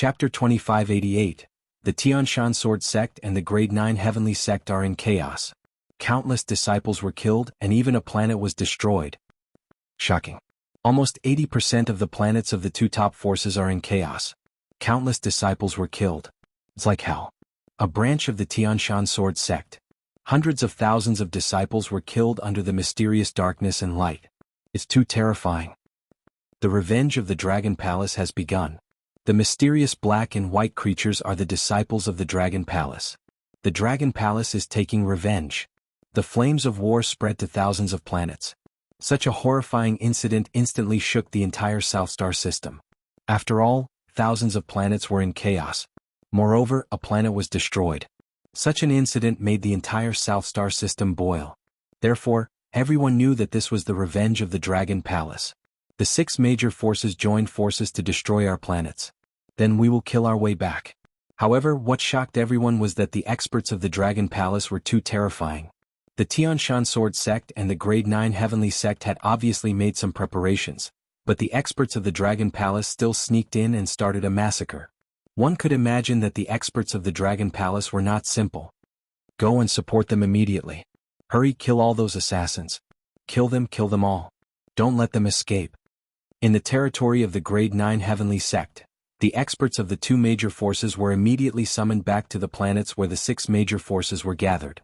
Chapter 2588. The Tianshan Sword Sect and the Grade 9 Heavenly Sect are in chaos. Countless disciples were killed and even a planet was destroyed. Shocking. Almost 80% of the planets of the two top forces are in chaos. Countless disciples were killed. It's like hell. A branch of the Tianshan Sword Sect. Hundreds of thousands of disciples were killed under the mysterious darkness and light. It's too terrifying. The revenge of the Dragon Palace has begun. The mysterious black and white creatures are the disciples of the Dragon Palace. The Dragon Palace is taking revenge. The flames of war spread to thousands of planets. Such a horrifying incident instantly shook the entire South Star system. After all, thousands of planets were in chaos. Moreover, a planet was destroyed. Such an incident made the entire South Star system boil. Therefore, everyone knew that this was the revenge of the Dragon Palace. The 6 major forces joined forces to destroy our planets. Then we will kill our way back. However, what shocked everyone was that the experts of the Dragon Palace were too terrifying. The Tianshan Sword Sect and the Grade 9 Heavenly Sect had obviously made some preparations, but the experts of the Dragon Palace still sneaked in and started a massacre. One could imagine that the experts of the Dragon Palace were not simple. Go and support them immediately. Hurry, kill all those assassins. Kill them all. Don't let them escape. In the territory of the Grade 9 Heavenly Sect, the experts of the 2 major forces were immediately summoned back to the planets where the 6 major forces were gathered.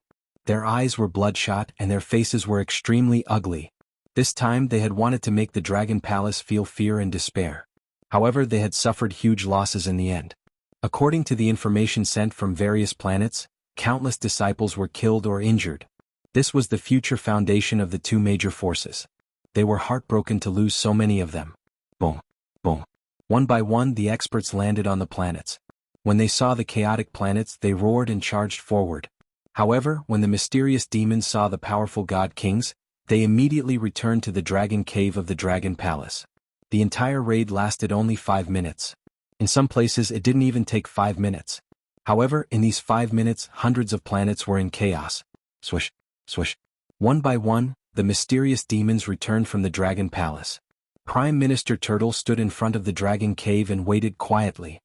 Their eyes were bloodshot and their faces were extremely ugly. This time they had wanted to make the Dragon Palace feel fear and despair. However, they had suffered huge losses in the end. According to the information sent from various planets, countless disciples were killed or injured. This was the future foundation of the 2 major forces. They were heartbroken to lose so many of them. Boom, boom. One by one the experts landed on the planets. When they saw the chaotic planets they roared and charged forward. However, when the mysterious demons saw the powerful god kings, they immediately returned to the dragon cave of the Dragon Palace. The entire raid lasted only 5 minutes. In some places it didn't even take 5 minutes. However, in these 5 minutes hundreds of planets were in chaos. Swish, swish. One by one, the mysterious demons returned from the Dragon Palace. Prime Minister Turtle stood in front of the Dragon Cave and waited quietly.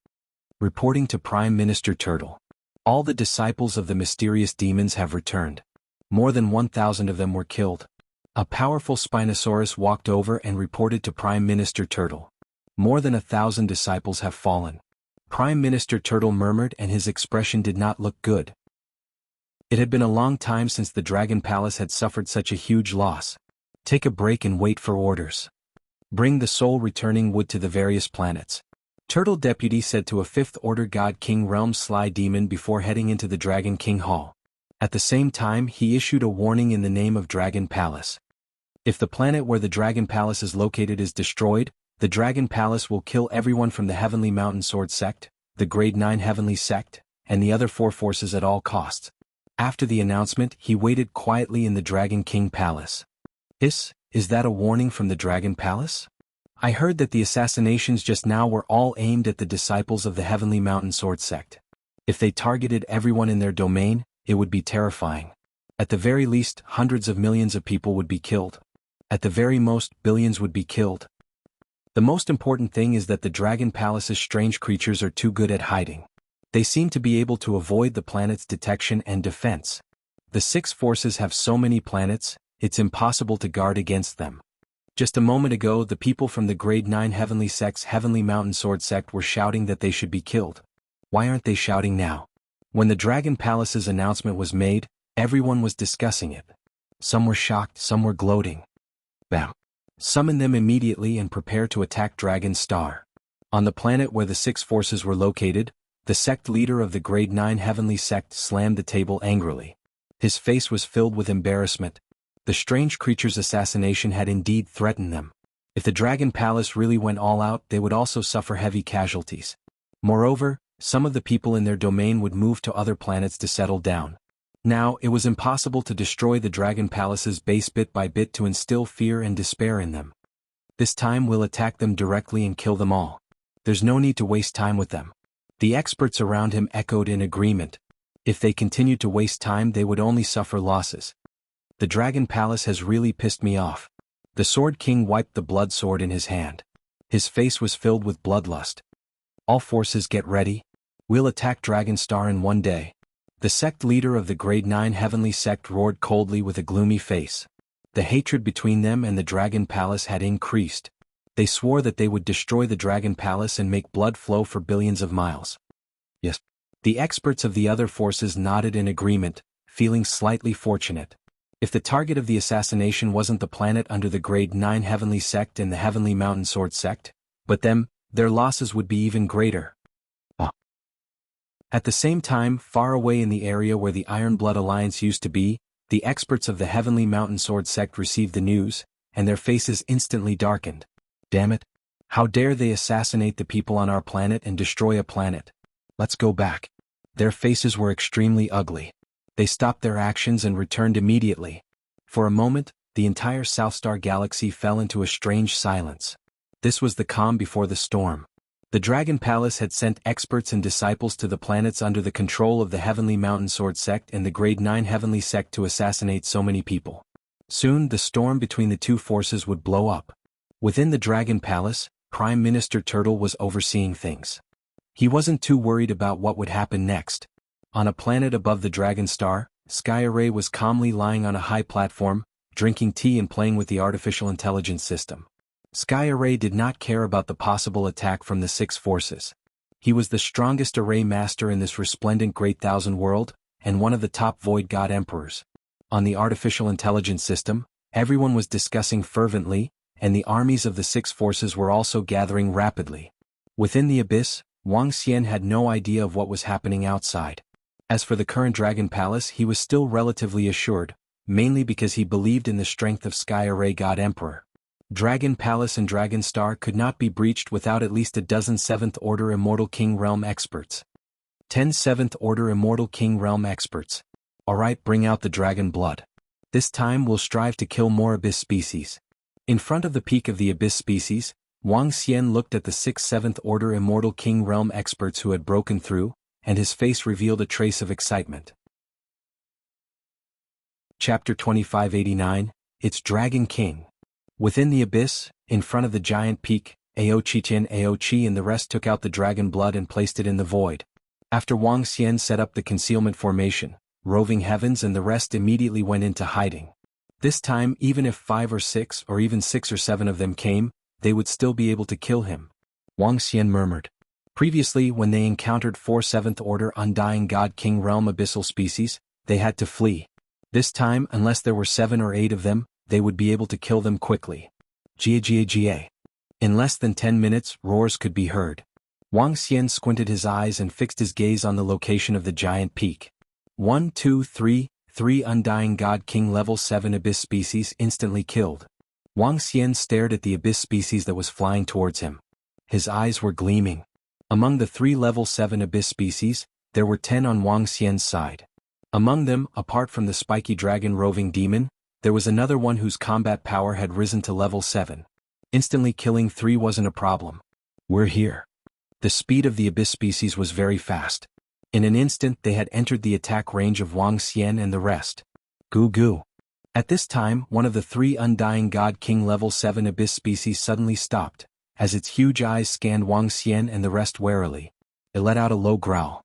Reporting to Prime Minister Turtle. All the disciples of the mysterious demons have returned. More than 1,000 of them were killed. A powerful Spinosaurus walked over and reported to Prime Minister Turtle. More than 1,000 disciples have fallen. Prime Minister Turtle murmured and his expression did not look good. It had been a long time since the Dragon Palace had suffered such a huge loss. Take a break and wait for orders. Bring the soul returning wood to the various planets. Turtle Deputy said to a 5th Order God King Realm Sly Demon before heading into the Dragon King Hall. At the same time he issued a warning in the name of Dragon Palace. If the planet where the Dragon Palace is located is destroyed, the Dragon Palace will kill everyone from the Heavenly Mountain Sword Sect, the Grade 9 Heavenly Sect, and the other 4 forces at all costs. After the announcement he waited quietly in the Dragon King Palace. Is that a warning from the Dragon Palace? I heard that the assassinations just now were all aimed at the disciples of the Heavenly Mountain Sword Sect. If they targeted everyone in their domain, it would be terrifying. At the very least, hundreds of millions of people would be killed. At the very most, billions would be killed. The most important thing is that the Dragon Palace's strange creatures are too good at hiding. They seem to be able to avoid the planet's detection and defense. The 6 forces have so many planets, it's impossible to guard against them. Just a moment ago the people from the Grade 9 Heavenly Sect's Heavenly Mountain Sword Sect were shouting that they should be killed. Why aren't they shouting now? When the Dragon Palace's announcement was made, everyone was discussing it. Some were shocked, some were gloating. Bam. Summon them immediately and prepare to attack Dragon Star. On the planet where the 6 forces were located, the sect leader of the Grade 9 Heavenly Sect slammed the table angrily. His face was filled with embarrassment. The strange creature's assassination had indeed threatened them. If the Dragon Palace really went all out, they would also suffer heavy casualties. Moreover, some of the people in their domain would move to other planets to settle down. Now, it was impossible to destroy the Dragon Palace's base bit by bit to instill fear and despair in them. This time we'll attack them directly and kill them all. There's no need to waste time with them. The experts around him echoed in agreement. If they continued to waste time they would only suffer losses. The Dragon Palace has really pissed me off. The Sword King wiped the blood sword in his hand. His face was filled with bloodlust. All forces get ready. We'll attack Dragon Star in one day. The sect leader of the Grade 9 Heavenly Sect roared coldly with a gloomy face. The hatred between them and the Dragon Palace had increased. They swore that they would destroy the Dragon Palace and make blood flow for billions of miles. Yes. The experts of the other forces nodded in agreement, feeling slightly fortunate. If the target of the assassination wasn't the planet under the Grade 9 Heavenly Sect and the Heavenly Mountain Sword Sect, but them, their losses would be even greater. At the same time, far away in the area where the Ironblood Alliance used to be, the experts of the Heavenly Mountain Sword Sect received the news, and their faces instantly darkened. Damn it! How dare they assassinate the people on our planet and destroy a planet? Let's go back. Their faces were extremely ugly. They stopped their actions and returned immediately. For a moment, the entire Southstar galaxy fell into a strange silence. This was the calm before the storm. The Dragon Palace had sent experts and disciples to the planets under the control of the Heavenly Mountain Sword Sect and the Grade 9 Heavenly Sect to assassinate so many people. Soon the storm between the two forces would blow up. Within the Dragon Palace, Prime Minister Turtle was overseeing things. He wasn't too worried about what would happen next. On a planet above the Dragon Star, Sky Array was calmly lying on a high platform, drinking tea and playing with the artificial intelligence system. Sky Array did not care about the possible attack from the six forces. He was the strongest Array Master in this resplendent Great Thousand World, and one of the top Void God Emperors. On the artificial intelligence system, everyone was discussing fervently, and the armies of the six forces were also gathering rapidly. Within the abyss, Wang Xian had no idea of what was happening outside. As for the current Dragon Palace, he was still relatively assured, mainly because he believed in the strength of Sky Array God Emperor. Dragon Palace and Dragon Star could not be breached without at least a dozen 7th Order Immortal King Realm experts. 10 7th Order Immortal King Realm experts. Alright, bring out the dragon blood. This time we'll strive to kill more Abyss species. In front of the peak of the Abyss species, Wang Xian looked at the 6 7th Order Immortal King Realm experts who had broken through, and his face revealed a trace of excitement. Chapter 2589, It's Dragon King. Within the abyss, in front of the giant peak, Aochi and the rest took out the dragon blood and placed it in the void. After Wang Xian set up the concealment formation, Roving Heavens and the rest immediately went into hiding. This time, even if 5 or 6 or even 6 or 7 of them came, they would still be able to kill him. Wang Xian murmured. Previously, when they encountered 4 7th Order Undying God King Realm Abyssal species, they had to flee. This time, unless there were 7 or 8 of them, they would be able to kill them quickly. Gia. In less than 10 minutes, roars could be heard. Wang Xian squinted his eyes and fixed his gaze on the location of the giant peak. 1, 2, 3, 3 Undying God King Level 7 Abyss species instantly killed. Wang Xian stared at the Abyss species that was flying towards him. His eyes were gleaming. Among the 3 Level 7 Abyss species, there were 10 on Wang Xian's side. Among them, apart from the spiky dragon roving demon, there was another one whose combat power had risen to level 7. Instantly killing 3 wasn't a problem. We're here. The speed of the Abyss species was very fast. In an instant they had entered the attack range of Wang Xian and the rest. Goo. At this time, one of the 3 Undying God King level 7 Abyss species suddenly stopped, as its huge eyes scanned Wang Xian and the rest warily. It let out a low growl.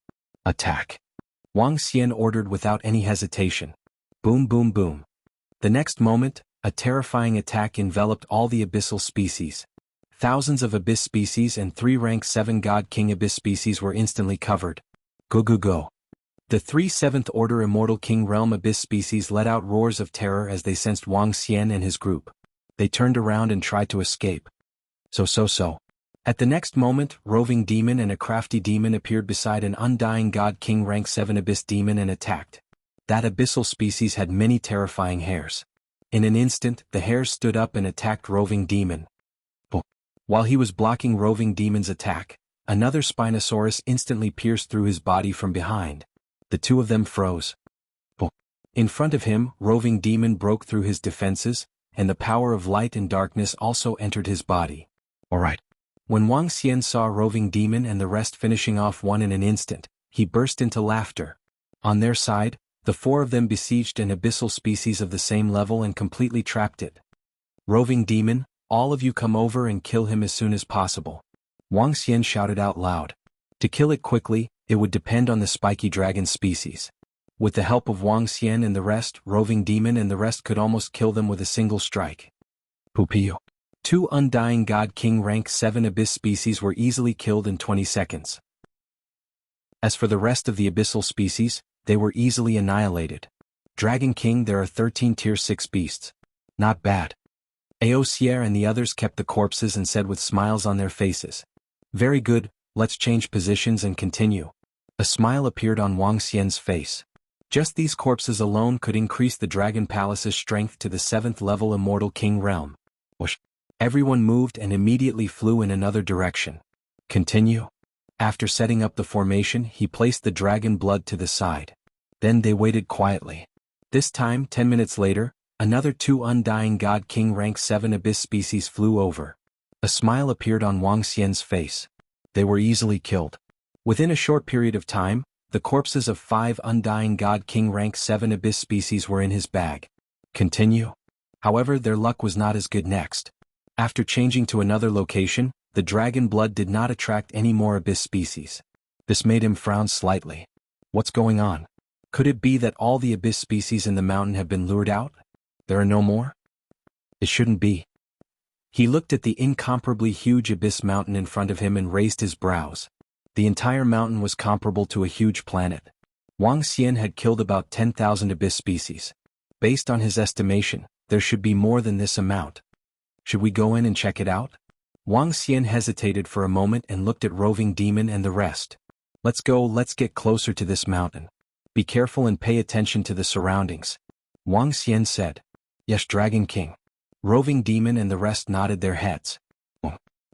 Attack. Wang Xian ordered without any hesitation. Boom boom boom. The next moment, a terrifying attack enveloped all the abyssal species. Thousands of Abyss species and 3 rank 7 God King Abyss species were instantly covered. Go. The 3 7th Order Immortal King Realm Abyss species let out roars of terror as they sensed Wang Xian and his group. They turned around and tried to escape. So. At the next moment, Roving Demon and a Crafty Demon appeared beside an Undying God King Rank 7 Abyss Demon and attacked. That abyssal species had many terrifying hairs. In an instant, the hairs stood up and attacked Roving Demon. While he was blocking Roving Demon's attack, another Spinosaurus instantly pierced through his body from behind. The two of them froze. In front of him, Roving Demon broke through his defenses, and the power of light and darkness also entered his body. Alright. When Wang Xian saw Roving Demon and the rest finishing off one in an instant, he burst into laughter. On their side, the 4 of them besieged an abyssal species of the same level and completely trapped it. Roving Demon, all of you come over and kill him as soon as possible. Wang Xian shouted out loud. To kill it quickly, it would depend on the spiky dragon species. With the help of Wang Xian and the rest, Roving Demon and the rest could almost kill them with a single strike. Pupiu. 2 Undying God King rank 7 abyss species were easily killed in 20 seconds. As for the rest of the abyssal species, they were easily annihilated. Dragon King, there are 13 tier 6 beasts. Not bad. Aosier and the others kept the corpses and said with smiles on their faces. Very good, let's change positions and continue. A smile appeared on Wang Xian's face. Just these corpses alone could increase the Dragon Palace's strength to the 7th level Immortal King realm. Whoosh. Everyone moved and immediately flew in another direction. Continue. After setting up the formation, he placed the dragon blood to the side. Then they waited quietly. This time, 10 minutes later, another 2 Undying God King rank 7 abyss species flew over. A smile appeared on Wang Xian's face. They were easily killed. Within a short period of time, the corpses of 5 Undying God King rank 7 abyss species were in his bag. Continue. However, their luck was not as good next. After changing to another location, the dragon blood did not attract any more abyss species. This made him frown slightly. What's going on? Could it be that all the abyss species in the mountain have been lured out? There are no more? It shouldn't be. He looked at the incomparably huge abyss mountain in front of him and raised his brows. The entire mountain was comparable to a huge planet. Wang Xian had killed about 10,000 abyss species. Based on his estimation, there should be more than this amount. Should we go in and check it out? Wang Xian hesitated for a moment and looked at Roving Demon and the rest. Let's go, let's get closer to this mountain. Be careful and pay attention to the surroundings. Wang Xian said. Yes, Dragon King. Roving Demon and the rest nodded their heads.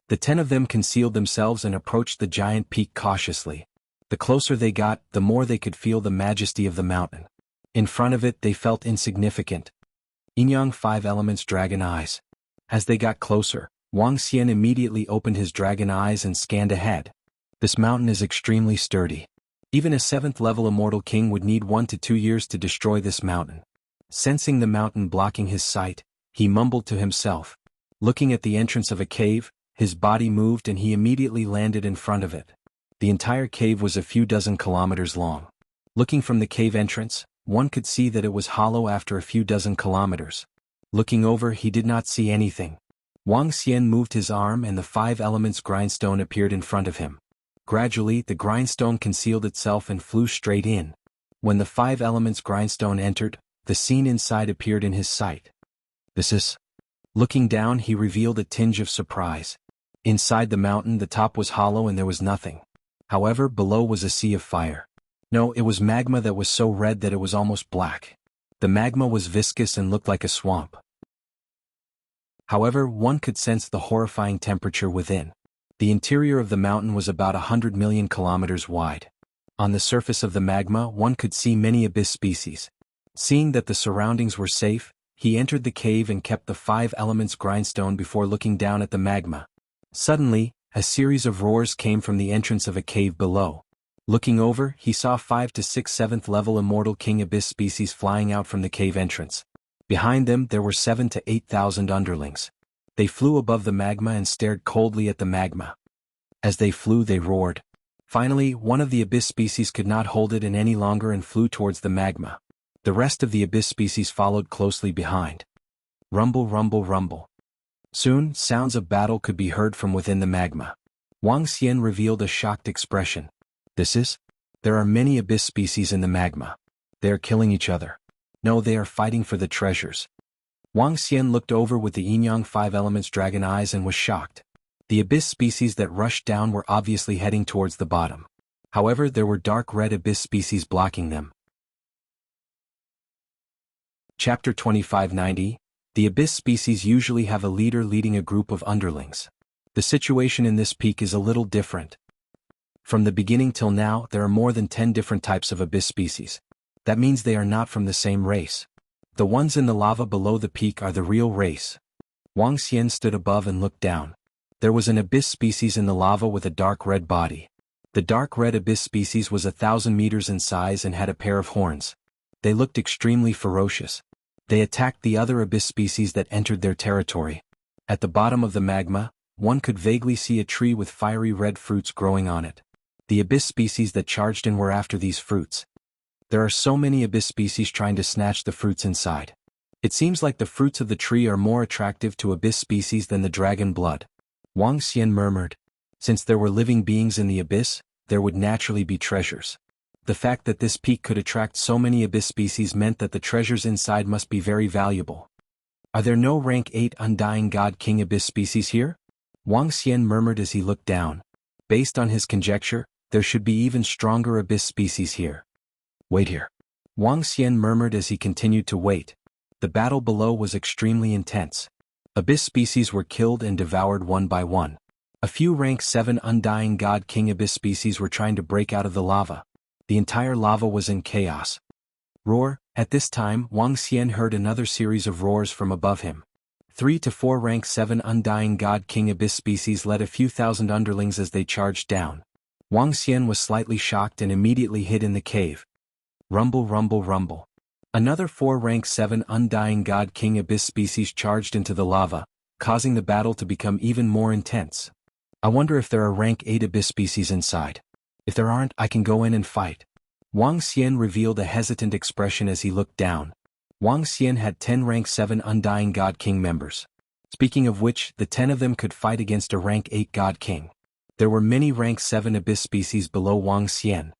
The 10 of them concealed themselves and approached the giant peak cautiously. The closer they got, the more they could feel the majesty of the mountain. In front of it, they felt insignificant. Yin-Yang 5 Elements Dragon Eyes. As they got closer, Wang Xian immediately opened his dragon eyes and scanned ahead. This mountain is extremely sturdy. Even a 7th level Immortal King would need 1 to 2 years to destroy this mountain. Sensing the mountain blocking his sight, he mumbled to himself. Looking at the entrance of a cave, his body moved and he immediately landed in front of it. The entire cave was a few dozen kilometers long. Looking from the cave entrance, one could see that it was hollow after a few dozen kilometers. Looking over, he did not see anything. Wang Xian moved his arm and the 5 elements grindstone appeared in front of him. Gradually, the grindstone concealed itself and flew straight in. When the 5 elements grindstone entered, the scene inside appeared in his sight. This is... Looking down, he revealed a tinge of surprise. Inside the mountain, the top was hollow and there was nothing. However, below was a sea of fire. No, it was magma that was so red that it was almost black. The magma was viscous and looked like a swamp. However, one could sense the horrifying temperature within. The interior of the mountain was about 100 million kilometers wide. On the surface of the magma, one could see many abyss species. Seeing that the surroundings were safe, he entered the cave and kept the 5 elements grindstone before looking down at the magma. Suddenly, a series of roars came from the entrance of a cave below. Looking over, he saw 5 to 6 7th level Immortal King abyss species flying out from the cave entrance. Behind them there were 7 to 8,000 underlings. They flew above the magma and stared coldly at the magma. As they flew, they roared. Finally, one of the abyss species could not hold it in any longer and flew towards the magma. The rest of the abyss species followed closely behind. Rumble, rumble, rumble. Soon, sounds of battle could be heard from within the magma. Wang Xian revealed a shocked expression. This is? There are many abyss species in the magma. They are killing each other. No, they are fighting for the treasures. Wang Xian looked over with the Yin-Yang 5 Elements dragon eyes and was shocked. The abyss species that rushed down were obviously heading towards the bottom. However, there were dark red abyss species blocking them. Chapter 2590. The abyss species usually have a leader leading a group of underlings. The situation in this peak is a little different. From the beginning till now, there are more than 10 different types of abyss species. That means they are not from the same race. The ones in the lava below the peak are the real race. Wang Xian stood above and looked down. There was an abyss species in the lava with a dark red body. The dark red abyss species was 1,000 meters in size and had a pair of horns. They looked extremely ferocious. They attacked the other abyss species that entered their territory. At the bottom of the magma, one could vaguely see a tree with fiery red fruits growing on it. The abyss species that charged in were after these fruits. There are so many abyss species trying to snatch the fruits inside. It seems like the fruits of the tree are more attractive to abyss species than the dragon blood. Wang Xian murmured. Since there were living beings in the abyss, there would naturally be treasures. The fact that this peak could attract so many abyss species meant that the treasures inside must be very valuable. Are there no rank 8 Undying God King abyss species here? Wang Xian murmured as he looked down. Based on his conjecture, there should be even stronger abyss species here. Wait here. Wang Xian murmured as he continued to wait. The battle below was extremely intense. Abyss species were killed and devoured one by one. A few rank 7 Undying God King abyss species were trying to break out of the lava. The entire lava was in chaos. Roar! At this time, Wang Xian heard another series of roars from above him. 3 to 4 rank 7 Undying God King abyss species led a few thousand underlings as they charged down. Wang Xian was slightly shocked and immediately hid in the cave. Rumble, rumble, rumble. Another 4 rank 7 Undying God King abyss species charged into the lava, causing the battle to become even more intense. I wonder if there are rank 8 abyss species inside. If there aren't, I can go in and fight. Wang Xian revealed a hesitant expression as he looked down. Wang Xian had 10 rank 7 Undying God King members. Speaking of which, the 10 of them could fight against a rank 8 God King. There were many rank 7 abyss species below Wang Xian.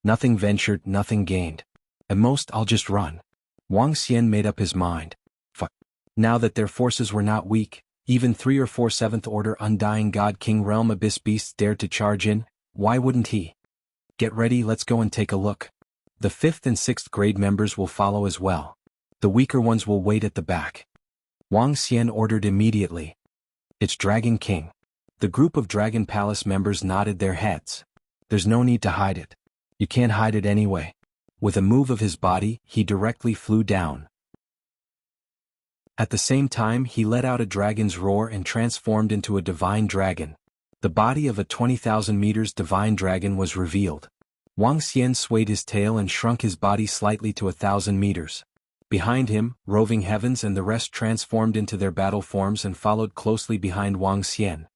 Nothing ventured, nothing gained. At most, I'll just run. Wang Xian made up his mind. Fuck. Now that their forces were not weak, even 3 or 4 7th Order Undying God King realm abyss beasts dared to charge in. Why wouldn't he? Get ready, let's go and take a look. The 5th and 6th grade members will follow as well. The weaker ones will wait at the back. Wang Xian ordered immediately. It's Dragon King. The group of Dragon Palace members nodded their heads. There's no need to hide it. You can't hide it anyway. With a move of his body, he directly flew down. At the same time, he let out a dragon's roar and transformed into a divine dragon. The body of a 20,000 meters divine dragon was revealed. Wang Xian swayed his tail and shrunk his body slightly to 1,000 meters. Behind him, roving heavens and the rest transformed into their battle forms and followed closely behind Wang Xian.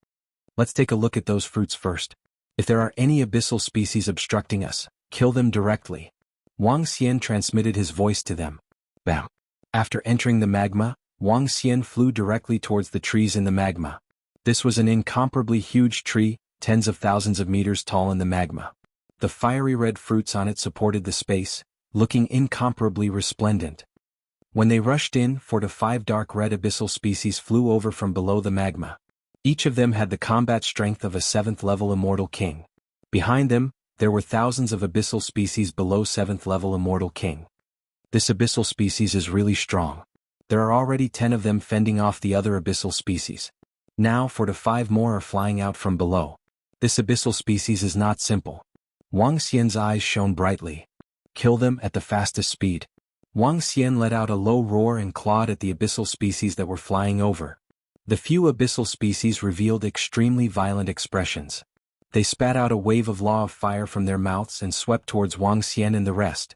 Let's take a look at those fruits first. If there are any abyssal species obstructing us, kill them directly. Wang Xian transmitted his voice to them. Bam! After entering the magma, Wang Xian flew directly towards the trees in the magma. This was an incomparably huge tree, tens of thousands of meters tall in the magma. The fiery red fruits on it supported the space, looking incomparably resplendent. When they rushed in, 4 to 5 dark red abyssal species flew over from below the magma. Each of them had the combat strength of a 7th level immortal king. Behind them, there were thousands of abyssal species below 7th level immortal king. This abyssal species is really strong. There are already 10 of them fending off the other abyssal species. Now 4 to 5 more are flying out from below. This abyssal species is not simple. Wang Xian's eyes shone brightly. Kill them at the fastest speed. Wang Xian let out a low roar and clawed at the abyssal species that were flying over. The few abyssal species revealed extremely violent expressions. They spat out a wave of law of fire from their mouths and swept towards Wang Xian and the rest.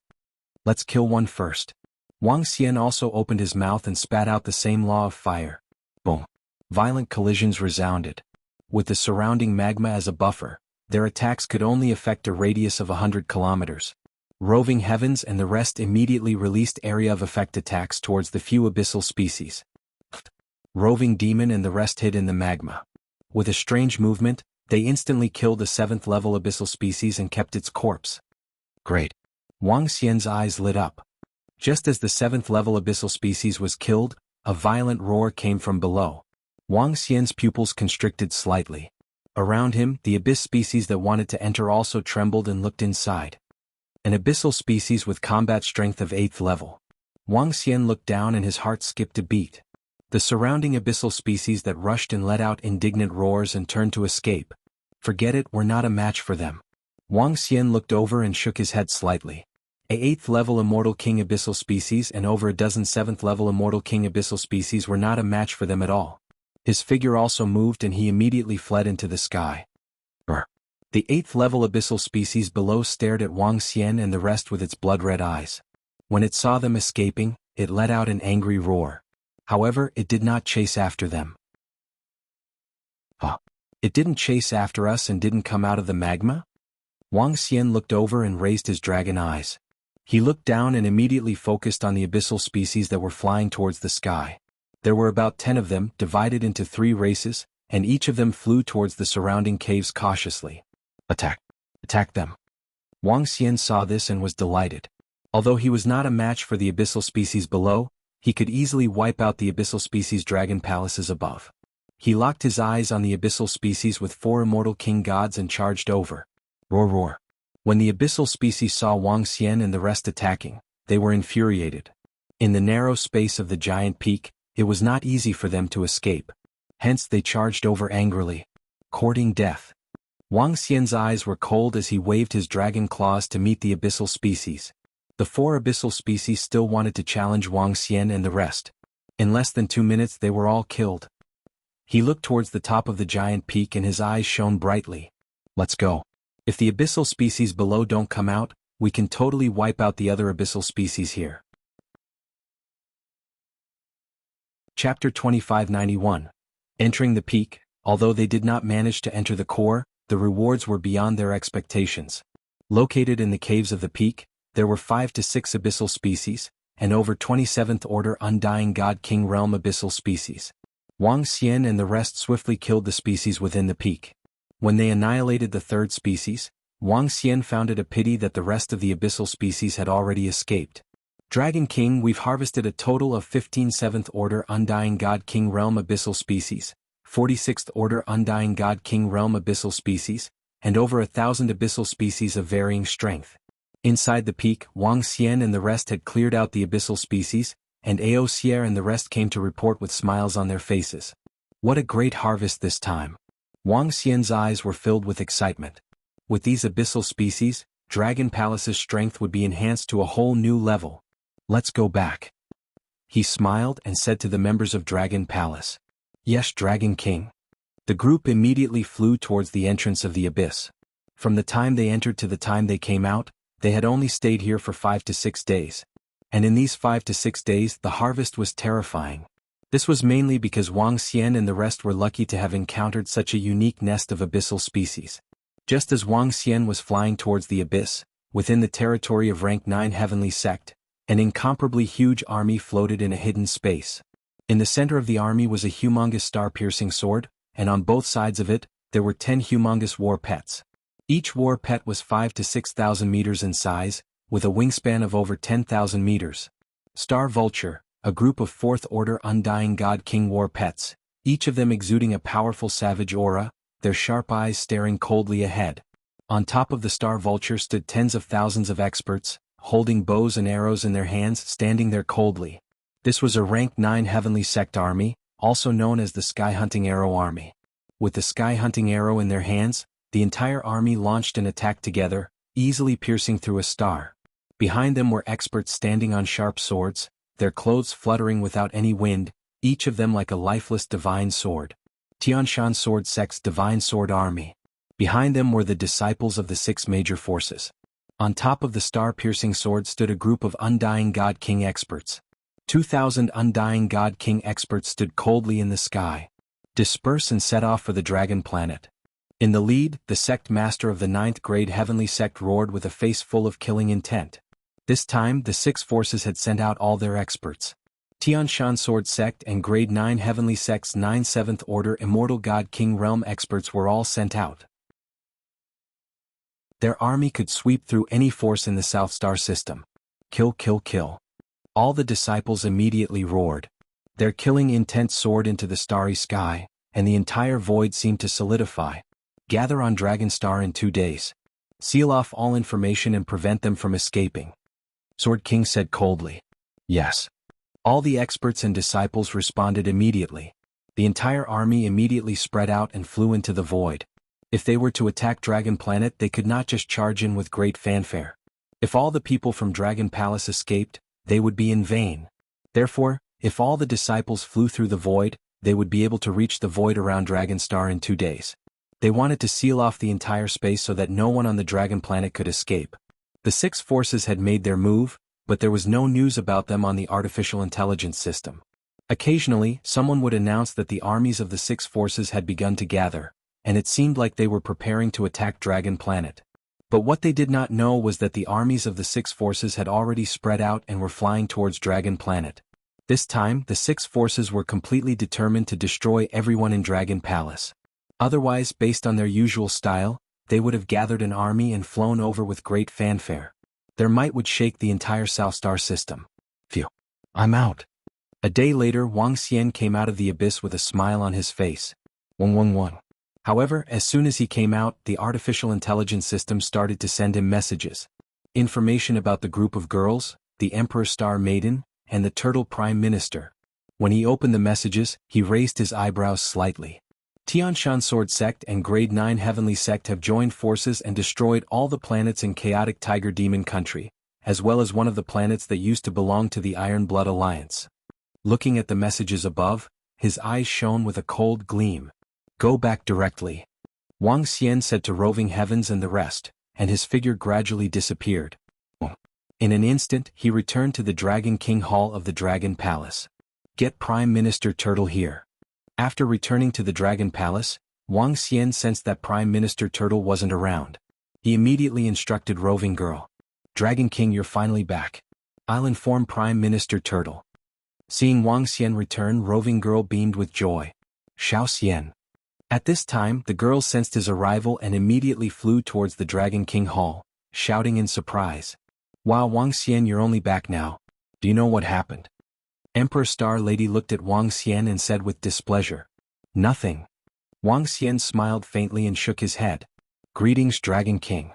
Let's kill one first. Wang Xian also opened his mouth and spat out the same law of fire. Boom. Violent collisions resounded. With the surrounding magma as a buffer, their attacks could only affect a radius of 100 kilometers. Roving heavens and the rest immediately released area of effect attacks towards the few abyssal species. Roving demon and the rest hid in the magma. With a strange movement, they instantly killed a 7th level abyssal species and kept its corpse. Great. Wang Xian's eyes lit up. Just as the 7th level abyssal species was killed, a violent roar came from below. Wang Xian's pupils constricted slightly. Around him, the abyss species that wanted to enter also trembled and looked inside. An abyssal species with combat strength of 8th level. Wang Xian looked down and his heart skipped a beat. The surrounding abyssal species that rushed and let out indignant roars and turned to escape. Forget it, we're not a match for them. Wang Xian looked over and shook his head slightly. A 8th level immortal king abyssal species and over a dozen 7th level immortal king abyssal species were not a match for them at all. His figure also moved and he immediately fled into the sky. The 8th level abyssal species below stared at Wang Xian and the rest with its blood-red eyes. When it saw them escaping, it let out an angry roar. However, it did not chase after them. Huh. It didn't chase after us and didn't come out of the magma? Wang Xian looked over and raised his dragon eyes. He looked down and immediately focused on the abyssal species that were flying towards the sky. There were about 10 of them, divided into 3 races, and each of them flew towards the surrounding caves cautiously. Attack! Attack them! Wang Xian saw this and was delighted. Although he was not a match for the abyssal species below, he could easily wipe out the abyssal species dragon palaces above. He locked his eyes on the abyssal species with 4 immortal king gods and charged over. Roar roar. When the abyssal species saw Wang Xian and the rest attacking, they were infuriated. In the narrow space of the giant peak, it was not easy for them to escape. Hence they charged over angrily, courting death. Wang Xian's eyes were cold as he waved his dragon claws to meet the abyssal species. The 4 abyssal species still wanted to challenge Wang Xian and the rest. In less than 2 minutes they were all killed. He looked towards the top of the giant peak and his eyes shone brightly. Let's go. If the abyssal species below don't come out, we can totally wipe out the other abyssal species here. Chapter 2591. Entering the peak. Although they did not manage to enter the core, the rewards were beyond their expectations. Located in the caves of the peak, there were 5 to 6 abyssal species, and over 27th order Undying God King Realm abyssal species. Wang Xian and the rest swiftly killed the species within the peak. When they annihilated the 3rd species, Wang Xian found it a pity that the rest of the abyssal species had already escaped. Dragon King, we've harvested a total of 15 7th order Undying God King Realm abyssal species, 46th order Undying God King Realm abyssal species, and over 1,000 abyssal species of varying strength. Inside the peak, Wang Xian and the rest had cleared out the abyssal species, and Audiobook and the rest came to report with smiles on their faces. What a great harvest this time! Wang Xian's eyes were filled with excitement. With these abyssal species, Dragon Palace's strength would be enhanced to a whole new level. Let's go back. He smiled and said to the members of Dragon Palace. Yes, Dragon King. The group immediately flew towards the entrance of the abyss. From the time they entered to the time they came out, they had only stayed here for 5 to 6 days. And in these 5 to 6 days the harvest was terrifying. This was mainly because Wang Xian and the rest were lucky to have encountered such a unique nest of abyssal species. Just as Wang Xian was flying towards the abyss, within the territory of Rank 9 Heavenly Sect, an incomparably huge army floated in a hidden space. In the center of the army was a humongous star-piercing sword, and on both sides of it, there were 10 humongous war pets. Each war pet was 5 to 6,000 meters in size, with a wingspan of over 10,000 meters. Star Vulture, a group of 4th order Undying God King war pets, each of them exuding a powerful savage aura, their sharp eyes staring coldly ahead. On top of the Star Vulture stood tens of thousands of experts, holding bows and arrows in their hands, standing there coldly. This was a Rank 9 Heavenly Sect army, also known as the Sky Hunting Arrow Army. With the Sky Hunting Arrow in their hands, the entire army launched an attack together, easily piercing through a star. Behind them were experts standing on sharp swords, their clothes fluttering without any wind, each of them like a lifeless divine sword. Tianshan Sword Sect's Divine Sword Army. Behind them were the disciples of the 6 major forces. On top of the star-piercing sword stood a group of Undying God King experts. 2,000 Undying God King experts stood coldly in the sky. Disperse and set off for the Dragon Planet. In the lead, the sect master of the 9th grade Heavenly Sect roared with a face full of killing intent. This time, the 6 forces had sent out all their experts. Tianshan Sword Sect and Grade 9 Heavenly Sect's 9 7th Order Immortal God King Realm experts were all sent out. Their army could sweep through any force in the South Star system. Kill, kill, kill. All the disciples immediately roared. Their killing intent soared into the starry sky, and the entire void seemed to solidify. Gather on Dragon Star in 2 days. Seal off all information and prevent them from escaping. Sword King said coldly. Yes. All the experts and disciples responded immediately. The entire army immediately spread out and flew into the void. If they were to attack Dragon Planet, they could not just charge in with great fanfare. If all the people from Dragon Palace escaped, they would be in vain. Therefore, if all the disciples flew through the void, they would be able to reach the void around Dragon Star in 2 days. They wanted to seal off the entire space so that no one on the Dragon Planet could escape. The 6 forces had made their move, but there was no news about them on the artificial intelligence system. Occasionally, someone would announce that the armies of the six forces had begun to gather, and it seemed like they were preparing to attack Dragon Planet. But what they did not know was that the armies of the six forces had already spread out and were flying towards Dragon Planet. This time, the six forces were completely determined to destroy everyone in Dragon Palace. Otherwise, based on their usual style, they would have gathered an army and flown over with great fanfare. Their might would shake the entire South Star system. Phew. I'm out. A day later, Wang Xian came out of the abyss with a smile on his face. 111. However, as soon as he came out, the artificial intelligence system started to send him messages. Information about the group of girls, the Emperor Star Maiden, and the Turtle Prime Minister. When he opened the messages, he raised his eyebrows slightly. Tianshan Sword Sect and Grade 9 Heavenly Sect have joined forces and destroyed all the planets in Chaotic Tiger Demon Country, as well as one of the planets that used to belong to the Iron Blood Alliance. Looking at the messages above, his eyes shone with a cold gleam. Go back directly. Wang Xian said to Roving Heavens and the rest, and his figure gradually disappeared. In an instant, he returned to the Dragon King Hall of the Dragon Palace. Get Prime Minister Turtle here. After returning to the Dragon Palace, Wang Xian sensed that Prime Minister Turtle wasn't around. He immediately instructed Roving Girl. Dragon King, you're finally back. I'll inform Prime Minister Turtle. Seeing Wang Xian return, Roving Girl beamed with joy. Xiao Xian. At this time, the girl sensed his arrival and immediately flew towards the Dragon King Hall, shouting in surprise. Wow, Wang Xian, you're only back now. Do you know what happened? Emperor Star Lady looked at Wang Xian and said with displeasure. Nothing. Wang Xian smiled faintly and shook his head. Greetings, Dragon King.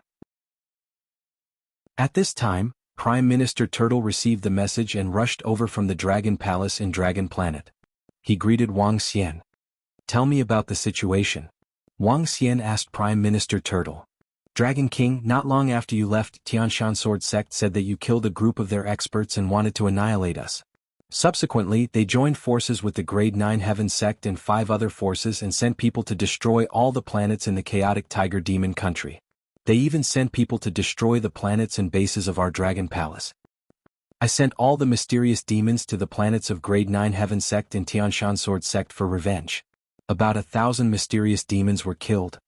At this time, Prime Minister Turtle received the message and rushed over from the Dragon Palace in Dragon Planet. He greeted Wang Xian. Tell me about the situation. Wang Xian asked Prime Minister Turtle. Dragon King, not long after you left, Tianshan Sword Sect said that you killed a group of their experts and wanted to annihilate us. Subsequently, they joined forces with the Grade 9 Heaven Sect and 5 other forces and sent people to destroy all the planets in the Chaotic Tiger Demon Country. They even sent people to destroy the planets and bases of our Dragon Palace. I sent all the mysterious demons to the planets of Grade 9 Heaven Sect and Tianshan Sword Sect for revenge. About 1,000 mysterious demons were killed.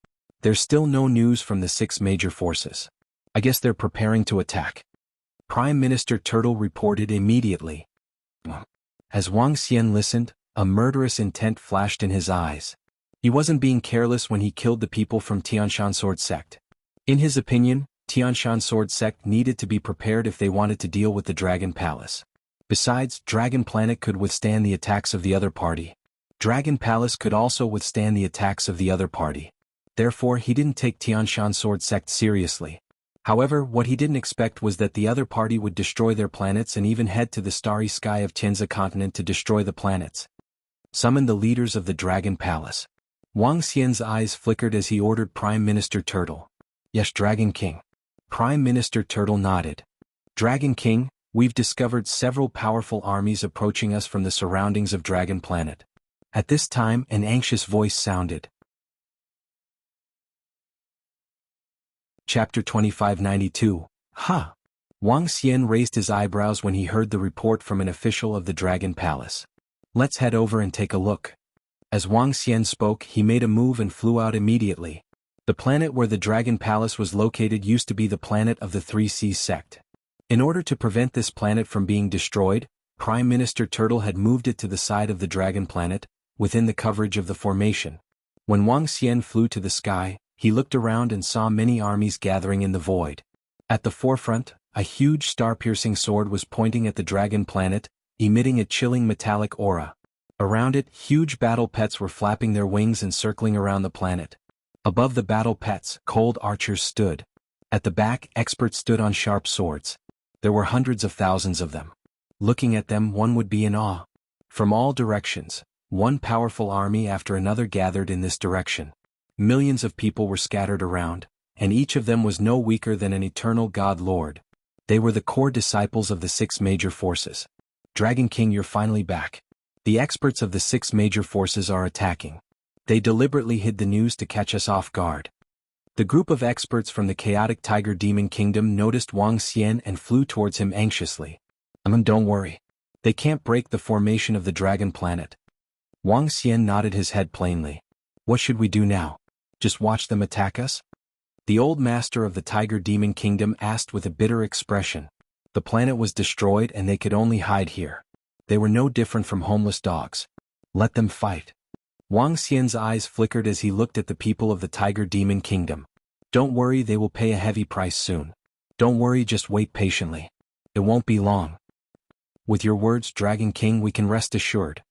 There's still no news from the 6 major forces. I guess they're preparing to attack. Prime Minister Turtle reported immediately. As Wang Xian listened, a murderous intent flashed in his eyes. He wasn't being careless when he killed the people from Tianshan Sword Sect. In his opinion, Tianshan Sword Sect needed to be prepared if they wanted to deal with the Dragon Palace. Besides, Dragon Planet could withstand the attacks of the other party. Dragon Palace could also withstand the attacks of the other party. Therefore, he didn't take Tianshan Sword Sect seriously. However, what he didn't expect was that the other party would destroy their planets and even head to the starry sky of Tianzi continent to destroy the planets. Summon the leaders of the Dragon Palace. Wang Xian's eyes flickered as he ordered Prime Minister Turtle. Yes, Dragon King. Prime Minister Turtle nodded. Dragon King, we've discovered several powerful armies approaching us from the surroundings of Dragon Planet. At this time, an anxious voice sounded. Chapter 2592. Ha! Wang Xian raised his eyebrows when he heard the report from an official of the Dragon Palace. Let's head over and take a look. As Wang Xian spoke, he made a move and flew out immediately. The planet where the Dragon Palace was located used to be the planet of the 3 Seas sect. In order to prevent this planet from being destroyed, Prime Minister Turtle had moved it to the side of the Dragon Planet, within the coverage of the formation. When Wang Xian flew to the sky, he looked around and saw many armies gathering in the void. At the forefront, a huge star-piercing sword was pointing at the Dragon Planet, emitting a chilling metallic aura. Around it, huge battle pets were flapping their wings and circling around the planet. Above the battle pets, cold archers stood. At the back, experts stood on sharp swords. There were hundreds of thousands of them. Looking at them, one would be in awe. From all directions, one powerful army after another gathered in this direction. Millions of people were scattered around, and each of them was no weaker than an eternal God Lord. They were the core disciples of the 6 major forces. Dragon King, you're finally back. The experts of the 6 major forces are attacking. They deliberately hid the news to catch us off guard. The group of experts from the Chaotic Tiger Demon Kingdom noticed Wang Xian and flew towards him anxiously. Don't worry. They can't break the formation of the dragon planet. Wang Xian nodded his head plainly. What should we do now? Just watch them attack us? The old master of the Tiger Demon Kingdom asked with a bitter expression. The planet was destroyed and they could only hide here. They were no different from homeless dogs. Let them fight. Wang Xian's eyes flickered as he looked at the people of the Tiger Demon Kingdom. Don't worry, they will pay a heavy price soon. Don't worry, just wait patiently. It won't be long. With your words, Dragon King, we can rest assured.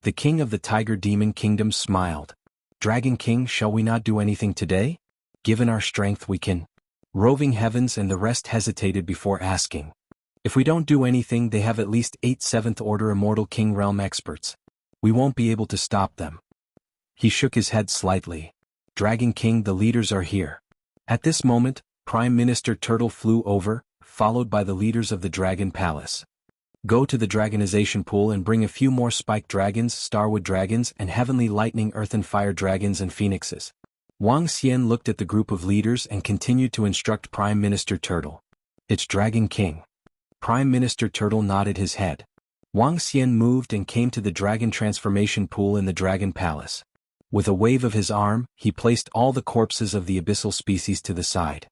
The king of the Tiger Demon Kingdom smiled. Dragon King, shall we not do anything today? Given our strength we can. Roving Heavens and the rest hesitated before asking. If we don't do anything, they have at least 8 7th Order Immortal King Realm experts. We won't be able to stop them. He shook his head slightly. Dragon King, the leaders are here. At this moment, Prime Minister Turtle flew over, followed by the leaders of the Dragon Palace. Go to the Dragonization Pool and bring a few more Spike Dragons, Starwood Dragons, and Heavenly Lightning Earth and Fire Dragons and Phoenixes. Wang Xian looked at the group of leaders and continued to instruct Prime Minister Turtle. It's Dragon King. Prime Minister Turtle nodded his head. Wang Xian moved and came to the Dragon Transformation Pool in the Dragon Palace. With a wave of his arm, he placed all the corpses of the abyssal species to the side.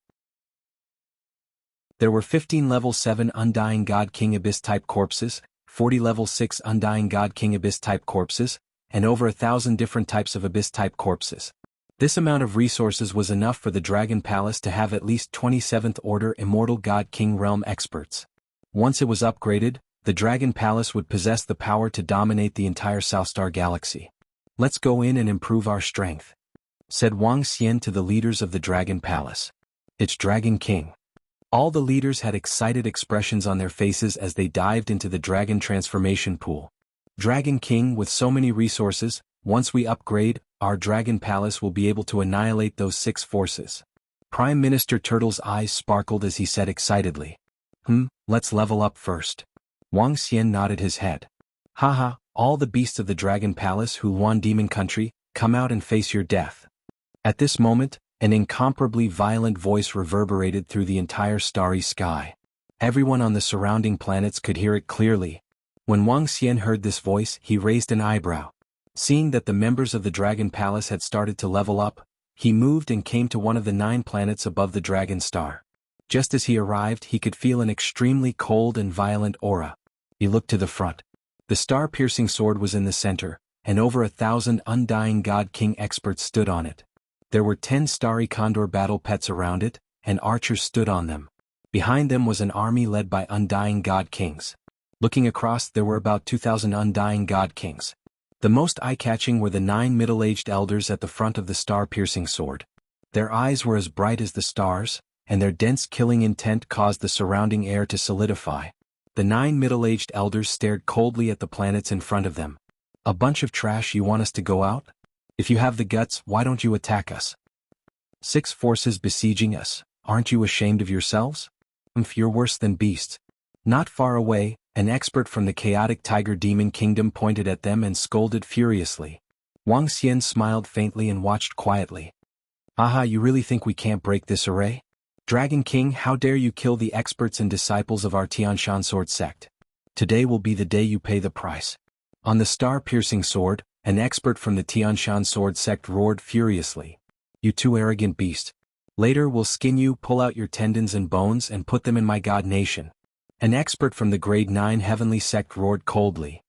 There were 15 level 7 Undying God King Abyss-type corpses, 40 level 6 Undying God King Abyss-type corpses, and over 1,000 different types of Abyss-type corpses. This amount of resources was enough for the Dragon Palace to have at least 27th Order Immortal God King Realm experts. Once it was upgraded, the Dragon Palace would possess the power to dominate the entire Southstar Galaxy. Let's go in and improve our strength, said Wang Xian to the leaders of the Dragon Palace. It's Dragon King. All the leaders had excited expressions on their faces as they dived into the Dragon Transformation Pool. Dragon King, with so many resources, once we upgrade, our Dragon Palace will be able to annihilate those 6 forces. Prime Minister Turtle's eyes sparkled as he said excitedly. Let's level up first. Wang Xian nodded his head. Haha, all the beasts of the Dragon Palace who won Demon Country, come out and face your death. At this moment, an incomparably violent voice reverberated through the entire starry sky. Everyone on the surrounding planets could hear it clearly. When Wang Xian heard this voice, he raised an eyebrow. Seeing that the members of the Dragon Palace had started to level up, he moved and came to one of the 9 planets above the Dragon Star. Just as he arrived, he could feel an extremely cold and violent aura. He looked to the front. The star-piercing sword was in the center, and over 1,000 Undying God King experts stood on it. There were 10 starry condor battle pets around it, and archers stood on them. Behind them was an army led by Undying God Kings. Looking across, there were about 2,000 Undying God Kings. The most eye-catching were the 9 middle-aged elders at the front of the star-piercing sword. Their eyes were as bright as the stars, and their dense killing intent caused the surrounding air to solidify. The 9 middle-aged elders stared coldly at the planets in front of them. A bunch of trash, you want us to go out? If you have the guts, why don't you attack us? 6 forces besieging us, aren't you ashamed of yourselves? You're worse than beasts. Not far away, an expert from the chaotic Tiger Demon Kingdom pointed at them and scolded furiously. Wang Xian smiled faintly and watched quietly. Aha, you really think we can't break this array? Dragon King, how dare you kill the experts and disciples of our Tianshan Sword sect? Today will be the day you pay the price. On the star-piercing sword, an expert from the Tianshan Sword sect roared furiously. You 2 arrogant beast. Later we'll skin you, pull out your tendons and bones and put them in my god nation. An expert from the grade 9 heavenly sect roared coldly.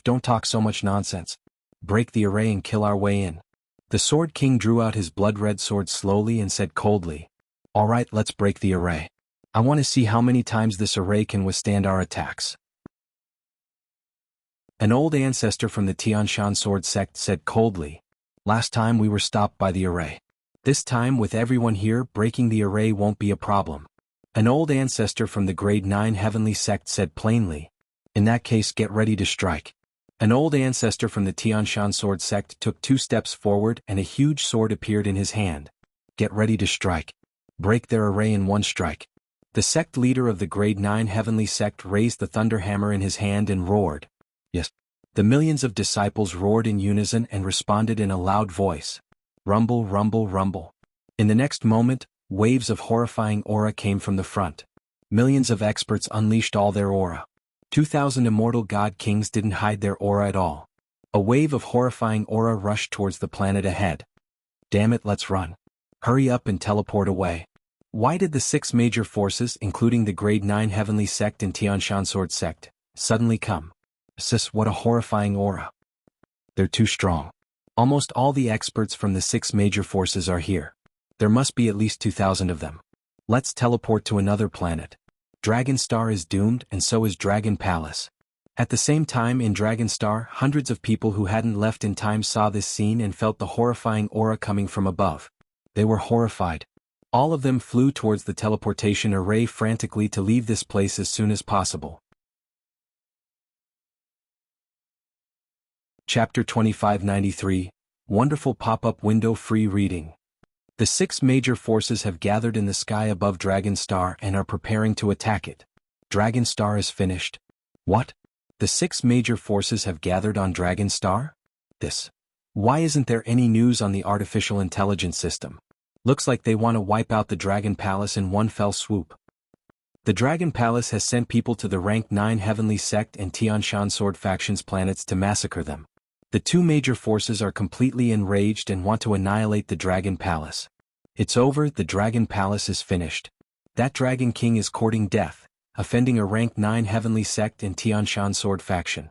Don't talk so much nonsense. Break the array and kill our way in. The Sword King drew out his blood-red sword slowly and said coldly. Alright, let's break the array. I want to see how many times this array can withstand our attacks. An old ancestor from the Tianshan Sword sect said coldly. Last time we were stopped by the array. This time, with everyone here, breaking the array won't be a problem. An old ancestor from the grade 9 heavenly sect said plainly. In that case, get ready to strike. An old ancestor from the Tianshan Sword sect took 2 steps forward and a huge sword appeared in his hand. Get ready to strike. Break their array in 1 strike. The sect leader of the grade 9 heavenly sect raised the thunder hammer in his hand and roared. Yes. The millions of disciples roared in unison and responded in a loud voice. Rumble, rumble, rumble. In the next moment, waves of horrifying aura came from the front. Millions of experts unleashed all their aura. 2,000 immortal god kings didn't hide their aura at all. A wave of horrifying aura rushed towards the planet ahead. Damn it, let's run. Hurry up and teleport away. Why did the 6 major forces, including the Grade 9 Heavenly Sect and Tianshan Sword Sect, suddenly come? Sis, what a horrifying aura. They're too strong. Almost all the experts from the 6 major forces are here. There must be at least 2,000 of them. Let's teleport to another planet. Dragon Star is doomed, and so is Dragon Palace. At the same time in Dragon Star, hundreds of people who hadn't left in time saw this scene and felt the horrifying aura coming from above. They were horrified. All of them flew towards the teleportation array frantically to leave this place as soon as possible. Chapter 2593, Wonderful Pop-Up Window Free Reading. The 6 major forces have gathered in the sky above Dragon Star and are preparing to attack it. Dragon Star is finished. What? The 6 major forces have gathered on Dragon Star? Why isn't there any news on the artificial intelligence system? Looks like they want to wipe out the Dragon Palace in one fell swoop. The Dragon Palace has sent people to the Rank 9 Heavenly Sect and Tianshan Sword factions planets to massacre them. The 2 major forces are completely enraged and want to annihilate the Dragon Palace. It's over, the Dragon Palace is finished. That Dragon King is courting death, offending a Rank 9 Heavenly Sect and Tianshan Sword faction.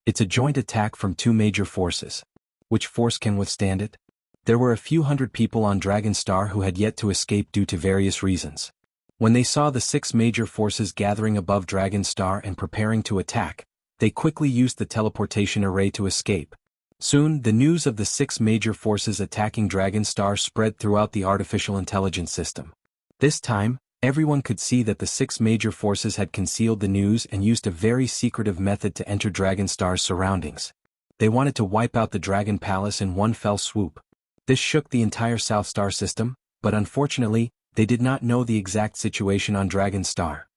It's a joint attack from 2 major forces. Which force can withstand it? There were a few hundred people on Dragon Star who had yet to escape due to various reasons. When they saw the 6 major forces gathering above Dragon Star and preparing to attack, they quickly used the teleportation array to escape. Soon, the news of the 6 major forces attacking Dragon Star spread throughout the artificial intelligence system. This time, everyone could see that the 6 major forces had concealed the news and used a very secretive method to enter Dragon Star's surroundings. They wanted to wipe out the Dragon Palace in one fell swoop. This shook the entire South Star system, but unfortunately, they did not know the exact situation on Dragon Star.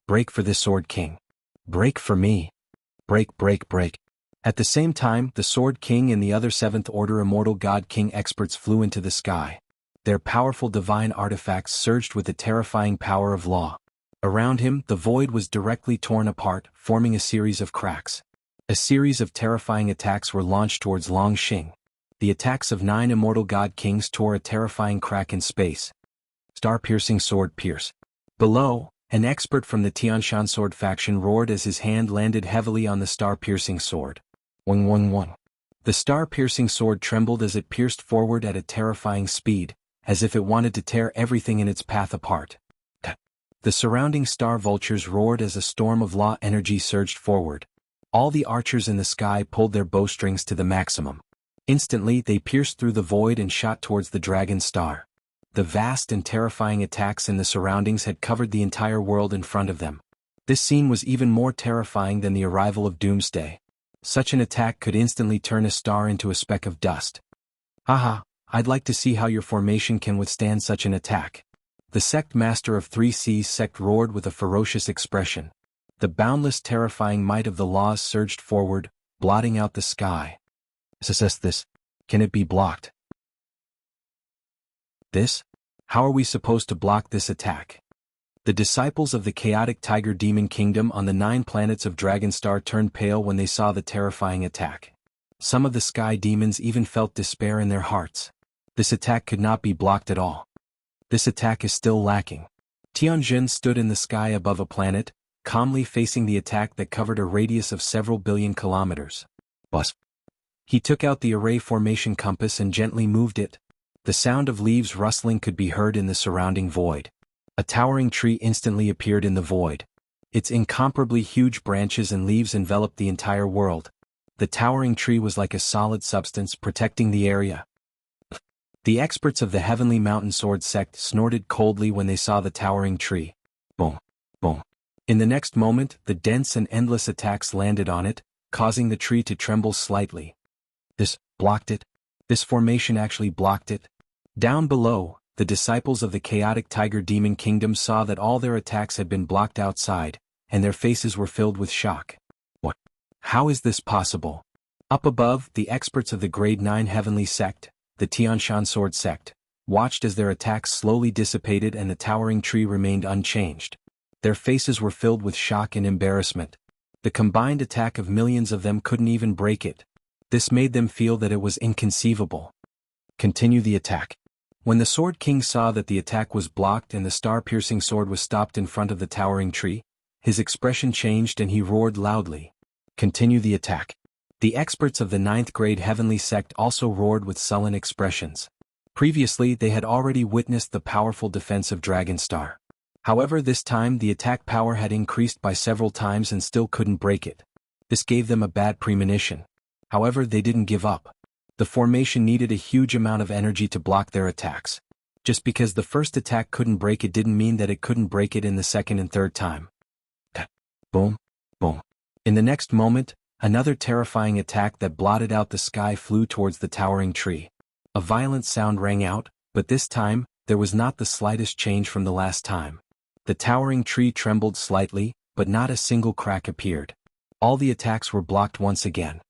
Break for this Sword King. Break for me. Break, break, break. At the same time, the Sword King and the other 7th Order Immortal God King experts flew into the sky. Their powerful divine artifacts surged with the terrifying power of law. Around him, the void was directly torn apart, forming a series of cracks. A series of terrifying attacks were launched towards Long Xing. The attacks of 9 Immortal God Kings tore a terrifying crack in space. Star-piercing sword pierce. Below, an expert from the Tianshan Sword faction roared as his hand landed heavily on the star-piercing sword. Wing wing wing. The star-piercing sword trembled as it pierced forward at a terrifying speed, as if it wanted to tear everything in its path apart. The surrounding star vultures roared as a storm of law energy surged forward. All the archers in the sky pulled their bowstrings to the maximum. Instantly, they pierced through the void and shot towards the Dragon Star. The vast and terrifying attacks in the surroundings had covered the entire world in front of them. This scene was even more terrifying than the arrival of Doomsday. Such an attack could instantly turn a star into a speck of dust. Haha, I'd like to see how your formation can withstand such an attack. The sect master of 3 Seas sect roared with a ferocious expression. The boundless terrifying might of the laws surged forward, blotting out the sky. This? Can it be blocked? This? How are we supposed to block this attack? The disciples of the chaotic Tiger Demon Kingdom on the 9 planets of Dragon Star turned pale when they saw the terrifying attack. Some of the sky demons even felt despair in their hearts. This attack could not be blocked at all. This attack is still lacking. Tianjin stood in the sky above a planet, calmly facing the attack that covered a radius of several billion kilometers. Bus. He took out the array formation compass and gently moved it. The sound of leaves rustling could be heard in the surrounding void. A towering tree instantly appeared in the void. Its incomparably huge branches and leaves enveloped the entire world. The towering tree was like a solid substance protecting the area. The experts of the Heavenly Mountain Sword sect snorted coldly when they saw the towering tree. Boom, boom. In the next moment, the dense and endless attacks landed on it, causing the tree to tremble slightly. This blocked it. This formation actually blocked it. Down below, the disciples of the chaotic Tiger Demon Kingdom saw that all their attacks had been blocked outside, and their faces were filled with shock. What? How is this possible? Up above, the experts of the Grade 9 Heavenly Sect, the Tianshan Sword Sect, watched as their attacks slowly dissipated and the towering tree remained unchanged. Their faces were filled with shock and embarrassment. The combined attack of millions of them couldn't even break it. This made them feel that it was inconceivable. Continue the attack. When the Sword King saw that the attack was blocked and the star-piercing sword was stopped in front of the towering tree, his expression changed and he roared loudly. Continue the attack. The experts of the 9th grade heavenly sect also roared with sullen expressions. Previously they had already witnessed the powerful defense of Dragonstar. However, this time the attack power had increased by several times and still couldn't break it. This gave them a bad premonition. However, they didn't give up. The formation needed a huge amount of energy to block their attacks. Just because the first attack couldn't break it didn't mean that it couldn't break it in the second and third time. Boom, boom. In the next moment, another terrifying attack that blotted out the sky flew towards the towering tree. A violent sound rang out, but this time, there was not the slightest change from the last time. The towering tree trembled slightly, but not a single crack appeared. All the attacks were blocked once again.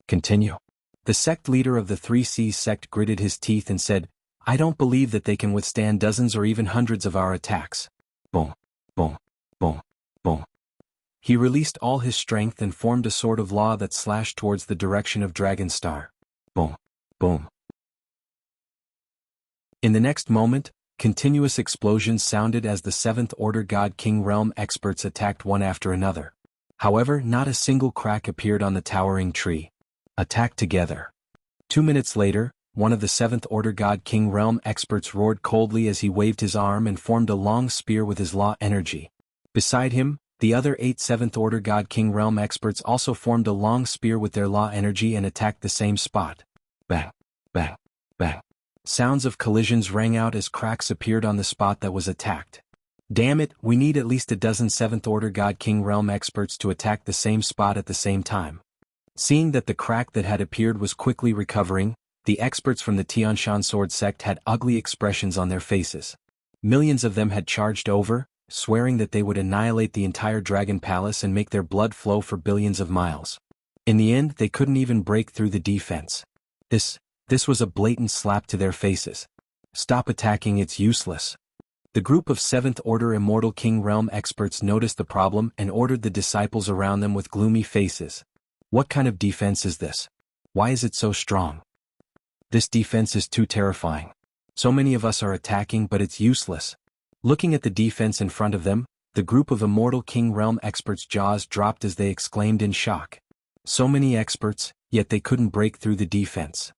Continue. The sect leader of the 3C sect gritted his teeth and said, I don't believe that they can withstand dozens or even hundreds of our attacks. Boom, boom, boom, boom. He released all his strength and formed a sword of law that slashed towards the direction of Dragonstar. Boom, boom. In the next moment, continuous explosions sounded as the 7th Order God King Realm experts attacked one after another. However, not a single crack appeared on the towering tree. Attack together. 2 minutes later, one of the 7th Order God King Realm experts roared coldly as he waved his arm and formed a long spear with his law energy. Beside him, the other 8 7th Order God King Realm experts also formed a long spear with their law energy and attacked the same spot. Bang, bang, bang. Sounds of collisions rang out as cracks appeared on the spot that was attacked. Damn it, we need at least a dozen 7th Order God King Realm experts to attack the same spot at the same time. Seeing that the crack that had appeared was quickly recovering, the experts from the Tianshan Sword sect had ugly expressions on their faces. Millions of them had charged over, swearing that they would annihilate the entire Dragon Palace and make their blood flow for billions of miles. In the end, they couldn't even break through the defense. This was a blatant slap to their faces. Stop attacking, it's useless. The group of 7th Order Immortal King Realm experts noticed the problem and ordered the disciples around them with gloomy faces. What kind of defense is this? Why is it so strong? This defense is too terrifying. So many of us are attacking, but it's useless. Looking at the defense in front of them, the group of Immortal King Realm experts' jaws dropped as they exclaimed in shock. So many experts, yet they couldn't break through the defense.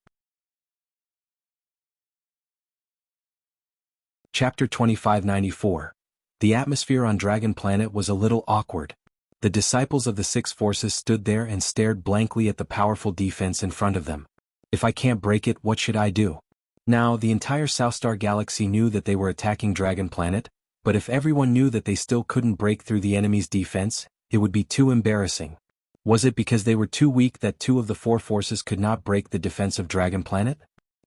Chapter 2594. The atmosphere on Dragon Planet was a little awkward. The disciples of the 6 forces stood there and stared blankly at the powerful defense in front of them. If I can't break it, what should I do? Now, the entire Southstar Galaxy knew that they were attacking Dragon Planet, but if everyone knew that they still couldn't break through the enemy's defense, it would be too embarrassing. Was it because they were too weak that 2 of the 4 forces could not break the defense of Dragon Planet?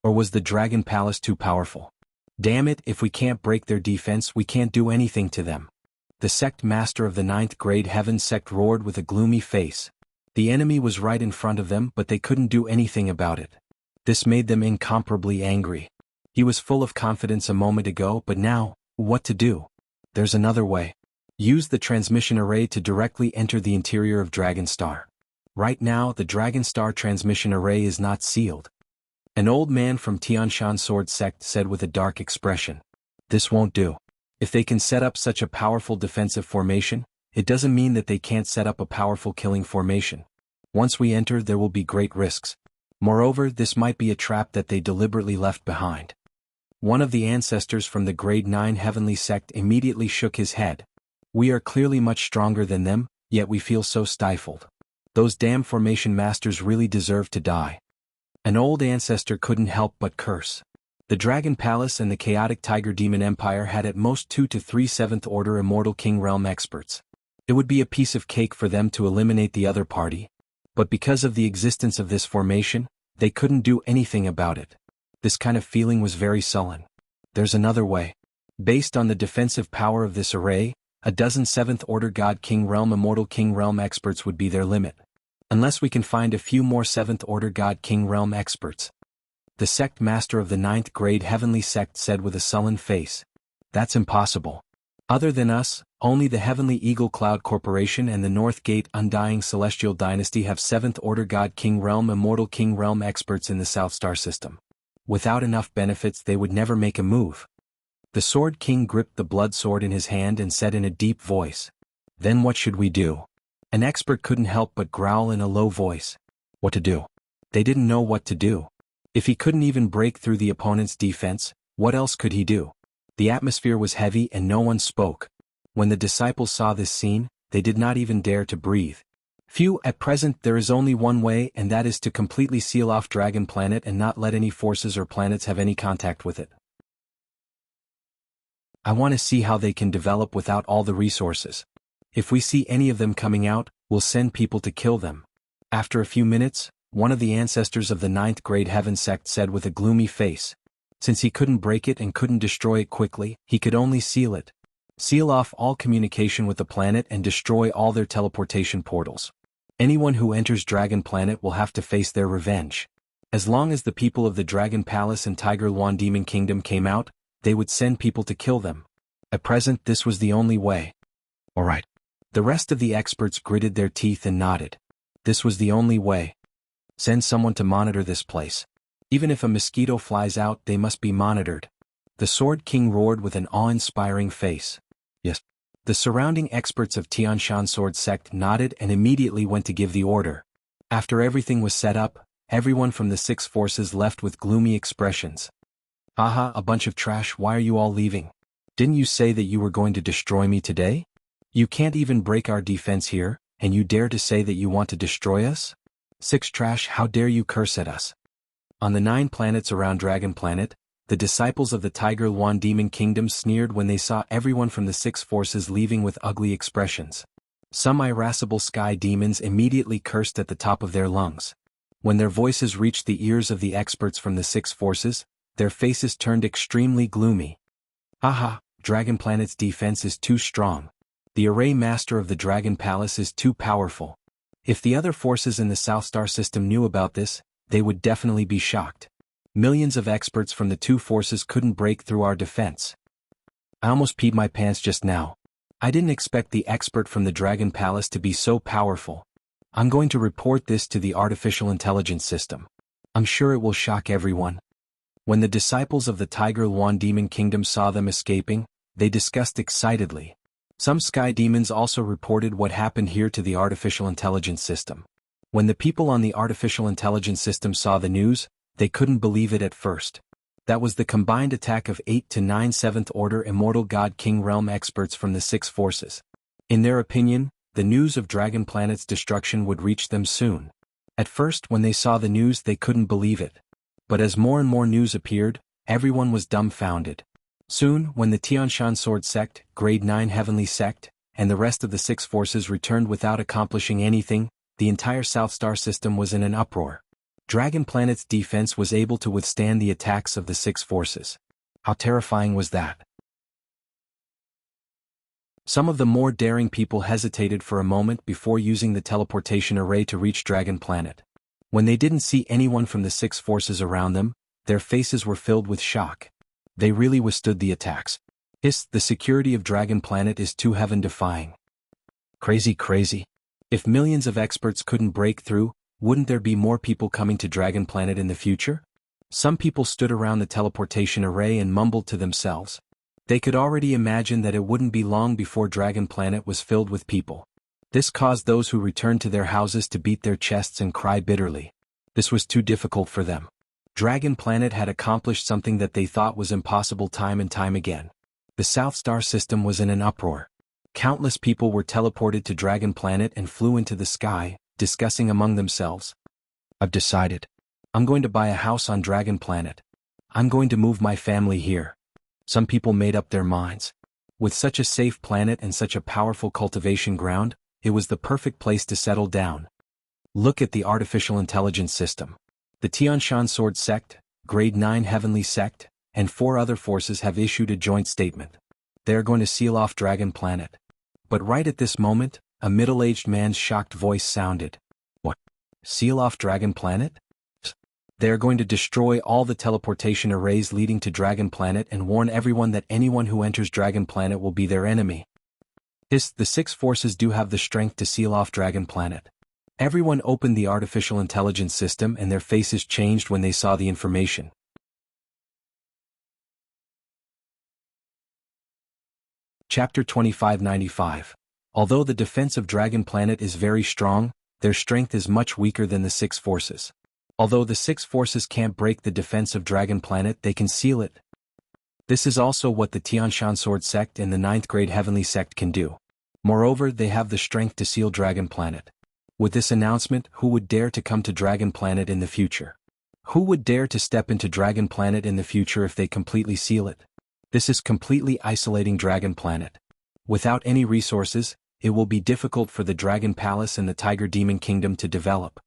Or was the Dragon Palace too powerful? Damn it, if we can't break their defense, we can't do anything to them. The sect master of the 9th grade Heaven sect roared with a gloomy face. The enemy was right in front of them, but they couldn't do anything about it. This made them incomparably angry. He was full of confidence a moment ago, but now, what to do? There's another way. Use the transmission array to directly enter the interior of Dragonstar. Right now, the Dragonstar transmission array is not sealed. An old man from Tianshan Sword sect said with a dark expression. This won't do. If they can set up such a powerful defensive formation, it doesn't mean that they can't set up a powerful killing formation. Once we enter, there will be great risks. Moreover, this might be a trap that they deliberately left behind. One of the ancestors from the Grade 9 Heavenly Sect immediately shook his head. We are clearly much stronger than them, yet we feel so stifled. Those damn formation masters really deserve to die. An old ancestor couldn't help but curse. The Dragon Palace and the Chaotic Tiger Demon Empire had at most 2 to 3 7th Order Immortal King Realm experts. It would be a piece of cake for them to eliminate the other party. But because of the existence of this formation, they couldn't do anything about it. This kind of feeling was very sullen. There's another way. Based on the defensive power of this array, a dozen 7th Order God King Realm Immortal King Realm experts would be their limit. Unless we can find a few more 7th Order God King Realm experts. The sect master of the 9th grade Heavenly sect said with a sullen face. That's impossible. Other than us, Only the Heavenly Eagle Cloud Corporation and the North Gate Undying Celestial Dynasty have 7th Order God King Realm Immortal King Realm experts in the South Star system. Without enough benefits they would never make a move. The Sword King gripped the blood sword in his hand and said in a deep voice, "Then what should we do?" An expert couldn't help but growl in a low voice. What to do? They didn't know what to do. If he couldn't even break through the opponent's defense, what else could he do? The atmosphere was heavy and no one spoke. When the disciples saw this scene, they did not even dare to breathe. At present there is only one way, and that is to completely seal off Dragon Planet and not let any forces or planets have any contact with it. I want to see how they can develop without all the resources. If we see any of them coming out, we'll send people to kill them. After a few minutes, one of the ancestors of the 9th grade Heaven sect said with a gloomy face. Since he couldn't break it and couldn't destroy it quickly, he could only seal it. Seal off all communication with the planet and destroy all their teleportation portals. Anyone who enters Dragon Planet will have to face their revenge. As long as the people of the Dragon Palace and Tiger Luan Demon Kingdom came out, they would send people to kill them. At present this was the only way. Alright. The rest of the experts gritted their teeth and nodded. This was the only way. Send someone to monitor this place. Even if a mosquito flies out, they must be monitored. The Sword King roared with an awe-inspiring face. Yes. The surrounding experts of Tianshan Sword Sect nodded and immediately went to give the order. After everything was set up, everyone from the 6 forces left with gloomy expressions. Haha, a bunch of trash, why are you all leaving? Didn't you say that you were going to destroy me today? You can't even break our defense here, and you dare to say that you want to destroy us? 6 trash, how dare you curse at us? On the 9 planets around Dragon Planet, the disciples of the Tiger Luan Demon Kingdom sneered when they saw everyone from the 6 forces leaving with ugly expressions. Some irascible sky demons immediately cursed at the top of their lungs. When their voices reached the ears of the experts from the 6 forces, their faces turned extremely gloomy. Haha, Dragon Planet's defense is too strong. The Array Master of the Dragon Palace is too powerful. If the other forces in the South Star system knew about this, they would definitely be shocked. Millions of experts from the 2 forces couldn't break through our defense. I almost peed my pants just now. I didn't expect the expert from the Dragon Palace to be so powerful. I'm going to report this to the artificial intelligence system. I'm sure it will shock everyone. When the disciples of the Tiger Luan Demon Kingdom saw them escaping, they discussed excitedly. Some sky demons also reported what happened here to the artificial intelligence system. When the people on the artificial intelligence system saw the news, they couldn't believe it at first. That was the combined attack of 8 to 9 7th Order Immortal God King Realm experts from the 6 forces. In their opinion, the news of Dragon Planet's destruction would reach them soon. At first, when they saw the news, they couldn't believe it. But as more and more news appeared, everyone was dumbfounded. Soon, when the Tianshan Sword Sect, Grade 9 Heavenly Sect, and the rest of the 6 forces returned without accomplishing anything, the entire South Star system was in an uproar. Dragon Planet's defense was able to withstand the attacks of the 6 forces. How terrifying was that? Some of the more daring people hesitated for a moment before using the teleportation array to reach Dragon Planet. When they didn't see anyone from the 6 forces around them, their faces were filled with shock. They really withstood the attacks. The security of Dragon Planet is too heaven-defying. Crazy. If millions of experts couldn't break through, wouldn't there be more people coming to Dragon Planet in the future? Some people stood around the teleportation array and mumbled to themselves. They could already imagine that it wouldn't be long before Dragon Planet was filled with people. This caused those who returned to their houses to beat their chests and cry bitterly. This was too difficult for them. Dragon Planet had accomplished something that they thought was impossible time and time again. The South Star system was in an uproar. Countless people were teleported to Dragon Planet and flew into the sky, discussing among themselves. I've decided. I'm going to buy a house on Dragon Planet. I'm going to move my family here. Some people made up their minds. With such a safe planet and such a powerful cultivation ground, it was the perfect place to settle down. Look at the artificial intelligence system. The Tianshan Sword Sect, Grade 9 Heavenly Sect, and 4 other forces have issued a joint statement. They are going to seal off Dragon Planet. But right at this moment, a middle-aged man's shocked voice sounded. What? Seal off Dragon Planet? They are going to destroy all the teleportation arrays leading to Dragon Planet and warn everyone that anyone who enters Dragon Planet will be their enemy. The six forces do have the strength to seal off Dragon Planet. Everyone opened the artificial intelligence system and their faces changed when they saw the information. Chapter 2595. Although the defense of Dragon Planet is very strong, their strength is much weaker than the six forces. Although the six forces can't break the defense of Dragon Planet, they can seal it. This is also what the Tianshan Sword Sect and the 9th grade Heavenly Sect can do. Moreover, they have the strength to seal Dragon Planet. With this announcement, who would dare to come to Dragon Planet in the future? Who would dare to step into Dragon Planet in the future if they completely seal it? This is completely isolating Dragon Planet. Without any resources, it will be difficult for the Dragon Palace and the Tiger Demon Kingdom to develop.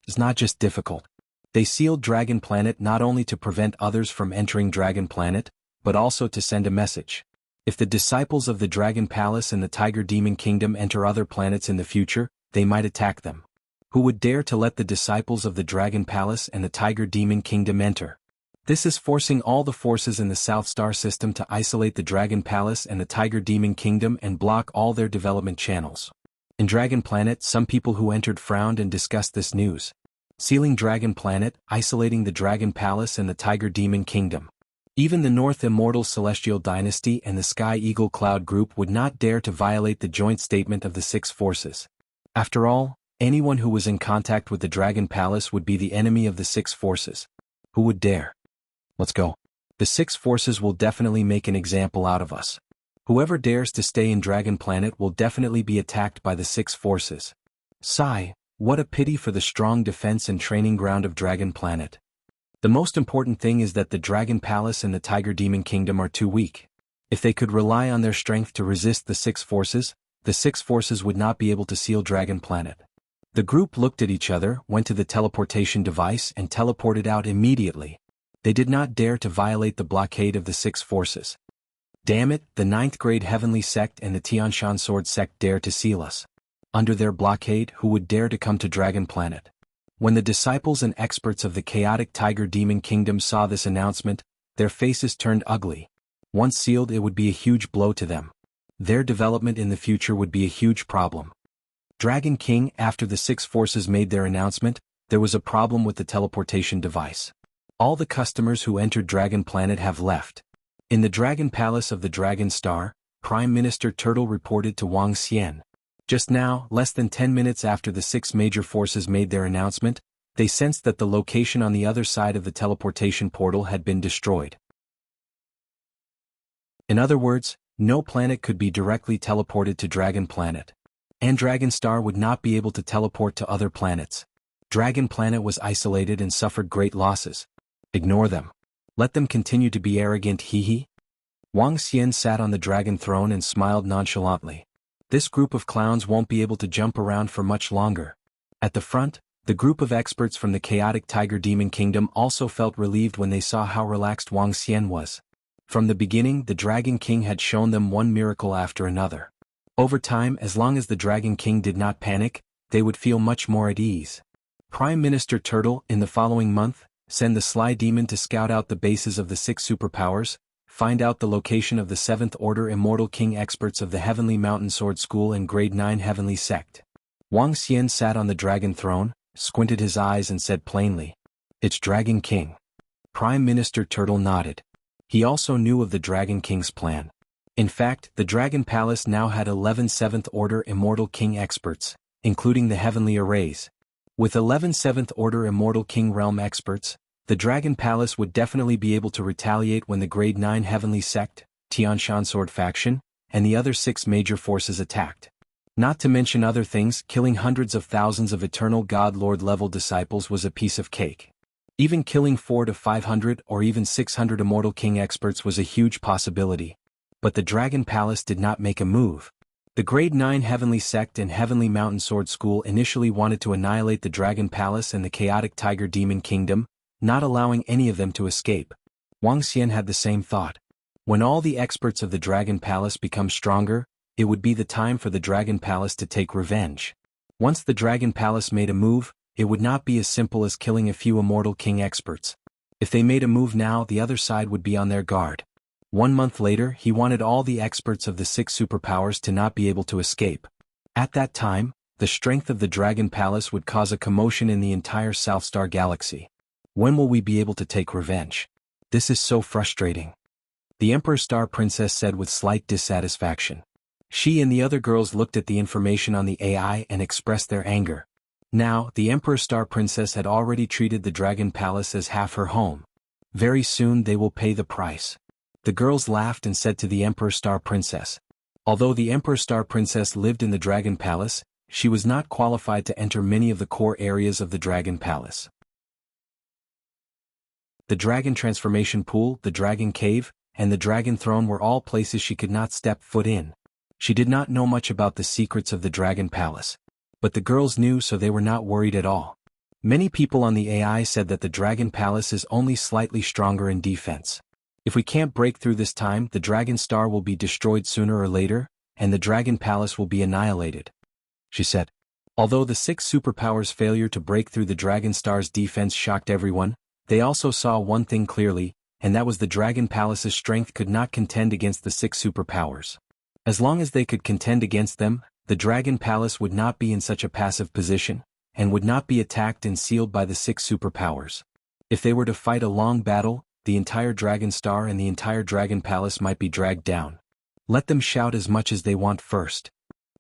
It's not just difficult. They sealed Dragon Planet not only to prevent others from entering Dragon Planet, but also to send a message. If the disciples of the Dragon Palace and the Tiger Demon Kingdom enter other planets in the future, they might attack them. Who would dare to let the disciples of the Dragon Palace and the Tiger Demon Kingdom enter? This is forcing all the forces in the South Star system to isolate the Dragon Palace and the Tiger Demon Kingdom and block all their development channels. In Dragon Planet, some people who entered frowned and discussed this news. Sealing Dragon Planet, isolating the Dragon Palace and the Tiger Demon Kingdom. Even the North Immortal Celestial Dynasty and the Sky Eagle Cloud Group would not dare to violate the joint statement of the six forces. After all, anyone who was in contact with the Dragon Palace would be the enemy of the six forces. Who would dare? Let's go. The six forces will definitely make an example out of us. Whoever dares to stay in Dragon Planet will definitely be attacked by the six forces. Sigh, what a pity for the strong defense and training ground of Dragon Planet. The most important thing is that the Dragon Palace and the Tiger Demon Kingdom are too weak. If they could rely on their strength to resist the six forces would not be able to seal Dragon Planet. The group looked at each other, went to the teleportation device and teleported out immediately. They did not dare to violate the blockade of the six forces. Damn it, the 9th grade Heavenly Sect and the Tianshan Sword Sect dare to seal us. Under their blockade, who would dare to come to Dragon Planet? When the disciples and experts of the chaotic Tiger Demon Kingdom saw this announcement, their faces turned ugly. Once sealed, it would be a huge blow to them. Their development in the future would be a huge problem. Dragon King, after the six forces made their announcement, there was a problem with the teleportation device. All the customers who entered Dragon Planet have left. In the Dragon Palace of the Dragon Star, Prime Minister Turtle reported to Wang Xian. Just now, less than 10 minutes after the six major forces made their announcement, they sensed that the location on the other side of the teleportation portal had been destroyed. In other words, no planet could be directly teleported to Dragon Planet. And Dragon Star would not be able to teleport to other planets. Dragon Planet was isolated and suffered great losses. Ignore them. Let them continue to be arrogant, hee. Wang Xian sat on the dragon throne and smiled nonchalantly. This group of clowns won't be able to jump around for much longer. At the front, the group of experts from the chaotic Tiger Demon Kingdom also felt relieved when they saw how relaxed Wang Xian was. From the beginning, the Dragon King had shown them one miracle after another. Over time, as long as the Dragon King did not panic, they would feel much more at ease. Prime Minister Turtle, in the following month, send the Sly Demon to scout out the bases of the six superpowers, find out the location of the 7th Order Immortal King experts of the Heavenly Mountain Sword School and Grade 9 Heavenly Sect. Wang Xian sat on the dragon throne, squinted his eyes and said plainly, "It's Dragon King." Prime Minister Turtle nodded. He also knew of the Dragon King's plan. In fact, the Dragon Palace now had 11 7th Order Immortal King experts, including the Heavenly Arrays. With 11 7th Order Immortal King Realm experts, the Dragon Palace would definitely be able to retaliate when the Grade 9 Heavenly Sect, Tianshan Sword Faction, and the other 6 major forces attacked. Not to mention other things, killing hundreds of thousands of Eternal God Lord level disciples was a piece of cake. Even killing 400 to 500 or even 600 Immortal King experts was a huge possibility. But the Dragon Palace did not make a move. The Grade 9 Heavenly Sect and Heavenly Mountain Sword School initially wanted to annihilate the Dragon Palace and the chaotic Tiger Demon Kingdom, not allowing any of them to escape. Wang Xian had the same thought. When all the experts of the Dragon Palace become stronger, it would be the time for the Dragon Palace to take revenge. Once the Dragon Palace made a move, it would not be as simple as killing a few Immortal King experts. If they made a move now, the other side would be on their guard. 1 month later, he wanted all the experts of the 6 superpowers to not be able to escape. At that time, the strength of the Dragon Palace would cause a commotion in the entire South Star Galaxy. When will we be able to take revenge? This is so frustrating. The Emperor Star Princess said with slight dissatisfaction. She and the other girls looked at the information on the AI and expressed their anger. Now, the Emperor Star Princess had already treated the Dragon Palace as half her home. Very soon they will pay the price. The girls laughed and said to the Emperor Star Princess. Although the Emperor Star Princess lived in the Dragon Palace, she was not qualified to enter many of the core areas of the Dragon Palace. The Dragon Transformation Pool, the Dragon Cave, and the Dragon Throne were all places she could not step foot in. She did not know much about the secrets of the Dragon Palace. But the girls knew, so they were not worried at all. Many people on the AI said that the Dragon Palace is only slightly stronger in defense. If we can't break through this time, the Dragon Star will be destroyed sooner or later, and the Dragon Palace will be annihilated, she said. Although the 6 superpowers' failure to break through the Dragon Star's defense shocked everyone, they also saw one thing clearly, and that was the Dragon Palace's strength could not contend against the 6 superpowers. As long as they could contend against them, the Dragon Palace would not be in such a passive position, and would not be attacked and sealed by the 6 superpowers. If they were to fight a long battle, the entire Dragon Star and the entire Dragon Palace might be dragged down. Let them shout as much as they want first.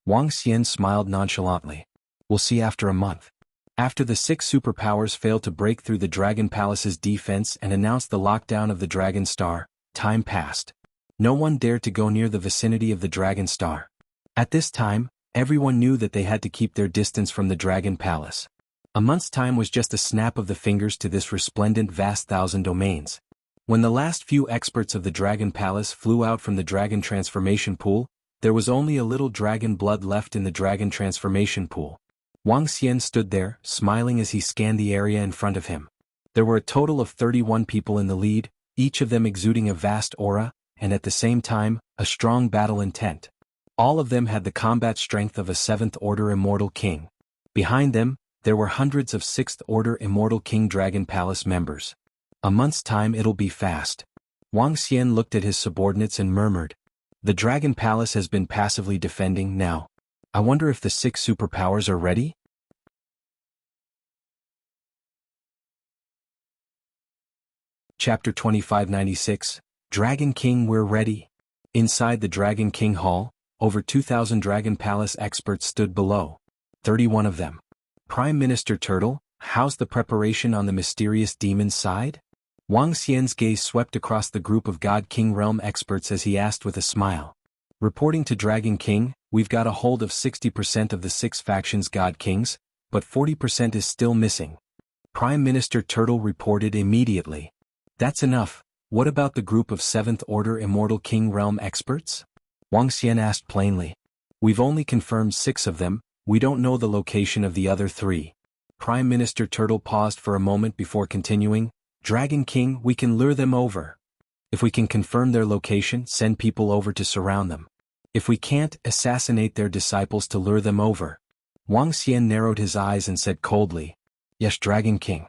Wang Xian smiled nonchalantly. We'll see after a month. After the 6 superpowers failed to break through the Dragon Palace's defense and announced the lockdown of the Dragon Star, time passed. No one dared to go near the vicinity of the Dragon Star. At this time, everyone knew that they had to keep their distance from the Dragon Palace. A month's time was just a snap of the fingers to this resplendent vast 1,000 domains. When the last few experts of the Dragon Palace flew out from the Dragon Transformation Pool, there was only a little dragon blood left in the Dragon Transformation Pool. Wang Xian stood there, smiling as he scanned the area in front of him. There were a total of 31 people in the lead, each of them exuding a vast aura, and at the same time, a strong battle intent. All of them had the combat strength of a 7th Order Immortal King. Behind them, there were hundreds of 6th Order Immortal King Dragon Palace members. A month's time, it'll be fast. Wang Xian looked at his subordinates and murmured. The Dragon Palace has been passively defending now. I wonder if the 6 superpowers are ready? Chapter 2596, Dragon King, we're ready. Inside the Dragon King Hall, over 2,000 Dragon Palace experts stood below. 31 of them. Prime Minister Turtle, how's the preparation on the mysterious demon's side? Wang Xian's gaze swept across the group of God King realm experts as he asked with a smile. Reporting to Dragon King, we've got a hold of 60% of the 6 factions God Kings, but 40% is still missing. Prime Minister Turtle reported immediately. That's enough. What about the group of 7th Order Immortal King realm experts? Wang Xian asked plainly. We've only confirmed 6 of them, we don't know the location of the other 3. Prime Minister Turtle paused for a moment before continuing. Dragon King, we can lure them over. If we can confirm their location, send people over to surround them. If we can't, assassinate their disciples to lure them over. Wang Xian narrowed his eyes and said coldly. Yes, Dragon King.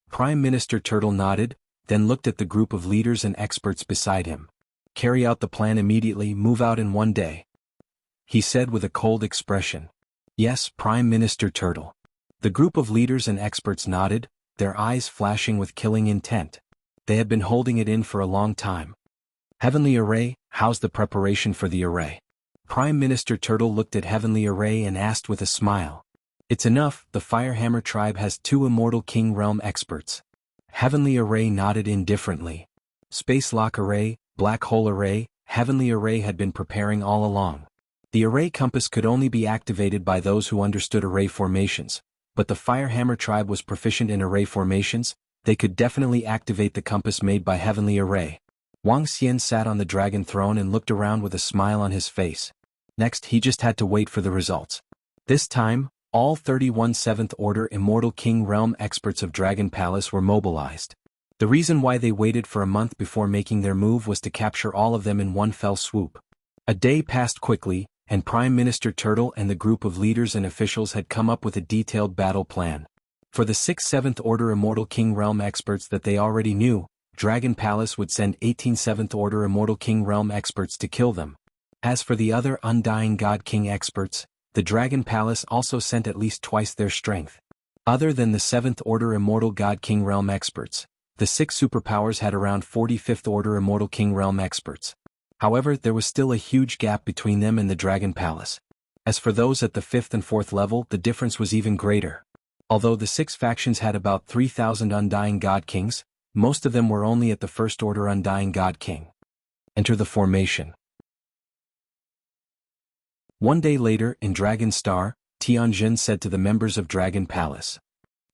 Prime Minister Turtle nodded, then looked at the group of leaders and experts beside him. Carry out the plan immediately, move out in 1 day. He said with a cold expression. Yes, Prime Minister Turtle. The group of leaders and experts nodded, their eyes flashing with killing intent. They had been holding it in for a long time. Heavenly Array, how's the preparation for the array? Prime Minister Turtle looked at Heavenly Array and asked with a smile. It's enough, the Firehammer tribe has 2 Immortal King realm experts. Heavenly Array nodded indifferently. Space Lock Array, Black Hole Array, Heavenly Array had been preparing all along. The array compass could only be activated by those who understood array formations, but the Firehammer tribe was proficient in array formations. They could definitely activate the compass made by Heavenly Array. Wang Xian sat on the dragon throne and looked around with a smile on his face. Next, he just had to wait for the results. This time, all 31 7th Order Immortal King realm experts of Dragon Palace were mobilized. The reason why they waited for a month before making their move was to capture all of them in one fell swoop. A day passed quickly, and Prime Minister Turtle and the group of leaders and officials had come up with a detailed battle plan. For the 6th 7th Order Immortal King realm experts that they already knew, Dragon Palace would send 18 7th Order Immortal King Realm experts to kill them. As for the other Undying God King experts, the Dragon Palace also sent at least twice their strength. Other than the 7th Order Immortal God King Realm experts, the 6 superpowers had around 45th Order Immortal King Realm experts. However, there was still a huge gap between them and the Dragon Palace. As for those at the 5th and 4th level, the difference was even greater. Although the 6 factions had about 3,000 Undying God Kings, most of them were only at the 1st Order Undying God King. Enter the formation. One day later, in Dragon Star, Tianjin said to the members of Dragon Palace.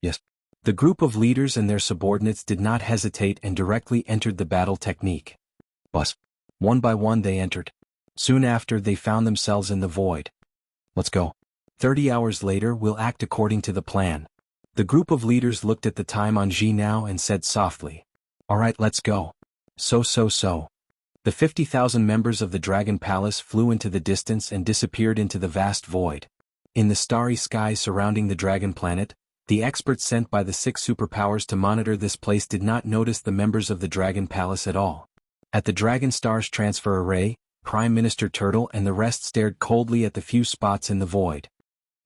Yes. The group of leaders and their subordinates did not hesitate and directly entered the battle technique. But, one by one they entered. Soon after they found themselves in the void. Let's go. 30 hours later we'll act according to the plan. The group of leaders looked at the time on Ji now and said softly. Alright, let's go. So. The 50,000 members of the Dragon Palace flew into the distance and disappeared into the vast void. In the starry sky surrounding the Dragon Planet, the experts sent by the 6 superpowers to monitor this place did not notice the members of the Dragon Palace at all. At the Dragon Star's transfer array, Prime Minister Turtle and the rest stared coldly at the few spots in the void.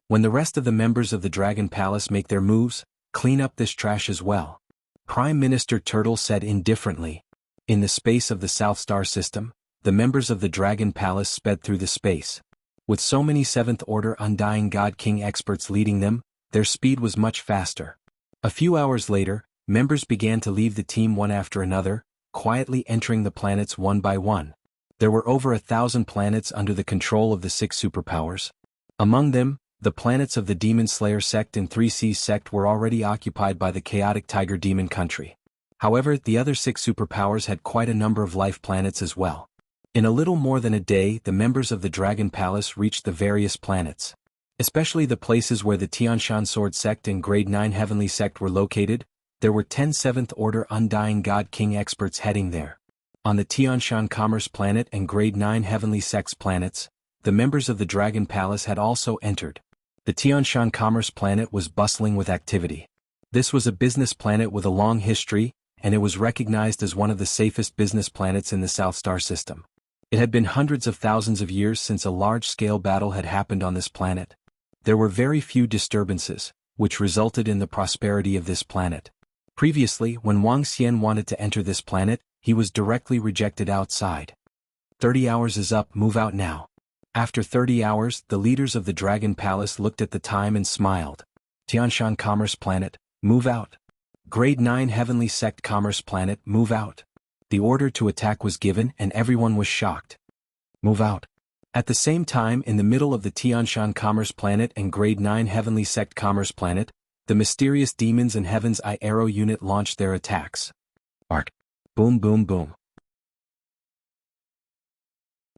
When the rest of the members of the Dragon Palace make their moves, clean up this trash as well. Prime Minister Turtle said indifferently. In the space of the South Star system, the members of the Dragon Palace sped through the space. With so many 7th Order Undying God King experts leading them, their speed was much faster. A few hours later, members began to leave the team one after another, quietly entering the planets one by one. There were over 1,000 planets under the control of the 6 superpowers. Among them, the planets of the Demon Slayer sect and 3 Seas sect were already occupied by the chaotic Tiger Demon country. However, the other 6 superpowers had quite a number of life planets as well. In a little more than a day, the members of the Dragon Palace reached the various planets. Especially the places where the Tianshan Sword sect and Grade 9 Heavenly sect were located, there were 10 7th Order Undying God King experts heading there. On the Tianshan Commerce Planet and Grade 9 Heavenly sects planets, the members of the Dragon Palace had also entered. The Tianshan Commerce Planet was bustling with activity. This was a business planet with a long history, and it was recognized as one of the safest business planets in the South Star system. It had been hundreds of thousands of years since a large-scale battle had happened on this planet. There were very few disturbances, which resulted in the prosperity of this planet. Previously, when Wang Xian wanted to enter this planet, he was directly rejected outside. 30 hours is up, move out now. After 30 hours, the leaders of the Dragon Palace looked at the time and smiled. Tianshan Commerce Planet, move out. Grade 9 Heavenly Sect Commerce Planet, move out. The order to attack was given and everyone was shocked. Move out. At the same time, in the middle of the Tianshan Commerce Planet and Grade 9 Heavenly Sect Commerce Planet, the mysterious Demons and Heaven's Eye Arrow unit launched their attacks. Arc. Boom boom boom.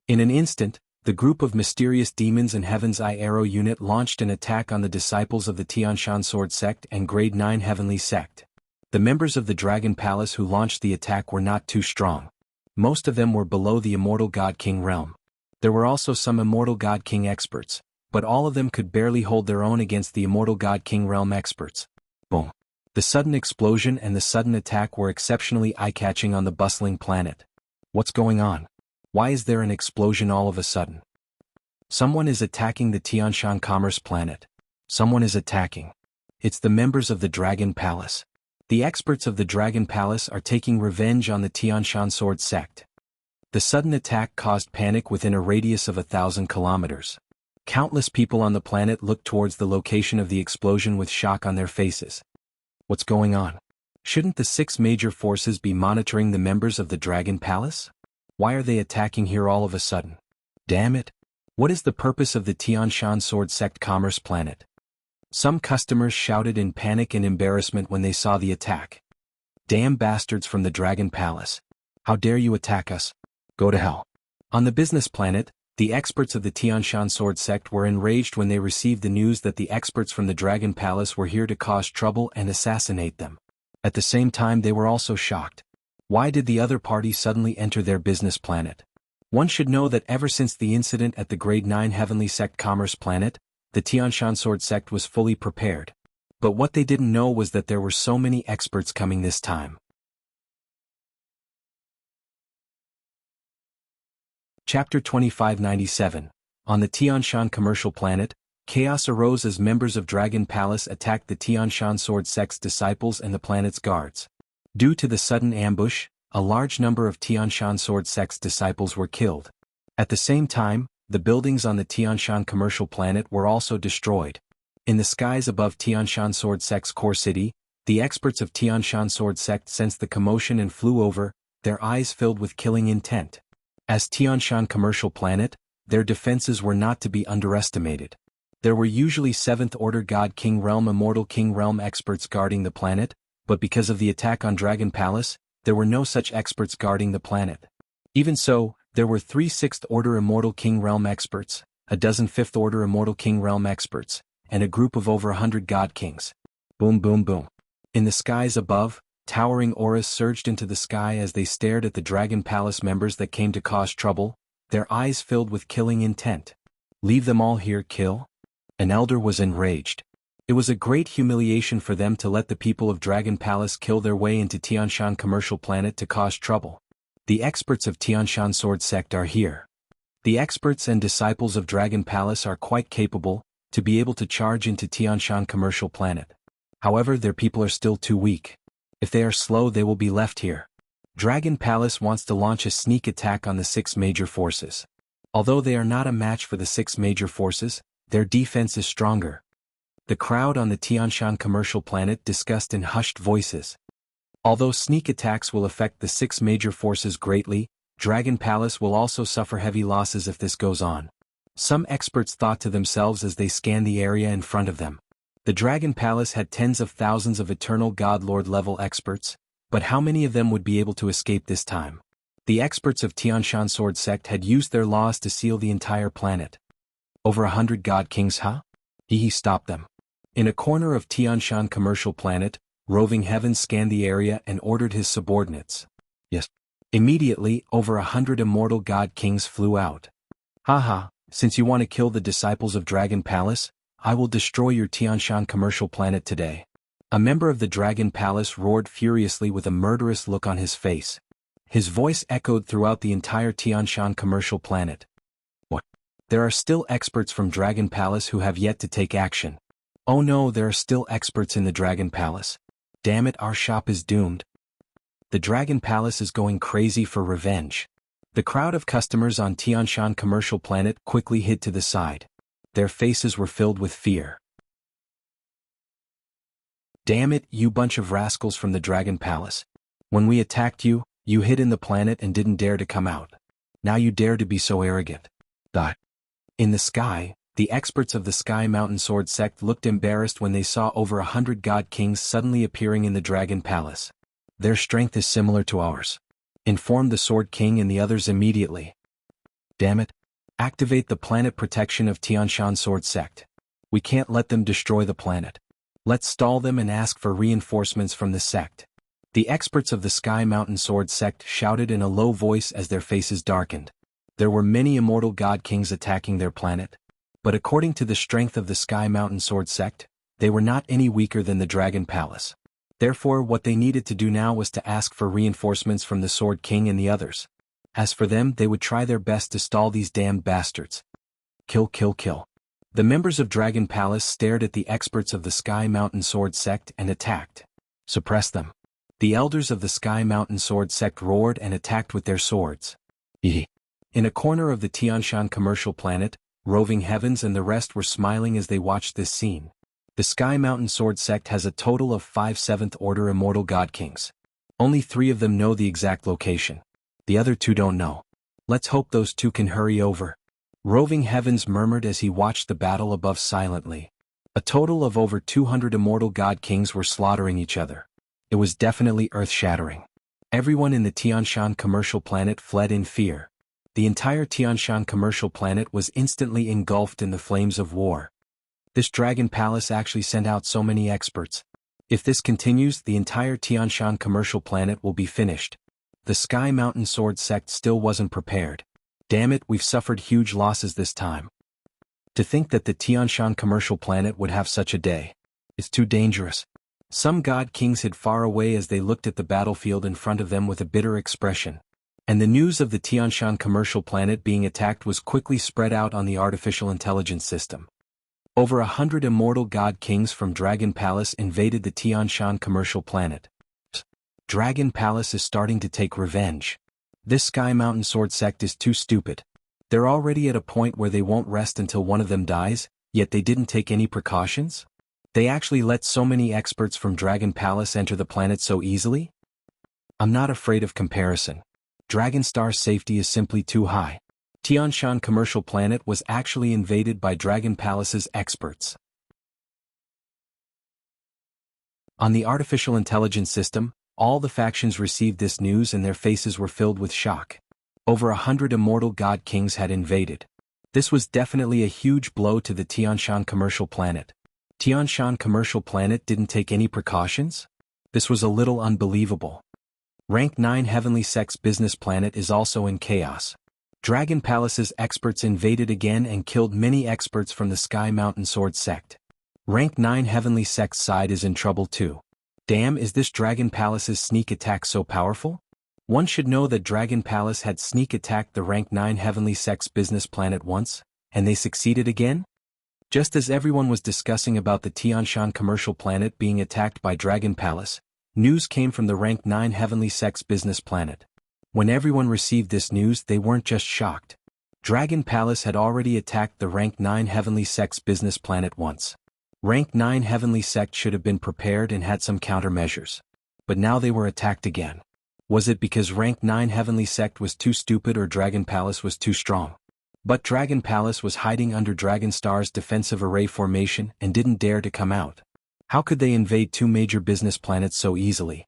In an instant, the group of mysterious Demons and Heaven's Eye Arrow unit launched an attack on the disciples of the Tianshan Sword sect and Grade 9 Heavenly sect. The members of the Dragon Palace who launched the attack were not too strong. Most of them were below the Immortal God King realm. There were also some Immortal God King experts, but all of them could barely hold their own against the Immortal God King realm experts. Boom. The sudden explosion and the sudden attack were exceptionally eye-catching on the bustling planet. What's going on? Why is there an explosion all of a sudden? Someone is attacking the Tianshan Commerce Planet. Someone is attacking. It's the members of the Dragon Palace. The experts of the Dragon Palace are taking revenge on the Tianshan Sword sect. The sudden attack caused panic within a radius of 1,000 kilometers. Countless people on the planet looked towards the location of the explosion with shock on their faces. What's going on? Shouldn't the 6 major forces be monitoring the members of the Dragon Palace? Why are they attacking here all of a sudden? Damn it! What is the purpose of the Tianshan Sword sect Commerce Planet? Some customers shouted in panic and embarrassment when they saw the attack. Damn bastards from the Dragon Palace. How dare you attack us? Go to hell. On the business planet, the experts of the Tianshan Sword sect were enraged when they received the news that the experts from the Dragon Palace were here to cause trouble and assassinate them. At the same time, they were also shocked. Why did the other party suddenly enter their business planet? One should know that ever since the incident at the Grade 9 Heavenly Sect Commerce Planet, the Tianshan Sword sect was fully prepared. But what they didn't know was that there were so many experts coming this time. Chapter 2597. On the Tianshan commercial planet, chaos arose as members of Dragon Palace attacked the Tianshan Sword Sect's disciples and the planet's guards. Due to the sudden ambush, a large number of Tianshan Sword Sect's disciples were killed. At the same time, the buildings on the Tianshan commercial planet were also destroyed. In the skies above Tianshan Sword Sect's core city, the experts of Tianshan Sword Sect sensed the commotion and flew over, their eyes filled with killing intent. As Tianshan commercial planet, their defenses were not to be underestimated. There were usually 7th Order God King Realm Immortal King Realm experts guarding the planet, but because of the attack on Dragon Palace, there were no such experts guarding the planet. Even so, there were 3 6th Order Immortal King Realm experts, a dozen 5th Order Immortal King Realm experts, and a group of over 100 God Kings. Boom boom boom. In the skies above, towering auras surged into the sky as they stared at the Dragon Palace members that came to cause trouble, their eyes filled with killing intent. Leave them all here, kill? An elder was enraged. It was a great humiliation for them to let the people of Dragon Palace kill their way into Tianshan commercial planet to cause trouble. The experts of Tianshan Sword Sect are here. The experts and disciples of Dragon Palace are quite capable to be able to charge into Tianshan commercial planet. However, their people are still too weak. If they are slow, they will be left here. Dragon Palace wants to launch a sneak attack on the 6 major forces. Although they are not a match for the 6 major forces, their defense is stronger. The crowd on the Tianshan commercial planet discussed in hushed voices. Although sneak attacks will affect the 6 major forces greatly, Dragon Palace will also suffer heavy losses if this goes on. Some experts thought to themselves as they scanned the area in front of them. The Dragon Palace had tens of thousands of Eternal God Lord level experts, but how many of them would be able to escape this time? The experts of Tianshan Sword Sect had used their laws to seal the entire planet. Over 100 God Kings, huh? He stopped them. In a corner of Tianshan commercial planet, Roving Heaven scanned the area and ordered his subordinates. Yes. Immediately, over 100 immortal God Kings flew out. Haha, since you want to kill the disciples of Dragon Palace, I will destroy your Tianshan commercial planet today. A member of the Dragon Palace roared furiously with a murderous look on his face. His voice echoed throughout the entire Tianshan commercial planet. What? There are still experts from Dragon Palace who have yet to take action. Oh no, there are still experts in the Dragon Palace. Damn it, our shop is doomed. The Dragon Palace is going crazy for revenge. The crowd of customers on Tianshan commercial planet quickly hid to the side. Their faces were filled with fear. Damn it, you bunch of rascals from the Dragon Palace. When we attacked you, you hid in the planet and didn't dare to come out. Now you dare to be so arrogant. In the sky, the experts of the Sky Mountain Sword Sect looked embarrassed when they saw over 100 God Kings suddenly appearing in the Dragon Palace. Their strength is similar to ours. Inform the Sword King and the others immediately. Damn it. Activate the planet protection of Tianshan Sword Sect. We can't let them destroy the planet. Let's stall them and ask for reinforcements from the sect. The experts of the Sky Mountain Sword Sect shouted in a low voice as their faces darkened. There were many immortal God Kings attacking their planet. But according to the strength of the Sky Mountain Sword Sect, they were not any weaker than the Dragon Palace. Therefore, what they needed to do now was to ask for reinforcements from the Sword King and the others. As for them, they would try their best to stall these damned bastards. Kill, kill, kill. The members of Dragon Palace stared at the experts of the Sky Mountain Sword Sect and attacked. Suppress them. The elders of the Sky Mountain Sword Sect roared and attacked with their swords. In a corner of the Tianshan commercial planet, Roving Heavens and the rest were smiling as they watched this scene. The Sky Mountain Sword Sect has a total of 5 7th Order Immortal God Kings. Only 3 of them know the exact location. The other 2 don't know. Let's hope those 2 can hurry over. Roving Heavens murmured as he watched the battle above silently. A total of over 200 Immortal God Kings were slaughtering each other. It was definitely earth-shattering. Everyone in the Tianshan commercial planet fled in fear. The entire Tianshan commercial planet was instantly engulfed in the flames of war. This Dragon Palace actually sent out so many experts. If this continues, the entire Tianshan commercial planet will be finished. The Sky Mountain Sword Sect still wasn't prepared. Damn it, we've suffered huge losses this time. To think that the Tianshan commercial planet would have such a day. It's too dangerous. Some God Kings hid far away as they looked at the battlefield in front of them with a bitter expression. And the news of the Tianshan commercial planet being attacked was quickly spread out on the artificial intelligence system. Over 100 immortal god kings from Dragon Palace invaded the Tianshan commercial planet. Dragon Palace is starting to take revenge. This Sky Mountain Sword sect is too stupid. They're already at a point where they won't rest until one of them dies, yet they didn't take any precautions? They actually let so many experts from Dragon Palace enter the planet so easily? I'm not afraid of comparison. Dragonstar's safety is simply too high. Tianshan commercial planet was actually invaded by Dragon Palace's experts. On the artificial intelligence system, all the factions received this news and their faces were filled with shock. Over 100 immortal god kings had invaded. This was definitely a huge blow to the Tianshan commercial planet. Tianshan commercial planet didn't take any precautions? This was a little unbelievable. Rank 9 Heavenly Sect's business planet is also in chaos. Dragon Palace's experts invaded again and killed many experts from the Sky Mountain Sword sect. Rank 9 Heavenly Sect's side is in trouble too. Damn, is this Dragon Palace's sneak attack so powerful? One should know that Dragon Palace had sneak attacked the Rank 9 Heavenly Sect's business planet once, and they succeeded again? Just as everyone was discussing about the Tianshan commercial planet being attacked by Dragon Palace, news came from the Rank 9 Heavenly Sect's business planet. When everyone received this news, they weren't just shocked. Dragon Palace had already attacked the Rank 9 Heavenly Sect's business planet once. Rank 9 Heavenly Sect should have been prepared and had some countermeasures. But now they were attacked again. Was it because Rank 9 Heavenly Sect was too stupid or Dragon Palace was too strong? But Dragon Palace was hiding under Dragonstar's defensive array formation and didn't dare to come out. How could they invade two major business planets so easily?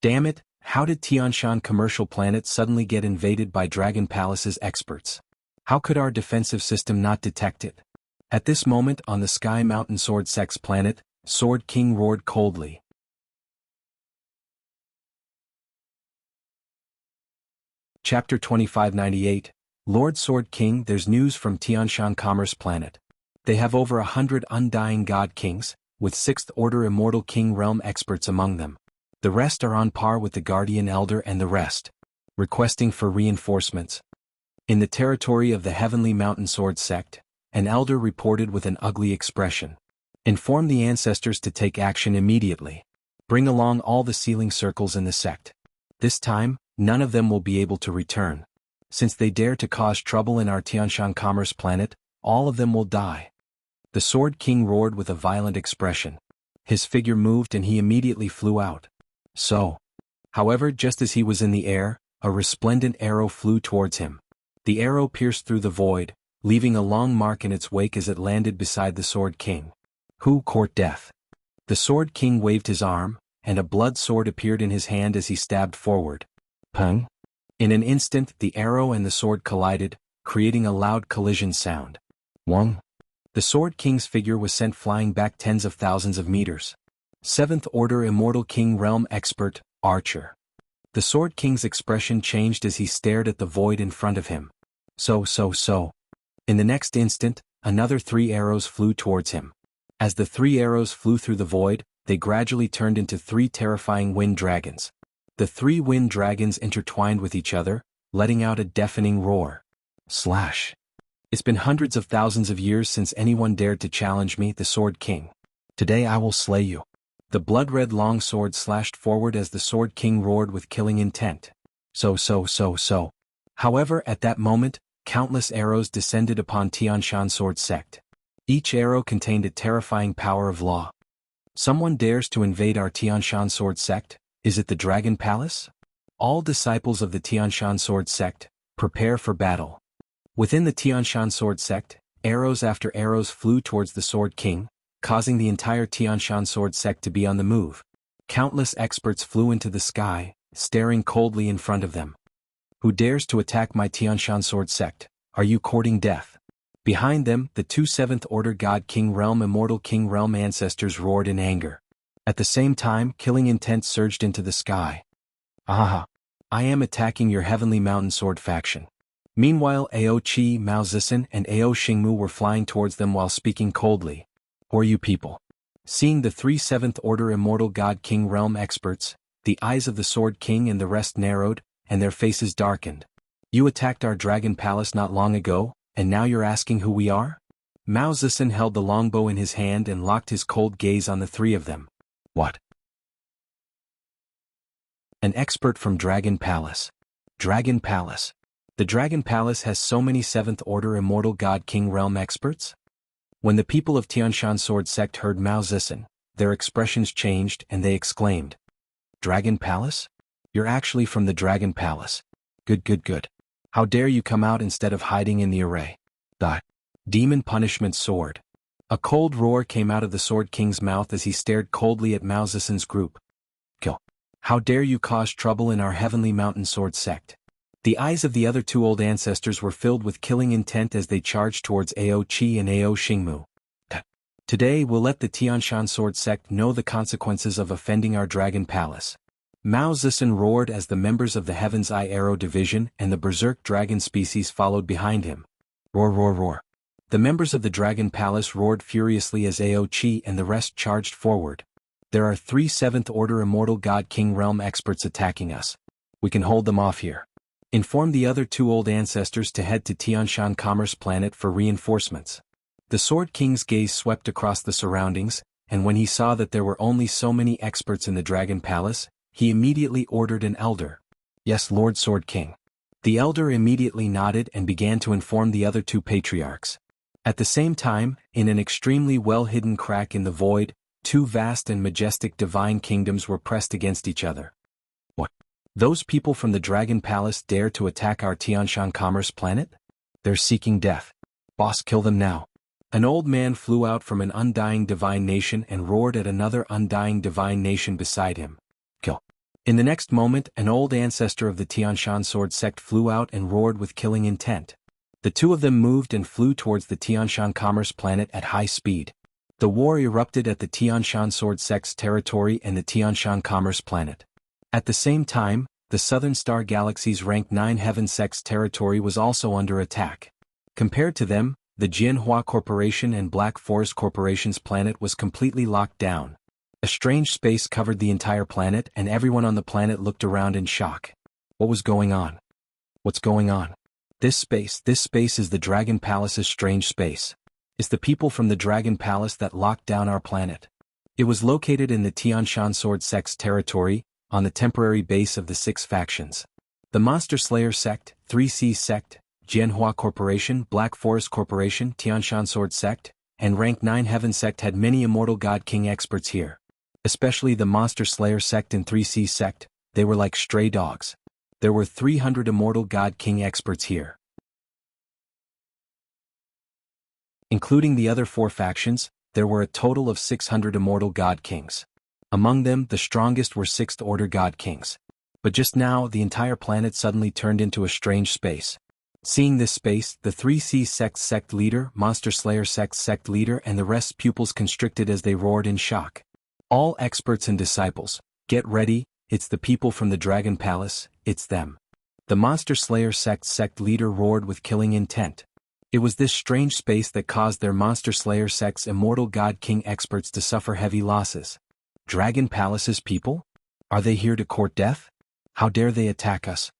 Damn it, how did Tianshan commercial planet suddenly get invaded by Dragon Palace's experts? How could our defensive system not detect it? At this moment on the Sky Mountain Sword Sect's planet, Sword King roared coldly. Chapter 2598, Lord Sword King, there's news from Tianshan Commerce Planet. They have over 100 undying god kings, with 6th Order Immortal King Realm experts among them. The rest are on par with the Guardian Elder and the rest. Requesting for reinforcements. In the territory of the Heavenly Mountain Sword Sect, an elder reported with an ugly expression. Inform the ancestors to take action immediately. Bring along all the sealing circles in the sect. This time, none of them will be able to return. Since they dare to cause trouble in our Tianshan Commerce Planet, all of them will die. The Sword King roared with a violent expression. His figure moved and he immediately flew out. However, just as he was in the air, a resplendent arrow flew towards him. The arrow pierced through the void, leaving a long mark in its wake as it landed beside the Sword King. Who court death? The Sword King waved his arm, and a blood sword appeared in his hand as he stabbed forward. Pung! In an instant, the arrow and the sword collided, creating a loud collision sound. Wong! The Sword King's figure was sent flying back tens of thousands of meters. 7th Order Immortal King Realm Expert, Archer. The Sword King's expression changed as he stared at the void in front of him. So. In the next instant, another 3 arrows flew towards him. As the 3 arrows flew through the void, they gradually turned into 3 terrifying wind dragons. The 3 wind dragons intertwined with each other, letting out a deafening roar. Slash. It's been hundreds of thousands of years since anyone dared to challenge me, the Sword King. Today I will slay you. The blood-red long sword slashed forward as the Sword King roared with killing intent. So. However, at that moment, countless arrows descended upon Tianshan Sword Sect. Each arrow contained a terrifying power of law. Someone dares to invade our Tianshan Sword Sect? Is it the Dragon Palace? All disciples of the Tianshan Sword Sect, prepare for battle. Within the Tianshan Sword Sect, arrows after arrows flew towards the Sword King, causing the entire Tianshan Sword Sect to be on the move. Countless experts flew into the sky, staring coldly in front of them. Who dares to attack my Tianshan Sword Sect? Are you courting death? Behind them, the 2 7th Order God King Realm Immortal King Realm ancestors roared in anger. At the same time, killing intent surged into the sky. Aha! I am attacking your Heavenly Mountain Sword faction. Meanwhile, Ao Qi, Mao Zisen, and Ao Xingmu were flying towards them while speaking coldly. Who are you people? Seeing the 3 7th Order Immortal God King Realm experts, the eyes of the Sword King and the rest narrowed, and their faces darkened. You attacked our dragon palace not long ago, and now you're asking who we are? Mao Zedong held the longbow in his hand and locked his cold gaze on the three of them. What? An expert from Dragon Palace. Dragon Palace. The Dragon Palace has so many 7th Order Immortal God King Realm experts? When the people of Tianshan Sword Sect heard Mao Zedong, their expressions changed and they exclaimed, Dragon Palace? You're actually from the Dragon Palace. Good. How dare you come out instead of hiding in the array? Demon Punishment Sword. A cold roar came out of the Sword King's mouth as he stared coldly at Mao Zedong's group. Kill. How dare you cause trouble in our Heavenly Mountain Sword Sect? The eyes of the other two old ancestors were filled with killing intent as they charged towards Ao Qi and Ao Xingmu. Today we'll let the Tianshan Sword Sect know the consequences of offending our Dragon Palace. Mao Zedong roared as the members of the Heaven's Eye Arrow Division and the Berserk Dragon species followed behind him. Roar. The members of the Dragon Palace roared furiously as Ao Qi and the rest charged forward. There are 3 7th Order Immortal God King Realm experts attacking us. We can hold them off here. Inform the other 2 old ancestors to head to Tianshan Commerce Planet for reinforcements. The Sword King's gaze swept across the surroundings, and when he saw that there were only so many experts in the Dragon Palace, he immediately ordered an elder. Yes, Lord Sword King. The elder immediately nodded and began to inform the other 2 patriarchs. At the same time, in an extremely well-hidden crack in the void, 2 vast and majestic divine kingdoms were pressed against each other. What? Those people from the Dragon Palace dare to attack our Tianshan Commerce Planet? They're seeking death. Boss, kill them now. An old man flew out from an undying divine nation and roared at another undying divine nation beside him. Kill. In the next moment, an old ancestor of the Tianshan Sword Sect flew out and roared with killing intent. The 2 of them moved and flew towards the Tianshan Commerce Planet at high speed. The war erupted at the Tianshan Sword Sect's territory and the Tianshan Commerce Planet. At the same time, the Southern Star Galaxy's Rank 9 Heaven Sect's territory was also under attack. Compared to them, the Jianhu Corporation and Black Forest Corporation's planet was completely locked down. A strange space covered the entire planet and everyone on the planet looked around in shock. What was going on? What's going on? This space is the Dragon Palace's strange space. It's the people from the Dragon Palace that locked down our planet. It was located in the Tianshan Sword Sect's territory, on the temporary base of the 6 factions. The Monster Slayer Sect, 3C Sect, Jianhu Corporation, Black Forest Corporation, Tianshan Sword Sect, and Rank 9 Heaven Sect had many Immortal God King experts here. Especially the Monster Slayer Sect and 3C Sect, they were like stray dogs. There were 300 Immortal God King experts here. Including the other 4 factions, there were a total of 600 Immortal God Kings. Among them, the strongest were 6th Order God Kings. But just now, the entire planet suddenly turned into a strange space. Seeing this space, the 3C Sect leader, Monster Slayer Sect leader and the rest's pupils constricted as they roared in shock. All experts and disciples, get ready, it's the people from the Dragon Palace, it's them. The Monster Slayer Sect leader roared with killing intent. It was this strange space that caused their Monster Slayer Sect's Immortal God King experts to suffer heavy losses. Dragon Palace's people? Are they here to court death? How dare they attack us?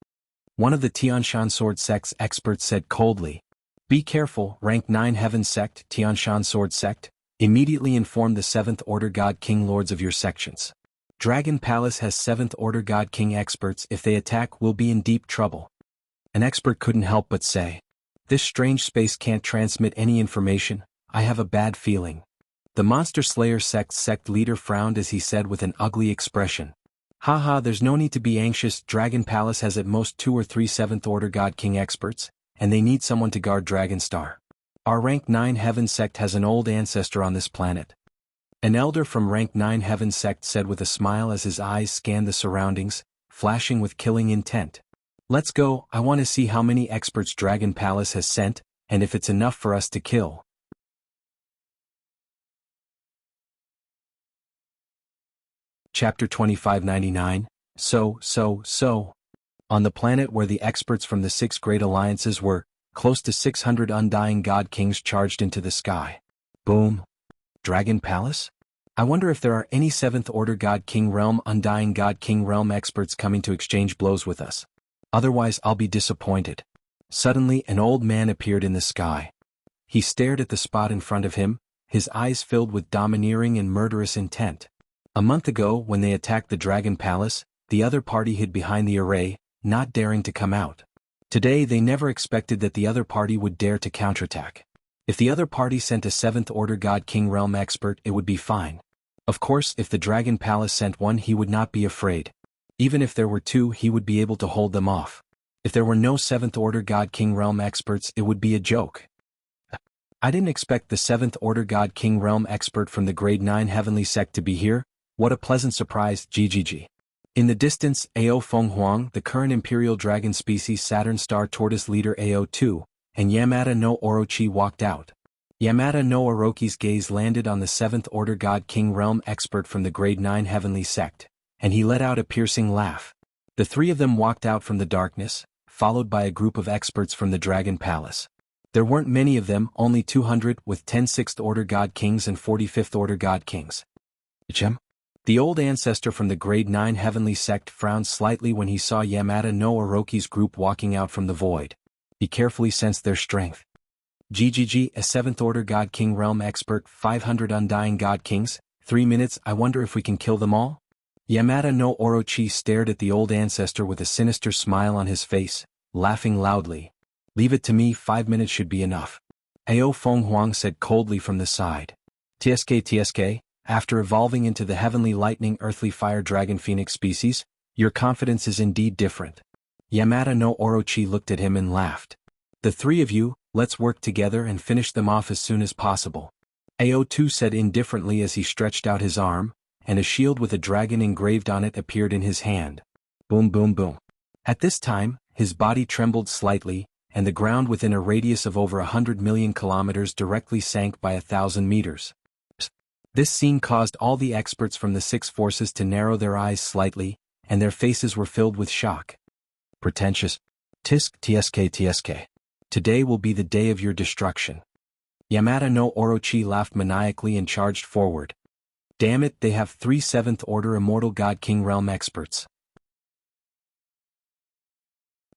One of the Tianshan Sword Sect's experts said coldly. Be careful, Rank 9 Heaven Sect, Tianshan Sword Sect. Immediately inform the 7th Order God King Lords of your sections. Dragon Palace has 7th Order God King experts. If they attack, we'll be in deep trouble. An expert couldn't help but say. This strange space can't transmit any information. I have a bad feeling. The Monster Slayer Sect leader frowned as he said with an ugly expression. Haha, there's no need to be anxious. Dragon Palace has at most 2 or 3 7th Order God King experts, and they need someone to guard Dragon Star. Our Rank 9 Heaven Sect has an old ancestor on this planet. An elder from Rank 9 Heaven Sect said with a smile as his eyes scanned the surroundings, flashing with killing intent. Let's go, I want to see how many experts Dragon Palace has sent, and if it's enough for us to kill. Chapter 2599, So. On the planet where the experts from the 6 great alliances were, close to 600 undying God Kings charged into the sky. Boom. Dragon Palace? I wonder if there are any 7th Order God King Realm undying God King Realm experts coming to exchange blows with us. Otherwise I'll be disappointed. Suddenly an old man appeared in the sky. He stared at the spot in front of him, his eyes filled with domineering and murderous intent. A month ago, when they attacked the Dragon Palace, the other party hid behind the array, not daring to come out. Today they never expected that the other party would dare to counterattack. If the other party sent a 7th Order God King Realm expert, it would be fine. Of course, if the Dragon Palace sent one, he would not be afraid. Even if there were 2, he would be able to hold them off. If there were no 7th Order God King Realm experts, it would be a joke. I didn't expect the 7th Order God King Realm expert from the Grade 9 Heavenly Sect to be here. What a pleasant surprise, GGG. In the distance, Ao Feng Huang, the current Imperial Dragon Species Saturn Star Tortoise leader Ao2, and Yamada no Orochi walked out. Yamada no Orochi's gaze landed on the 7th Order God King Realm expert from the Grade 9 Heavenly Sect, and he let out a piercing laugh. The 3 of them walked out from the darkness, followed by a group of experts from the Dragon Palace. There weren't many of them, only 200, with 10 6th Order God Kings and 45th Order God Kings. The old ancestor from the Grade 9 Heavenly Sect frowned slightly when he saw Yamada no Orochi's group walking out from the void. He carefully sensed their strength. GGG, a 7th Order God King Realm expert, 500 Undying God Kings, 3 minutes, I wonder if we can kill them all? Yamada no Orochi stared at the old ancestor with a sinister smile on his face, laughing loudly. Leave it to me, 5 minutes should be enough. Ao Feng Huang said coldly from the side. TSK, after evolving into the Heavenly Lightning Earthly Fire Dragon Phoenix species, your confidence is indeed different. Yamada no Orochi looked at him and laughed. The 3 of you, let's work together and finish them off as soon as possible. Ao2 said indifferently as he stretched out his arm, and a shield with a dragon engraved on it appeared in his hand. Boom boom boom. At this time, his body trembled slightly, and the ground within a radius of over 100 million kilometers directly sank by 1,000 meters. This scene caused all the experts from the 6 forces to narrow their eyes slightly, and their faces were filled with shock. Pretentious. TSK. Today will be the day of your destruction. Yamada no Orochi laughed maniacally and charged forward. Damn it, they have 3 7th Order Immortal God King Realm experts.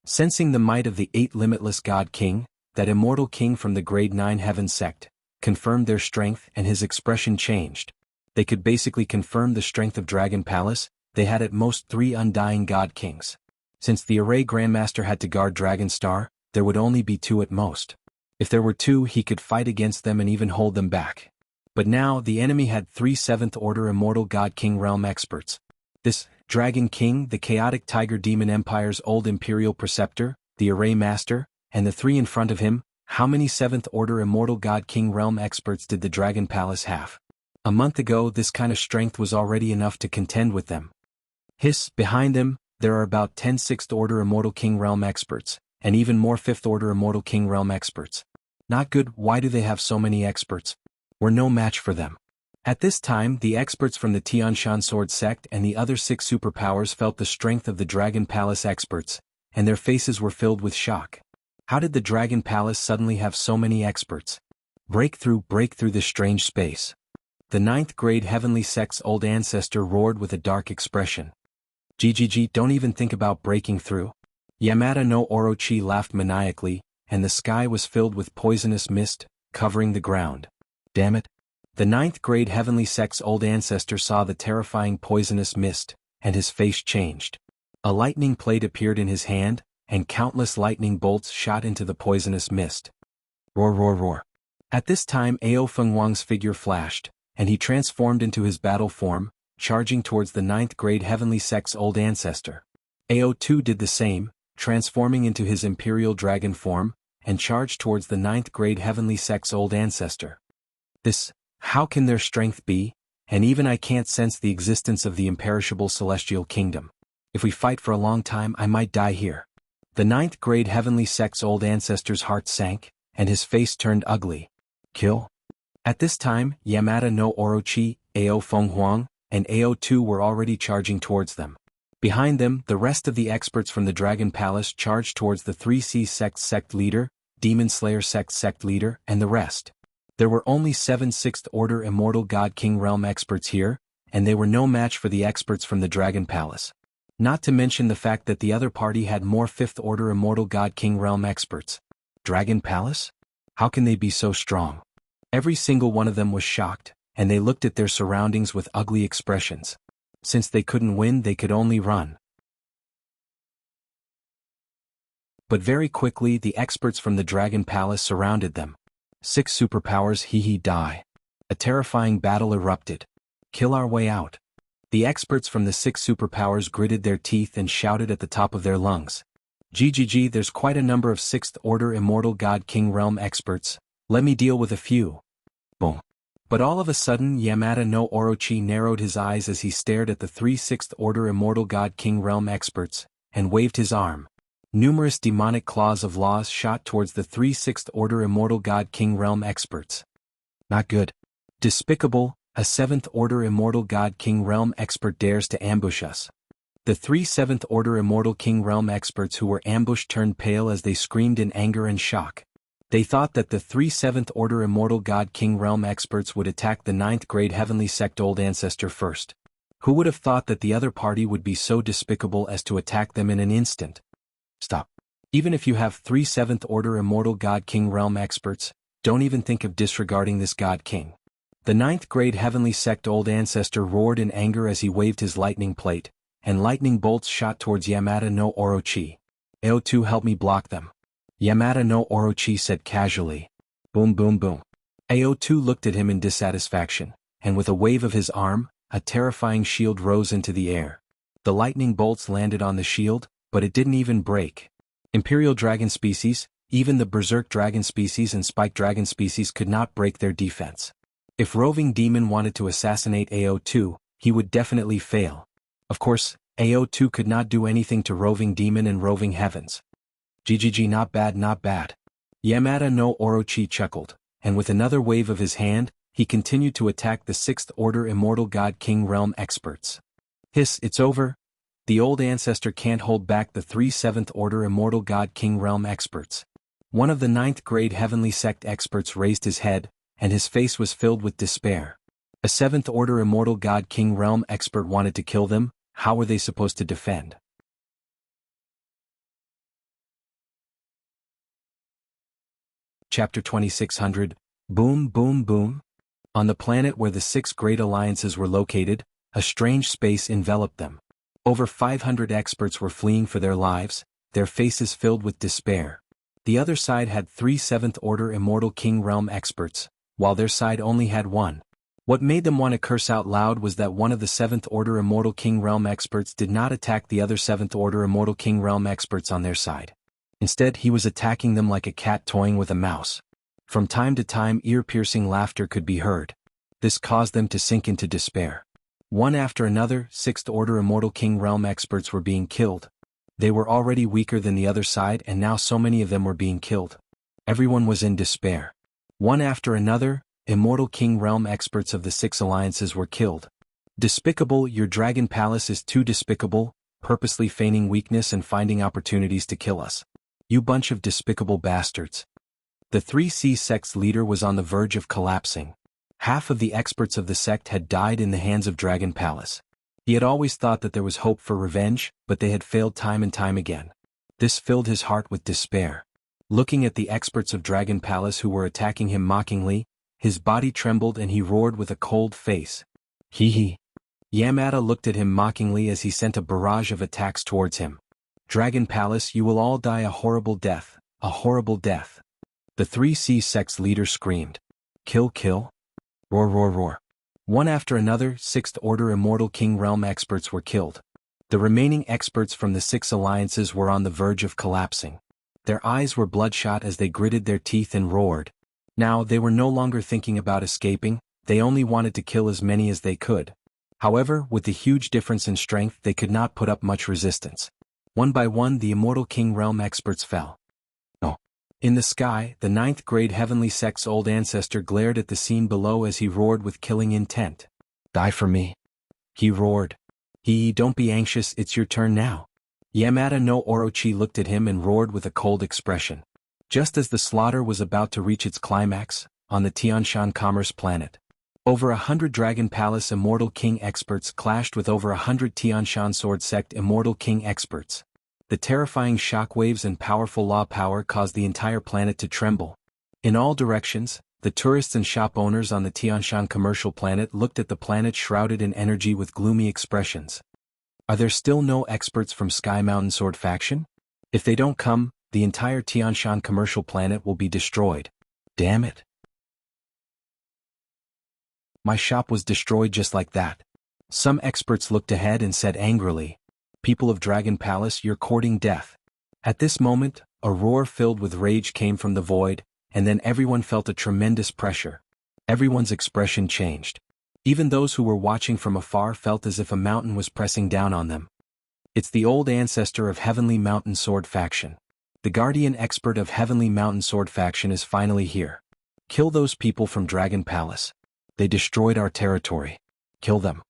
Sensing the might of the 8 Limitless God King, that immortal king from the Grade 9 Heaven Sect, confirmed their strength, and his expression changed. They could basically confirm the strength of Dragon Palace. They had at most 3 Undying God Kings. Since the Array Grandmaster had to guard Dragon Star, there would only be 2 at most. If there were 2, he could fight against them and even hold them back. But now the enemy had 3 7th Order Immortal God King Realm experts. This Dragon King, the Chaotic Tiger Demon Empire's old Imperial Preceptor, the Array Master, and the 3 in front of him. How many 7th Order Immortal God King Realm experts did the Dragon Palace have? A month ago this kind of strength was already enough to contend with them. Hiss, behind them, there are about 10 6th Order Immortal King Realm experts, and even more 5th Order Immortal King Realm experts. Not good, why do they have so many experts? We're no match for them. At this time the experts from the Tianshan Sword Sect and the other 6 superpowers felt the strength of the Dragon Palace experts, and their faces were filled with shock. How did the Dragon Palace suddenly have so many experts? Break through this strange space. The 9th Grade Heavenly Sect's old ancestor roared with a dark expression. GGG, don't even think about breaking through. Yamada no Orochi laughed maniacally, and the sky was filled with poisonous mist, covering the ground. Damn it. The 9th Grade Heavenly Sect's old ancestor saw the terrifying poisonous mist, and his face changed. A lightning plate appeared in his hand, and countless lightning bolts shot into the poisonous mist. Roar roar roar. At this time Ao Feng Huang's figure flashed, and he transformed into his battle form, charging towards the 9th Grade Heavenly Sect's old ancestor. Ao2 did the same, transforming into his Imperial Dragon form, and charged towards the 9th Grade Heavenly Sect's old ancestor. How can their strength be? And even I can't sense the existence of the imperishable Celestial Kingdom. If we fight for a long time I might die here. The 9th Grade Heavenly Sect's old ancestor's heart sank, and his face turned ugly. Kill? At this time, Yamada no Orochi, Ao Feng Huang, and Ao2 were already charging towards them. Behind them, the rest of the experts from the Dragon Palace charged towards the 3C Sect leader, Demon Slayer Sect leader, and the rest. There were only 7 6th Order Immortal God King Realm experts here, and they were no match for the experts from the Dragon Palace. Not to mention the fact that the other party had more 5th Order Immortal God King Realm experts. Dragon Palace? How can they be so strong? Every single one of them was shocked, and they looked at their surroundings with ugly expressions. Since they couldn't win, they could only run. But very quickly the experts from the Dragon Palace surrounded them. 6 superpowers, die. A terrifying battle erupted. Kill our way out. The experts from the 6 superpowers gritted their teeth and shouted at the top of their lungs. GGG, there's quite a number of 6th Order Immortal God King Realm experts. Let me deal with a few. Boom. But all of a sudden Yamada no Orochi narrowed his eyes as he stared at the 3 6th Order Immortal God King Realm experts, and waved his arm. Numerous demonic claws of laws shot towards the 3 6th Order Immortal God King Realm experts. Not good. Despicable, a 7th Order Immortal God King Realm expert dares to ambush us. The 3 7th Order Immortal King Realm experts who were ambushed turned pale as they screamed in anger and shock. They thought that the 3 7th Order Immortal God King Realm experts would attack the 9th grade Heavenly Sect Old Ancestor first. Who would have thought that the other party would be so despicable as to attack them in an instant? Stop. Even if you have 3 7th Order Immortal God King Realm experts, don't even think of disregarding this God King. The 9th grade Heavenly Sect Old Ancestor roared in anger as he waved his lightning plate, and lightning bolts shot towards Yamada no Orochi. AO2, help me block them. Yamada no Orochi said casually. Boom boom boom. AO2 looked at him in dissatisfaction, and with a wave of his arm, a terrifying shield rose into the air. The lightning bolts landed on the shield, but it didn't even break. Imperial Dragon species, even the Berserk Dragon species and Spike Dragon species could not break their defense. If Roving Demon wanted to assassinate AO2, he would definitely fail. Of course, AO2 could not do anything to Roving Demon and Roving Heavens. GGG, not bad, not bad. Yamada no Orochi chuckled, and with another wave of his hand, he continued to attack the 6th Order Immortal God King Realm experts. Hiss, it's over. The Old Ancestor can't hold back the 3 7th Order Immortal God King Realm experts. One of the 9th grade Heavenly Sect experts raised his head, and his face was filled with despair. A 7th Order Immortal God King Realm expert wanted to kill them. How were they supposed to defend? Chapter 2600, Boom Boom Boom. On the planet where the 6 great alliances were located, a strange space enveloped them. Over 500 experts were fleeing for their lives, their faces filled with despair. The other side had 3 7th Order Immortal King Realm experts, while their side only had 1. What made them want to curse out loud was that one of the 7th Order Immortal King Realm experts did not attack the other 7th Order Immortal King Realm experts on their side. Instead, he was attacking them like a cat toying with a mouse. From time to time, ear-piercing laughter could be heard. This caused them to sink into despair. One after another, 6th Order Immortal King Realm experts were being killed. They were already weaker than the other side, and now so many of them were being killed. Everyone was in despair. One after another, Immortal King Realm experts of the 6 alliances were killed. Despicable, your Dragon Palace is too despicable, purposely feigning weakness and finding opportunities to kill us. You bunch of despicable bastards. The 3C sect's leader was on the verge of collapsing. Half of the experts of the sect had died in the hands of Dragon Palace. He had always thought that there was hope for revenge, but they had failed time and time again. This filled his heart with despair. Looking at the experts of Dragon Palace who were attacking him mockingly, his body trembled and he roared with a cold face. Hee. Yamada looked at him mockingly as he sent a barrage of attacks towards him. Dragon Palace, you will all die a horrible death, a horrible death. The 3C sect's leader screamed. Kill, kill. Roar, roar, roar. One after another, 6th Order Immortal King Realm experts were killed. The remaining experts from the 6 alliances were on the verge of collapsing. Their eyes were bloodshot as they gritted their teeth and roared. Now, they were no longer thinking about escaping, they only wanted to kill as many as they could. However, with the huge difference in strength, they could not put up much resistance. One by one, the Immortal King Realm experts fell. In the sky, the 9th grade Heavenly Sect's Old Ancestor glared at the scene below as he roared with killing intent. Die for me. He roared. Don't be anxious, it's your turn now. Yamada no Orochi looked at him and roared with a cold expression. Just as the slaughter was about to reach its climax, on the Tianshan Commerce planet, Over 100 Dragon Palace Immortal King experts clashed with over 100 Tianshan Sword Sect Immortal King experts. The terrifying shockwaves and powerful law power caused the entire planet to tremble. In all directions, the tourists and shop owners on the Tianshan commercial planet looked at the planet shrouded in energy with gloomy expressions. Are there still no experts from Sky Mountain Sword faction? If they don't come, the entire Tianshan commercial planet will be destroyed. Damn it. My shop was destroyed just like that. Some experts looked ahead and said angrily, "People of Dragon Palace, you're courting death." At this moment, a roar filled with rage came from the void, and then everyone felt a tremendous pressure. Everyone's expression changed. Even those who were watching from afar felt as if a mountain was pressing down on them. It's the old ancestor of Heavenly Mountain Sword faction. The guardian expert of Heavenly Mountain Sword faction is finally here. Kill those people from Dragon Palace. They destroyed our territory. Kill them.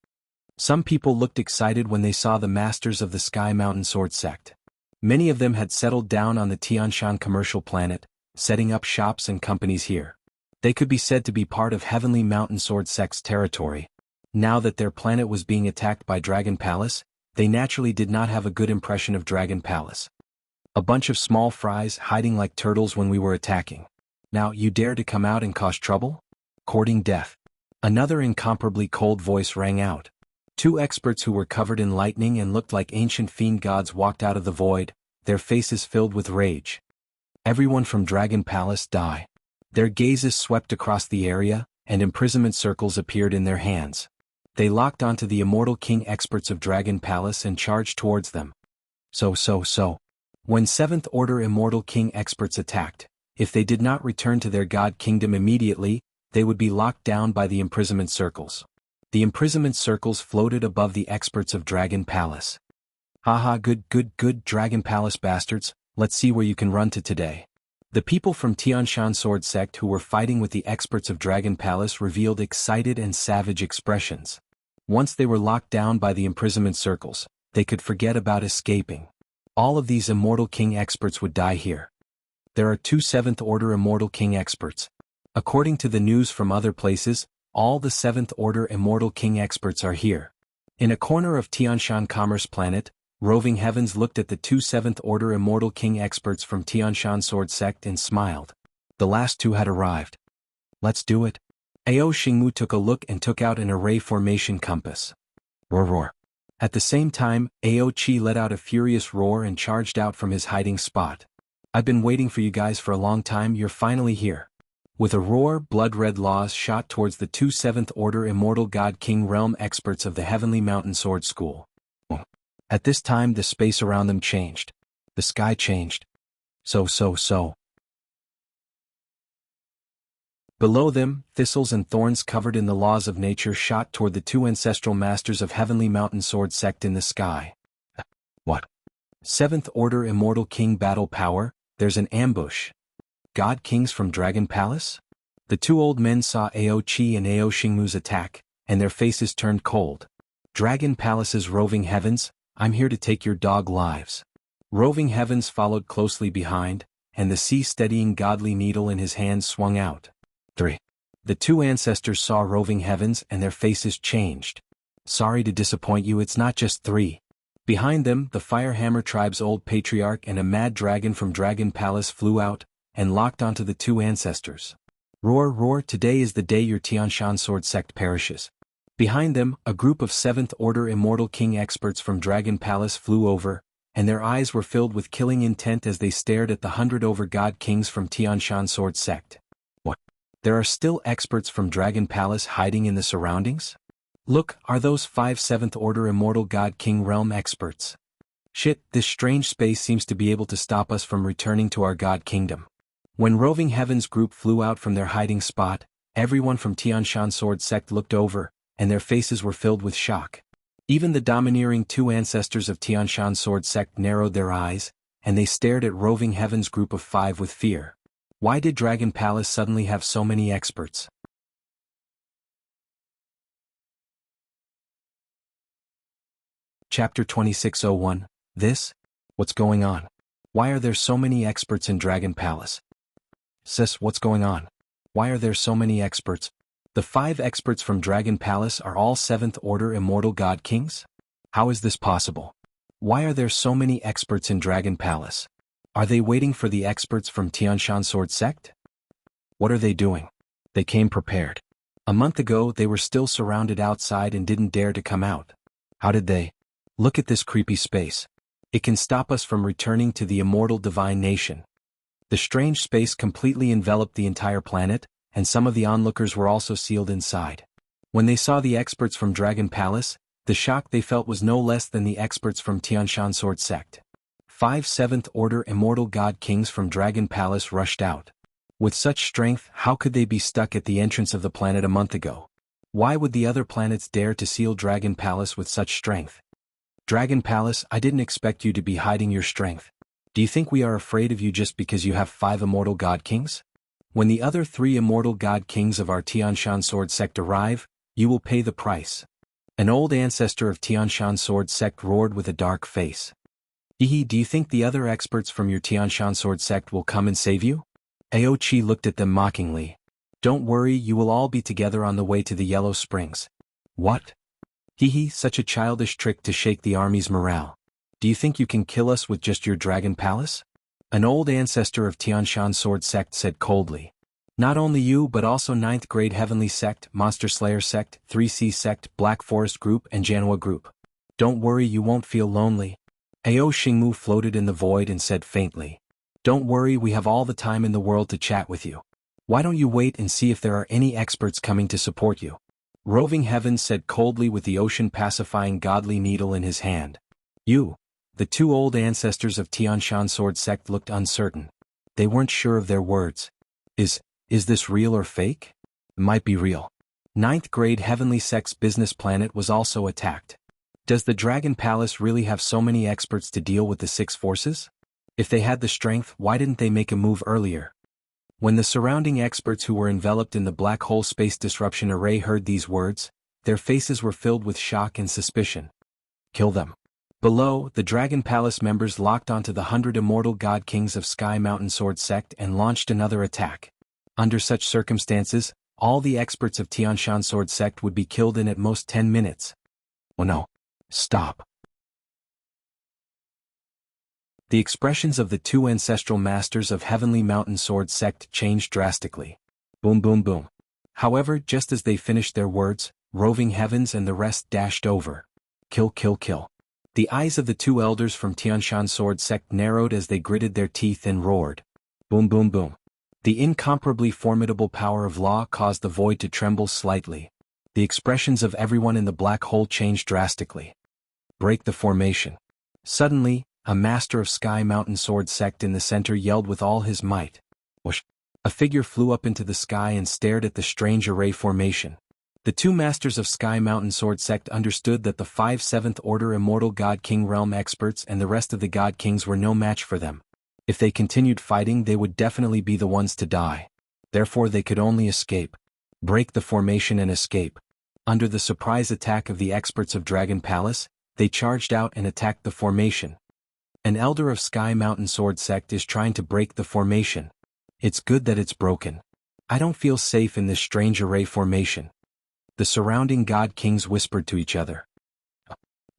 Some people looked excited when they saw the masters of the Sky Mountain Sword sect. Many of them had settled down on the Tianshan commercial planet, setting up shops and companies here. They could be said to be part of Heavenly Mountain Sword sect's territory. Now that their planet was being attacked by Dragon Palace, they naturally did not have a good impression of Dragon Palace. A bunch of small fries hiding like turtles when we were attacking. Now you dare to come out and cause trouble? Courting death. Another incomparably cold voice rang out. Two experts who were covered in lightning and looked like ancient fiend gods walked out of the void, their faces filled with rage. Everyone from Dragon Palace die. Their gazes swept across the area, and imprisonment circles appeared in their hands. They locked onto the Immortal King experts of Dragon Palace and charged towards them. So. When 7th Order Immortal King experts attacked, if they did not return to their god kingdom immediately, they would be locked down by the imprisonment circles. The imprisonment circles floated above the experts of Dragon Palace. Haha, good Dragon Palace bastards, let's see where you can run to today. The people from Tianshan Sword sect who were fighting with the experts of Dragon Palace revealed excited and savage expressions. Once they were locked down by the imprisonment circles, they could forget about escaping. All of these Immortal King experts would die here. There are two 7th Order Immortal King experts. According to the news from other places, all the 7th Order Immortal King experts are here. In a corner of Tianshan Commerce Planet, Roving Heavens looked at the two 7th Order Immortal King experts from Tianshan Sword sect and smiled. The last two had arrived. Let's do it. Ao Xingmu took a look and took out an array formation compass. Roar. At the same time, Ao Qi let out a furious roar and charged out from his hiding spot. I've been waiting for you guys for a long time, you're finally here. With a roar, blood-red laws shot towards the two 7th Order Immortal God King Realm experts of the Heavenly Mountain Sword School. At this time the space around them changed. The sky changed. So. Below them, thistles and thorns covered in the laws of nature shot toward the two ancestral masters of Heavenly Mountain Sword sect in the sky. What? 7th Order Immortal King battle power, there's an ambush. God Kings from Dragon Palace? The two old men saw Ao Qi and Ao Xingmu's attack, and their faces turned cold. Dragon Palace's Roving Heavens, I'm here to take your dog lives. Roving Heavens followed closely behind, and the sea-steadying godly needle in his hand swung out. 3. The two ancestors saw Roving Heavens and their faces changed. Sorry to disappoint you, it's not just 3. Behind them, the Firehammer tribe's old patriarch and a mad dragon from Dragon Palace flew out, and locked onto the two ancestors. Roar, today is the day your Tianshan Sword sect perishes. Behind them, a group of 7th Order Immortal King experts from Dragon Palace flew over, and their eyes were filled with killing intent as they stared at the 100 over God Kings from Tianshan Sword sect. What? There are still experts from Dragon Palace hiding in the surroundings? Look, are those 5 7th Order Immortal God King Realm experts? Shit, this strange space seems to be able to stop us from returning to our God Kingdom. When Roving Heavens group flew out from their hiding spot, everyone from Tianshan Sword sect looked over, and their faces were filled with shock. Even the domineering two ancestors of Tianshan Sword sect narrowed their eyes, and they stared at Roving Heavens group of 5 with fear. Why did Dragon Palace suddenly have so many experts? Chapter 2601. This? What's going on? Why are there so many experts in Dragon Palace? Sis, what's going on? Why are there so many experts? The 5 experts from Dragon Palace are all 7th Order Immortal God Kings? How is this possible? Why are there so many experts in Dragon Palace? Are they waiting for the experts from Tianshan Sword Sect? What are they doing? They came prepared. A month ago they were still surrounded outside and didn't dare to come out. How did they? Look at this creepy space. It can stop us from returning to the immortal divine nation. The strange space completely enveloped the entire planet, and some of the onlookers were also sealed inside. When they saw the experts from Dragon Palace, the shock they felt was no less than the experts from Tianshan Sword Sect. 5 7th Order Immortal God Kings from Dragon Palace rushed out. With such strength, how could they be stuck at the entrance of the planet a month ago? Why would the other planets dare to seal Dragon Palace with such strength? Dragon Palace, I didn't expect you to be hiding your strength. Do you think we are afraid of you just because you have 5 Immortal God Kings? When the other 3 Immortal God Kings of our Tianshan Sword Sect arrive, you will pay the price. An old ancestor of Tianshan Sword Sect roared with a dark face. Do you think the other experts from your Tianshan Sword Sect will come and save you? Aochi looked at them mockingly. Don't worry, you will all be together on the way to the Yellow Springs. What? Such a childish trick to shake the army's morale. Do you think you can kill us with just your Dragon Palace? An old ancestor of Tianshan Sword Sect said coldly. Not only you but also 9th Grade Heavenly Sect, Monster Slayer Sect, 3C Sect, Black Forest Group and Jianghu Group. Don't worry, you won't feel lonely. Ao Xingmu floated in the void and said faintly. Don't worry, we have all the time in the world to chat with you. Why don't you wait and see if there are any experts coming to support you? Roving Heavens said coldly with the ocean-pacifying godly needle in his hand. The 2 old ancestors of Tianshan Sword Sect looked uncertain. They weren't sure of their words. Is this real or fake? It might be real. 9th Grade Heavenly Sect's business planet was also attacked. Does the Dragon Palace really have so many experts to deal with the 6 forces? If they had the strength, why didn't they make a move earlier? When the surrounding experts who were enveloped in the black hole space disruption array heard these words, their faces were filled with shock and suspicion. Kill them. Below, the Dragon Palace members locked onto the 100 Immortal God Kings of Sky Mountain Sword Sect and launched another attack. Under such circumstances, all the experts of Tianshan Sword Sect would be killed in at most 10 minutes. Oh no. Stop. The expressions of the 2 ancestral masters of Heavenly Mountain Sword Sect changed drastically. Boom boom boom. However, just as they finished their words, Roving Heavens and the rest dashed over. Kill kill kill. The eyes of the 2 elders from Tianshan Sword Sect narrowed as they gritted their teeth and roared. Boom boom boom. The incomparably formidable power of law caused the void to tremble slightly. The expressions of everyone in the black hole changed drastically. Break the formation. Suddenly, a master of Sky Mountain Sword Sect in the center yelled with all his might. Whoosh! A figure flew up into the sky and stared at the strange array formation. The 2 masters of Sky Mountain Sword Sect understood that the 5 7th Order Immortal God King Realm experts and the rest of the God Kings were no match for them. If they continued fighting, they would definitely be the ones to die. Therefore they could only escape. Break the formation and escape. Under the surprise attack of the experts of Dragon Palace, they charged out and attacked the formation. An elder of Sky Mountain Sword Sect is trying to break the formation. It's good that it's broken. I don't feel safe in this strange array formation. The surrounding God Kings whispered to each other.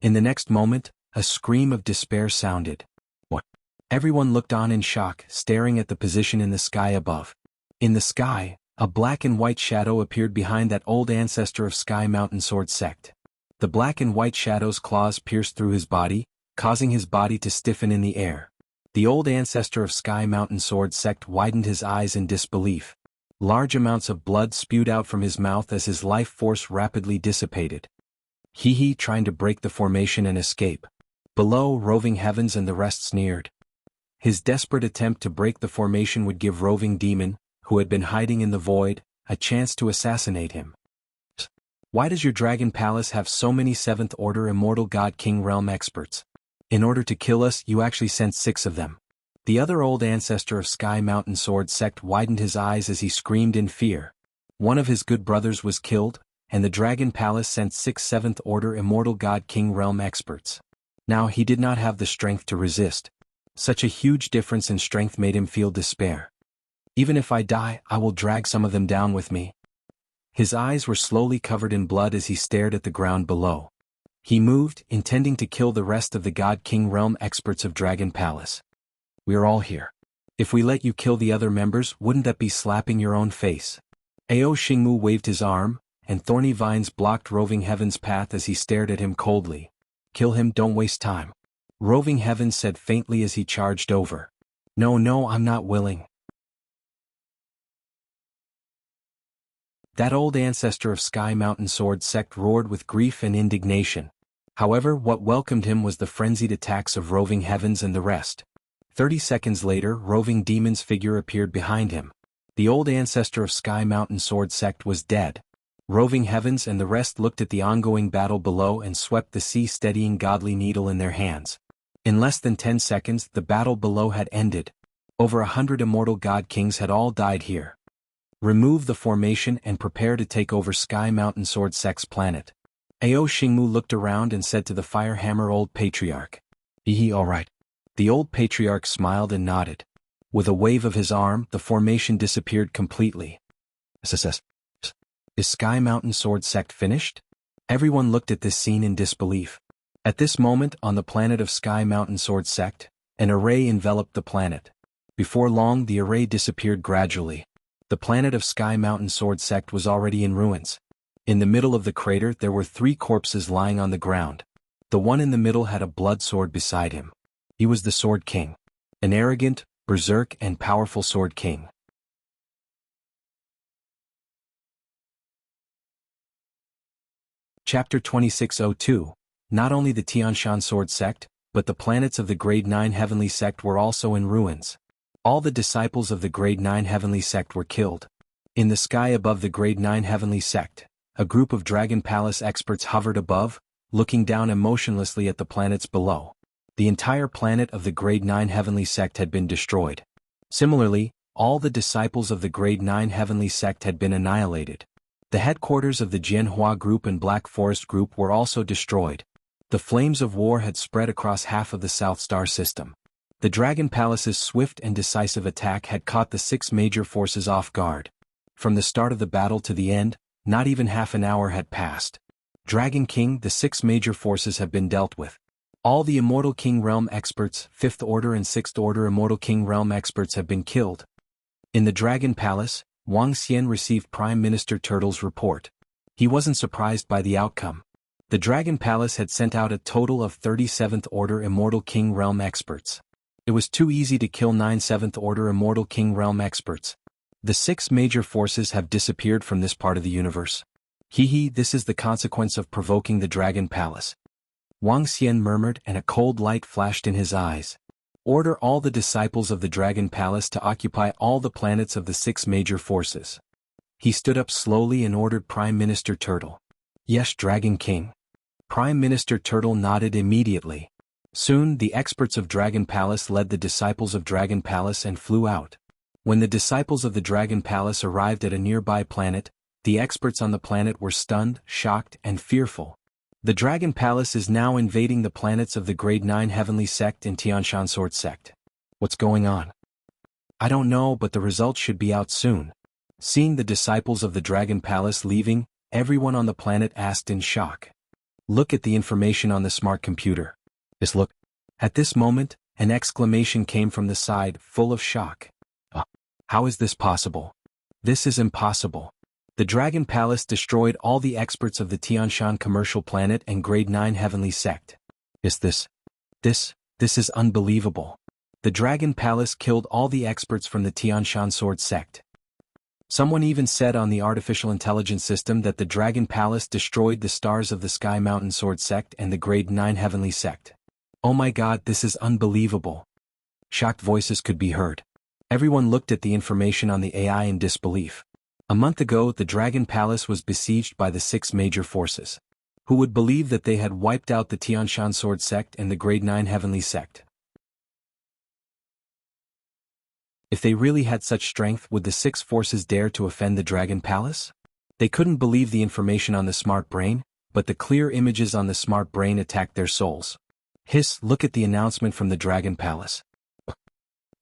In the next moment, a scream of despair sounded. What? Everyone looked on in shock, staring at the position in the sky above. In the sky, a black and white shadow appeared behind that old ancestor of Sky Mountain Sword Sect. The black and white shadow's claws pierced through his body, causing his body to stiffen in the air. The old ancestor of Sky Mountain Sword Sect widened his eyes in disbelief. Large amounts of blood spewed out from his mouth as his life force rapidly dissipated. Trying to break the formation and escape. Below, Roving Heavens and the rest sneered. His desperate attempt to break the formation would give Roving Demon, who had been hiding in the void, a chance to assassinate him. Why does your Dragon Palace have so many 7th Order Immortal God King Realm experts? In order to kill us, you actually sent 6 of them. The other old ancestor of Sky Mountain Sword Sect widened his eyes as he screamed in fear. One of his good brothers was killed, and the Dragon Palace sent 6 7th Order Immortal God King Realm experts. Now he did not have the strength to resist. Such a huge difference in strength made him feel despair. Even if I die, I will drag some of them down with me. His eyes were slowly covered in blood as he stared at the ground below. He moved, intending to kill the rest of the God King realm experts of Dragon Palace. "We're all here. If we let you kill the other members, wouldn't that be slapping your own face?" Ao Xingmu waved his arm, and thorny vines blocked Roving Heaven's path as he stared at him coldly. "Kill him, don't waste time." Roving Heaven said faintly as he charged over. No, I'm not willing." That old ancestor of Sky Mountain Sword sect roared with grief and indignation. However, what welcomed him was the frenzied attacks of Roving Heavens and the rest. 30 seconds later, Roving Demon's figure appeared behind him. The old ancestor of Sky Mountain Sword sect was dead. Roving Heavens and the rest looked at the ongoing battle below and swept the sea, steadying godly needle in their hands. In less than 10 seconds, the battle below had ended. Over 100 immortal god kings had all died here. Remove the formation and prepare to take over Sky Mountain Sword sect's planet. Ao Xingmu looked around and said to the Firehammer Old Patriarch. All right." The old patriarch smiled and nodded. With a wave of his arm, the formation disappeared completely. "Is Sky Mountain Sword sect finished?" Everyone looked at this scene in disbelief. At this moment, on the planet of Sky Mountain Sword sect, an array enveloped the planet. Before long, the array disappeared gradually. The planet of Sky Mountain Sword sect was already in ruins. In the middle of the crater there were 3 corpses lying on the ground. The one in the middle had a blood sword beside him. He was the Sword King. An arrogant, berserk and powerful Sword King. Chapter 2602. Not only the Tianshan Sword sect, but the planets of the Grade 9 Heavenly sect were also in ruins. All the disciples of the Grade 9 Heavenly sect were killed. In the sky above the Grade 9 Heavenly sect, a group of Dragon Palace experts hovered above, looking down emotionlessly at the planets below. The entire planet of the Grade 9 Heavenly sect had been destroyed. Similarly, all the disciples of the Grade 9 Heavenly sect had been annihilated. The headquarters of the Jianhua group and Black Forest group were also destroyed. The flames of war had spread across half of the South Star system. The Dragon Palace's swift and decisive attack had caught the 6 major forces off guard. From the start of the battle to the end, not even half an hour had passed. Dragon King, the 6 major forces have been dealt with. All the Immortal King Realm experts, 5th Order and 6th Order Immortal King Realm experts have been killed. In the Dragon Palace, Wang Xian received Prime Minister Turtle's report. He wasn't surprised by the outcome. The Dragon Palace had sent out a total of 30 7th Order Immortal King Realm experts. It was too easy to kill 9 7th Order Immortal King Realm experts. The 6 major forces have disappeared from this part of the universe. This is the consequence of provoking the Dragon Palace. Wang Xian murmured, and a cold light flashed in his eyes. Order all the disciples of the Dragon Palace to occupy all the planets of the 6 major forces. He stood up slowly and ordered Prime Minister Turtle. Yes, Dragon King. Prime Minister Turtle nodded immediately. Soon, the experts of Dragon Palace led the disciples of Dragon Palace and flew out. When the disciples of the Dragon Palace arrived at a nearby planet, the experts on the planet were stunned, shocked, and fearful. The Dragon Palace is now invading the planets of the Grade 9 Heavenly Sect and Tianshan Sword Sect. What's going on? I don't know, but the results should be out soon. Seeing the disciples of the Dragon Palace leaving, everyone on the planet asked in shock. Look at the information on the smart computer. Look. At this moment, an exclamation came from the side, full of shock. How is this possible? This is impossible. The Dragon Palace destroyed all the experts of the Tianshan commercial planet and Grade 9 Heavenly Sect. This is unbelievable. The Dragon Palace killed all the experts from the Tianshan Sword Sect. Someone even said on the artificial intelligence system that the Dragon Palace destroyed the stars of the Sky Mountain Sword Sect and the Grade 9 Heavenly Sect. Oh my god, this is unbelievable. Shocked voices could be heard. Everyone looked at the information on the AI in disbelief. A month ago, the Dragon Palace was besieged by the 6 major forces. Who would believe that they had wiped out the Tianshan Sword Sect and the Grade 9 Heavenly Sect? If they really had such strength, would the 6 forces dare to offend the Dragon Palace? They couldn't believe the information on the smart brain, but the clear images on the smart brain attacked their souls. Look at the announcement from the Dragon Palace.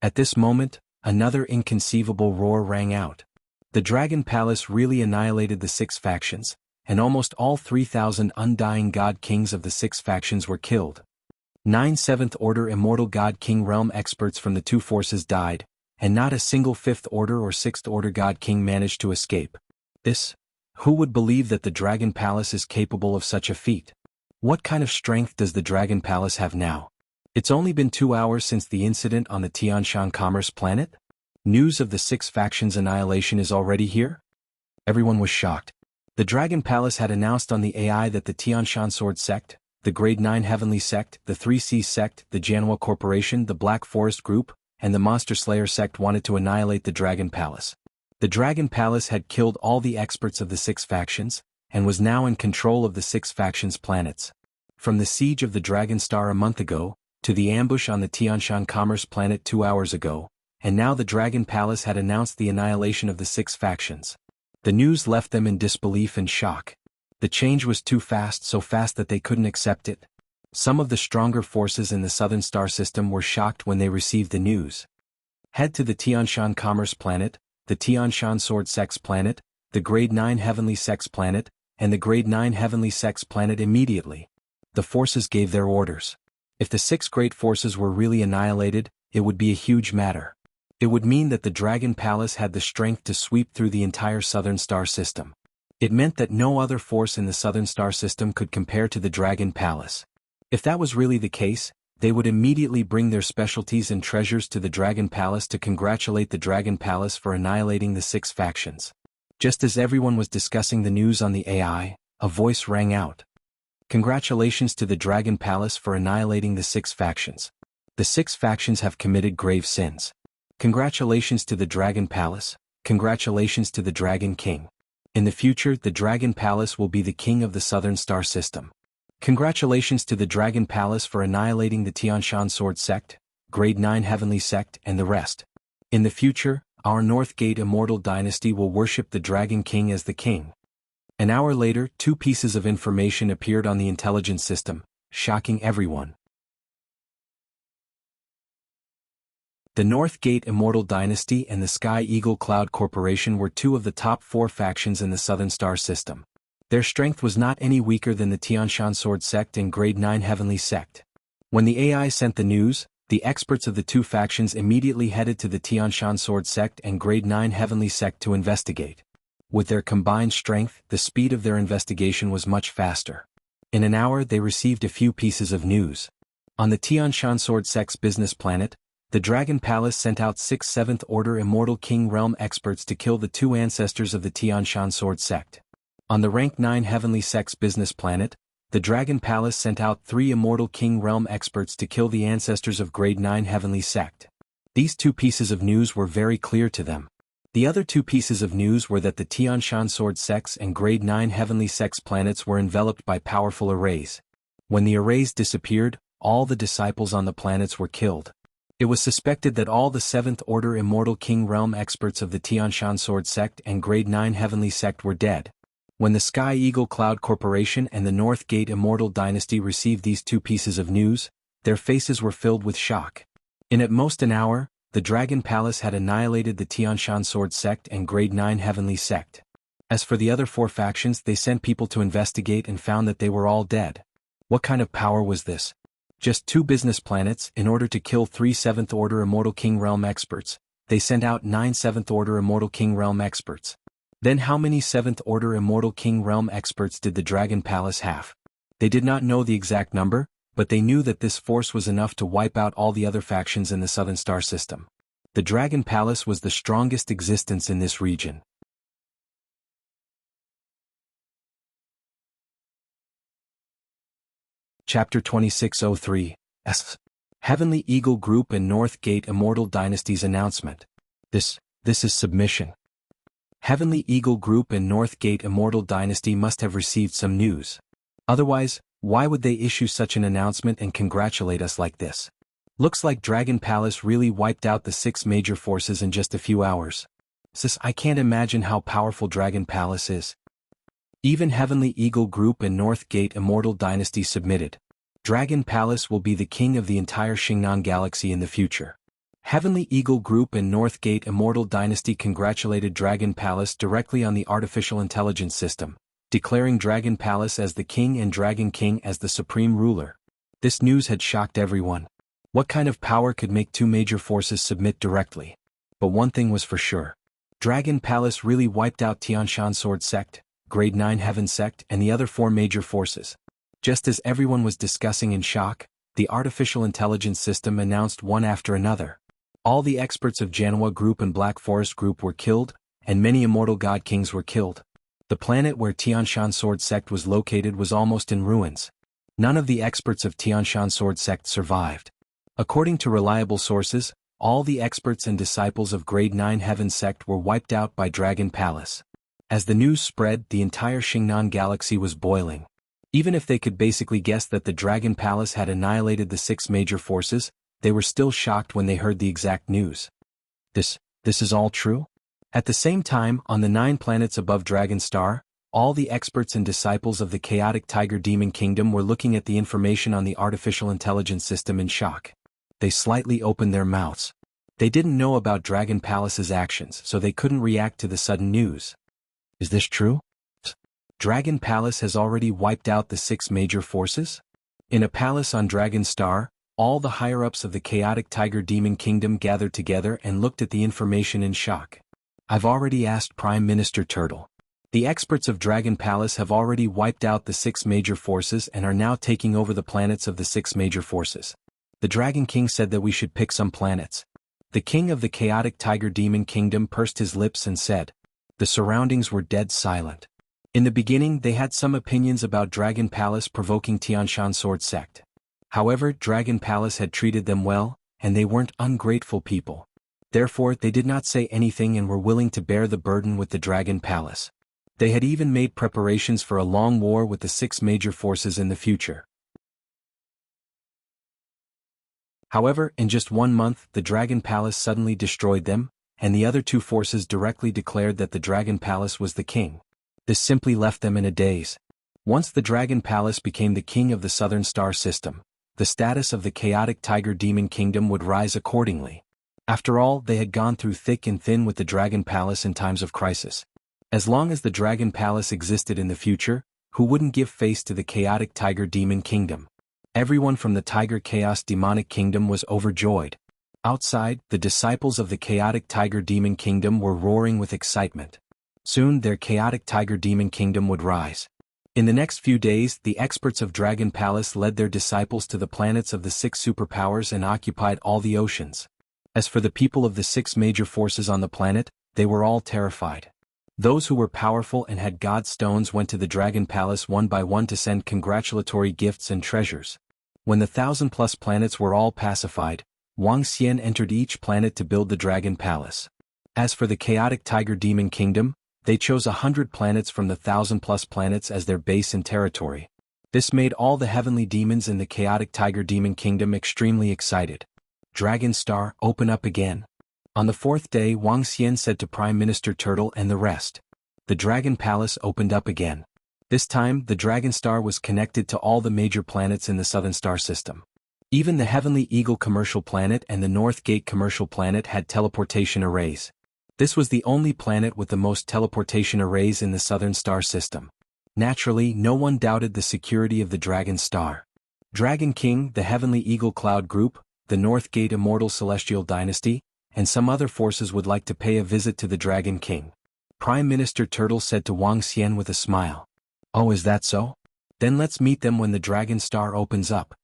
At this moment, another inconceivable roar rang out. The Dragon Palace really annihilated the 6 factions, and almost all 3,000 undying god kings of the 6 factions were killed. 9 7th Order Immortal God King Realm experts from the 2 forces died, and not a single 5th Order or 6th Order God King managed to escape. Who would believe that the Dragon Palace is capable of such a feat? What kind of strength does the Dragon Palace have now? It's only been 2 hours since the incident on the Tianshan Commerce planet? News of the 6 factions' annihilation is already here? Everyone was shocked. The Dragon Palace had announced on the AI that the Tianshan Sword Sect, the Grade 9 Heavenly Sect, the 3C Sect, the Jianghu Corporation, the Black Forest Group, and the Monster Slayer Sect wanted to annihilate the Dragon Palace. The Dragon Palace had killed all the experts of the 6 factions, and was now in control of the 6 factions' planets. From the siege of the Dragon Star a month ago, to the ambush on the Tianshan Commerce planet 2 hours ago, and now the Dragon Palace had announced the annihilation of the 6 factions. The news left them in disbelief and shock. The change was too fast, so fast that they couldn't accept it. Some of the stronger forces in the Southern Star System were shocked when they received the news. Head to the Tianshan Commerce planet, the Tianshan Sword Sect's planet, the Grade 9 Heavenly Sect's planet, and the Grade 9 Heavenly Sect's planet immediately. The forces gave their orders. If the 6 great forces were really annihilated, it would be a huge matter. It would mean that the Dragon Palace had the strength to sweep through the entire Southern Star System. It meant that no other force in the Southern Star System could compare to the Dragon Palace. If that was really the case, they would immediately bring their specialties and treasures to the Dragon Palace to congratulate the Dragon Palace for annihilating the 6 factions. Just as everyone was discussing the news on the AI, a voice rang out. Congratulations to the Dragon Palace for annihilating the 6 factions. The 6 factions have committed grave sins. Congratulations to the Dragon Palace, congratulations to the Dragon King. In the future, the Dragon Palace will be the king of the Southern Star System. Congratulations to the Dragon Palace for annihilating the Tianshan Sword Sect, Grade 9 Heavenly Sect, and the rest. In the future, our Northgate Immortal Dynasty will worship the Dragon King as the king. An hour later, 2 pieces of information appeared on the intelligence system, shocking everyone. The Northgate Immortal Dynasty and the Sky Eagle Cloud Corporation were 2 of the top 4 factions in the Southern Star System. Their strength was not any weaker than the Tianshan Sword Sect and Grade 9 Heavenly Sect. When the AI sent the news, the experts of the 2 factions immediately headed to the Tianshan Sword Sect and Grade 9 Heavenly Sect to investigate. With their combined strength, the speed of their investigation was much faster. In an hour they received a few pieces of news. On the Tianshan Sword Sect's business planet, the Dragon Palace sent out 6 7th Order Immortal King Realm experts to kill the 2 ancestors of the Tianshan Sword Sect. On the Rank 9 Heavenly Sect's business planet, the Dragon Palace sent out 3 Immortal King Realm experts to kill the ancestors of Grade 9 Heavenly Sect. These 2 pieces of news were very clear to them. The other 2 pieces of news were that the Tianshan Sword Sect's and Grade 9 Heavenly Sect's planets were enveloped by powerful arrays. When the arrays disappeared, all the disciples on the planets were killed. It was suspected that all the 7th Order Immortal King Realm experts of the Tianshan Sword Sect and Grade 9 Heavenly Sect were dead. When the Sky Eagle Cloud Corporation and the Northgate Immortal Dynasty received these 2 pieces of news, their faces were filled with shock. In at most an hour, the Dragon Palace had annihilated the Tianshan Sword Sect and Grade 9 Heavenly Sect. As for the other 4 factions, they sent people to investigate and found that they were all dead. What kind of power was this? Just 2 business planets. In order to kill 3 7th Order Immortal King Realm experts, they sent out 9 7th Order Immortal King Realm experts. Then how many 7th Order Immortal King Realm experts did the Dragon Palace have? They did not know the exact number, but they knew that this force was enough to wipe out all the other factions in the Southern Star System. The Dragon Palace was the strongest existence in this region. Chapter 2603, Heavenly Eagle Group and Northgate Immortal Dynasty's announcement. This is submission. Heavenly Eagle Group and Northgate Immortal Dynasty must have received some news. Otherwise, why would they issue such an announcement and congratulate us like this? Looks like Dragon Palace really wiped out the 6 major forces in just a few hours. I can't imagine how powerful Dragon Palace is. Even Heavenly Eagle Group and Northgate Immortal Dynasty submitted. Dragon Palace will be the king of the entire Xingnan Galaxy in the future. Heavenly Eagle Group and Northgate Immortal Dynasty congratulated Dragon Palace directly on the artificial intelligence system, declaring Dragon Palace as the king and Dragon King as the supreme ruler. This news had shocked everyone. What kind of power could make two major forces submit directly? But one thing was for sure. Dragon Palace really wiped out Tianshan Sword Sect, Grade 9 Heaven Sect and the other four major forces. Just as everyone was discussing in shock, the artificial intelligence system announced one after another. All the experts of Jianghu Group and Black Forest Group were killed, and many immortal god kings were killed. The planet where Tianshan Sword Sect was located was almost in ruins. None of the experts of Tianshan Sword Sect survived. According to reliable sources, all the experts and disciples of Grade 9 Heaven Sect were wiped out by Dragon Palace. As the news spread, the entire Xingnan galaxy was boiling. Even if they could basically guess that the Dragon Palace had annihilated the six major forces, they were still shocked when they heard the exact news. This is all true? At the same time, on the 9 planets above Dragon Star, all the experts and disciples of the chaotic Tiger Demon Kingdom were looking at the information on the artificial intelligence system in shock. They slightly opened their mouths. They didn't know about Dragon Palace's actions, so they couldn't react to the sudden news. Is this true? Dragon Palace has already wiped out the 6 major forces? In a palace on Dragon Star, all the higher-ups of the chaotic Tiger Demon Kingdom gathered together and looked at the information in shock. I've already asked Prime Minister Turtle. The experts of Dragon Palace have already wiped out the 6 major forces and are now taking over the planets of the 6 major forces. The Dragon King said that we should pick some planets. The king of the chaotic Tiger Demon Kingdom pursed his lips and said. The surroundings were dead silent. In the beginning they had some opinions about Dragon Palace provoking Tianshan Sword Sect. However, Dragon Palace had treated them well, and they weren't ungrateful people. Therefore, they did not say anything and were willing to bear the burden with the Dragon Palace. They had even made preparations for a long war with the 6 major forces in the future. However, in just 1 month, the Dragon Palace suddenly destroyed them, and the other 2 forces directly declared that the Dragon Palace was the king. This simply left them in a daze. Once the Dragon Palace became the king of the Southern Star System, the status of the chaotic Tiger Demon Kingdom would rise accordingly. After all, they had gone through thick and thin with the Dragon Palace in times of crisis. As long as the Dragon Palace existed in the future, who wouldn't give face to the chaotic Tiger Demon Kingdom? Everyone from the Tiger Chaos Demonic Kingdom was overjoyed. Outside, the disciples of the chaotic Tiger Demon Kingdom were roaring with excitement. Soon their chaotic Tiger Demon Kingdom would rise. In the next few days, the experts of Dragon Palace led their disciples to the planets of the 6 superpowers and occupied all the oceans. As for the people of the 6 major forces on the planet, they were all terrified. Those who were powerful and had god stones went to the Dragon Palace one by one to send congratulatory gifts and treasures. When the 1,000+ planets were all pacified, Wang Xian entered each planet to build the Dragon Palace. As for the chaotic Tiger Demon Kingdom, they chose 100 planets from the 1,000+ planets as their base and territory. This made all the heavenly demons in the chaotic Tiger Demon Kingdom extremely excited. Dragon Star, open up again. On the 4th day, Wang Xian said to Prime Minister Turtle and the rest. The Dragon Palace opened up again. This time, the Dragon Star was connected to all the major planets in the Southern Star System. Even the Heavenly Eagle Commercial Planet and the North Gate Commercial Planet had teleportation arrays. This was the only planet with the most teleportation arrays in the Southern Star System. Naturally, no one doubted the security of the Dragon Star. Dragon King, the Heavenly Eagle Cloud Group, the North Gate Immortal Celestial Dynasty, and some other forces would like to pay a visit to the Dragon King. Prime Minister Turtle said to Wang Xian with a smile. Oh, is that so? Then let's meet them when the Dragon Star opens up.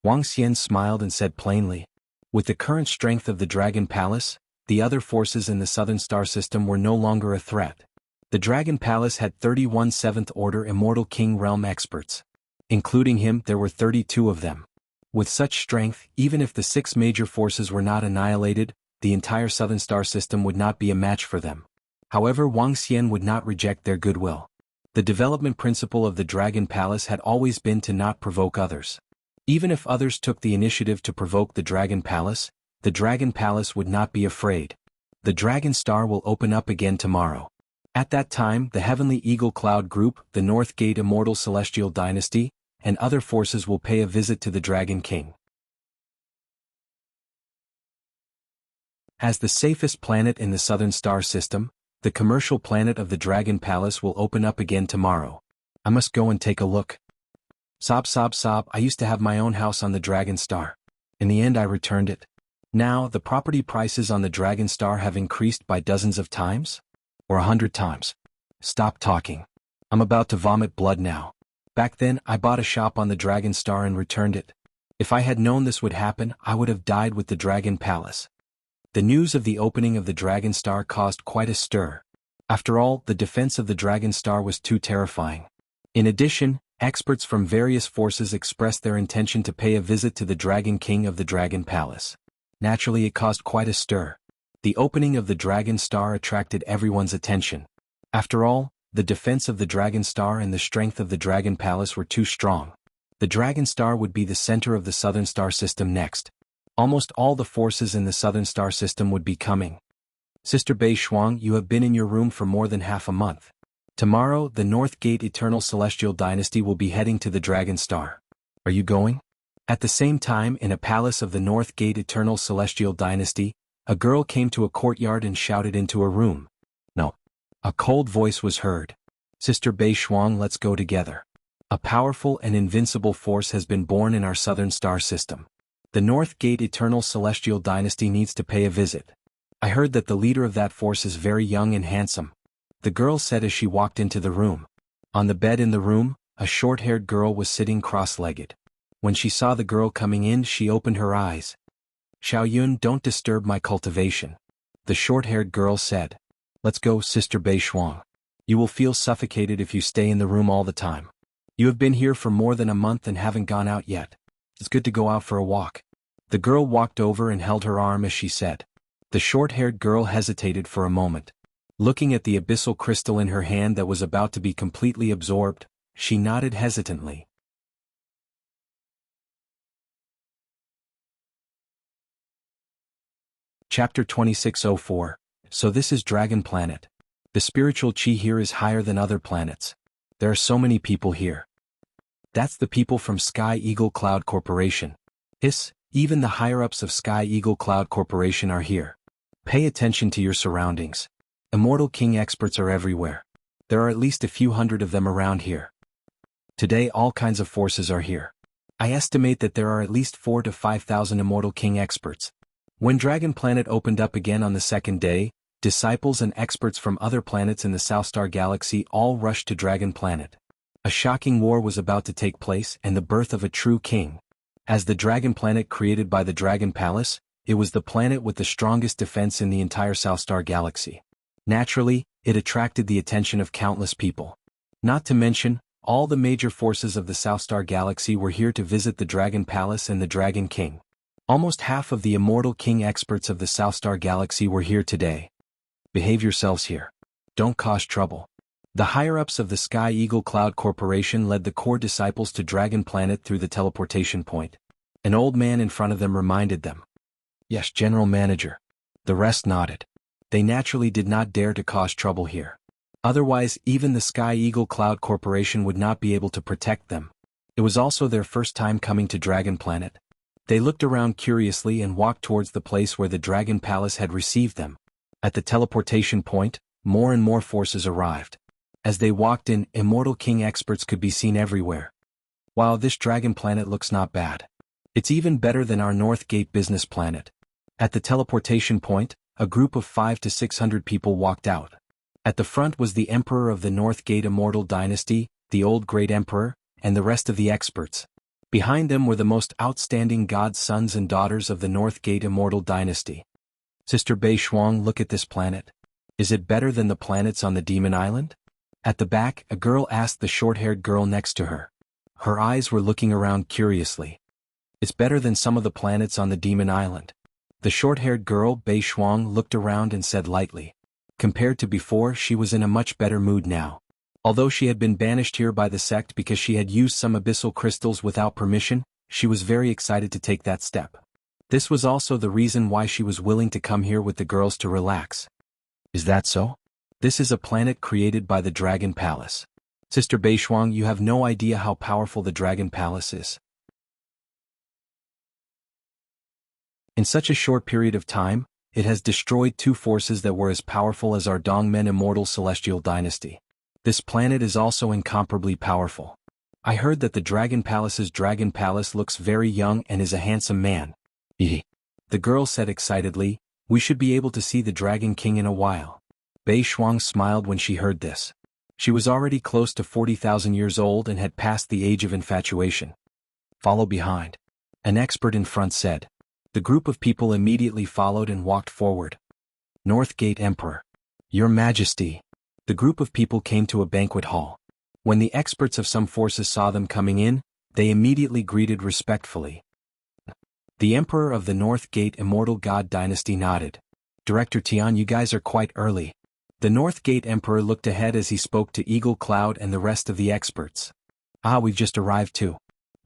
Wang Xian smiled and said plainly. With the current strength of the Dragon Palace, the other forces in the Southern Star System were no longer a threat. The Dragon Palace had 31 7th Order Immortal King Realm experts. Including him, there were 32 of them. With such strength, even if the 6 major forces were not annihilated, the entire Southern Star System would not be a match for them. However, Wang Xian would not reject their goodwill. The development principle of the Dragon Palace had always been to not provoke others. Even if others took the initiative to provoke the Dragon Palace would not be afraid. The Dragon Star will open up again tomorrow. At that time, the Heavenly Eagle Cloud Group, the North Gate Immortal Celestial Dynasty, and other forces will pay a visit to the Dragon King. As the safest planet in the southern star system, the commercial planet of the Dragon Palace will open up again tomorrow. I must go and take a look. Sob, sob, sob, I used to have my own house on the Dragon Star. In the end I returned it. Now, the property prices on the Dragon Star have increased by dozens of times? Or 100 times. Stop talking. I'm about to vomit blood now. Back then, I bought a shop on the Dragon Star and returned it. If I had known this would happen, I would have died with the Dragon Palace. The news of the opening of the Dragon Star caused quite a stir. After all, the defense of the Dragon Star was too terrifying. In addition, experts from various forces expressed their intention to pay a visit to the Dragon King of the Dragon Palace. Naturally, it caused quite a stir. The opening of the Dragon Star attracted everyone's attention. After all, the defense of the Dragon Star and the strength of the Dragon Palace were too strong. The Dragon Star would be the center of the Southern Star System next. Almost all the forces in the Southern Star System would be coming. Sister Bei Shuang, you have been in your room for more than half a month. Tomorrow, the North Gate Eternal Celestial Dynasty will be heading to the Dragon Star. Are you going? At the same time, in a palace of the North Gate Eternal Celestial Dynasty, a girl came to a courtyard and shouted into a room. No. A cold voice was heard. Sister Bei Shuang, let's go together. A powerful and invincible force has been born in our Southern Star System. The North Gate Eternal Celestial Dynasty needs to pay a visit. I heard that the leader of that force is very young and handsome. The girl said as she walked into the room. On the bed in the room, a short-haired girl was sitting cross-legged. When she saw the girl coming in, she opened her eyes. Xiaoyun, don't disturb my cultivation. The short-haired girl said. Let's go, Sister Bei Shuang. You will feel suffocated if you stay in the room all the time. You have been here for more than a month and haven't gone out yet. It's good to go out for a walk. The girl walked over and held her arm as she said. The short-haired girl hesitated for a moment. Looking at the abyssal crystal in her hand that was about to be completely absorbed, she nodded hesitantly. Chapter 2604. So this is Dragon Planet. The spiritual chi here is higher than other planets. There are so many people here. That's the people from Sky Eagle Cloud Corporation. Even the higher-ups of Sky Eagle Cloud Corporation are here. Pay attention to your surroundings. Immortal King experts are everywhere. There are at least a few hundred of them around here. Today all kinds of forces are here. I estimate that there are at least 4,000 to 5,000 Immortal King experts. When Dragon Planet opened up again on the second day, disciples and experts from other planets in the South Star Galaxy all rushed to Dragon Planet. A shocking war was about to take place and the birth of a true king. As the Dragon Planet created by the Dragon Palace, it was the planet with the strongest defense in the entire South Star Galaxy. Naturally, it attracted the attention of countless people. Not to mention, all the major forces of the South Star Galaxy were here to visit the Dragon Palace and the Dragon King. Almost half of the Immortal King experts of the South Star Galaxy were here today. Behave yourselves here. Don't cause trouble. The higher-ups of the Sky Eagle Cloud Corporation led the core disciples to Dragon Planet through the teleportation point. An old man in front of them reminded them. Yes, General Manager. The rest nodded. They naturally did not dare to cause trouble here. Otherwise, even the Sky Eagle Cloud Corporation would not be able to protect them. It was also their first time coming to Dragon Planet. They looked around curiously and walked towards the place where the Dragon Palace had received them. At the teleportation point, more and more forces arrived. As they walked in, Immortal King experts could be seen everywhere. Wow, this Dragon Planet looks not bad. It's even better than our North Gate business planet. At the teleportation point, a group of 500 to 600 people walked out. At the front was the Emperor of the North Gate Immortal Dynasty, the Old Great Emperor, and the rest of the experts. Behind them were the most outstanding gods, sons and daughters of the North Gate Immortal Dynasty. Sister Bei Shuang, look at this planet. Is it better than the planets on the Demon Island? At the back, a girl asked the short-haired girl next to her. Her eyes were looking around curiously. It's better than some of the planets on the Demon Island. The short-haired girl, Bei Shuang, looked around and said lightly. Compared to before, she was in a much better mood now. Although she had been banished here by the sect because she had used some abyssal crystals without permission, she was very excited to take that step. This was also the reason why she was willing to come here with the girls to relax. Is that so? This is a planet created by the Dragon Palace. Sister Bei Shuang, you have no idea how powerful the Dragon Palace is. In such a short period of time, It has destroyed two forces that were as powerful as our Dongmen immortal celestial dynasty. This planet is also incomparably powerful. I heard that the Dragon Palace's Dragon Palace looks very young and is a handsome man. The girl said excitedly, we should be able to see the Dragon King in a while. Bei Shuang smiled when she heard this. She was already close to 40,000 years old and had passed the age of infatuation. Follow behind. An expert in front said. The group of people immediately followed and walked forward. North Gate Emperor. Your Majesty. The group of people came to a banquet hall. When the experts of some forces saw them coming in, they immediately greeted respectfully. The Emperor of the North Gate Immortal God Dynasty nodded. Director Tian, you guys are quite early. The North Gate Emperor looked ahead as he spoke to Eagle Cloud and the rest of the experts. We've just arrived too.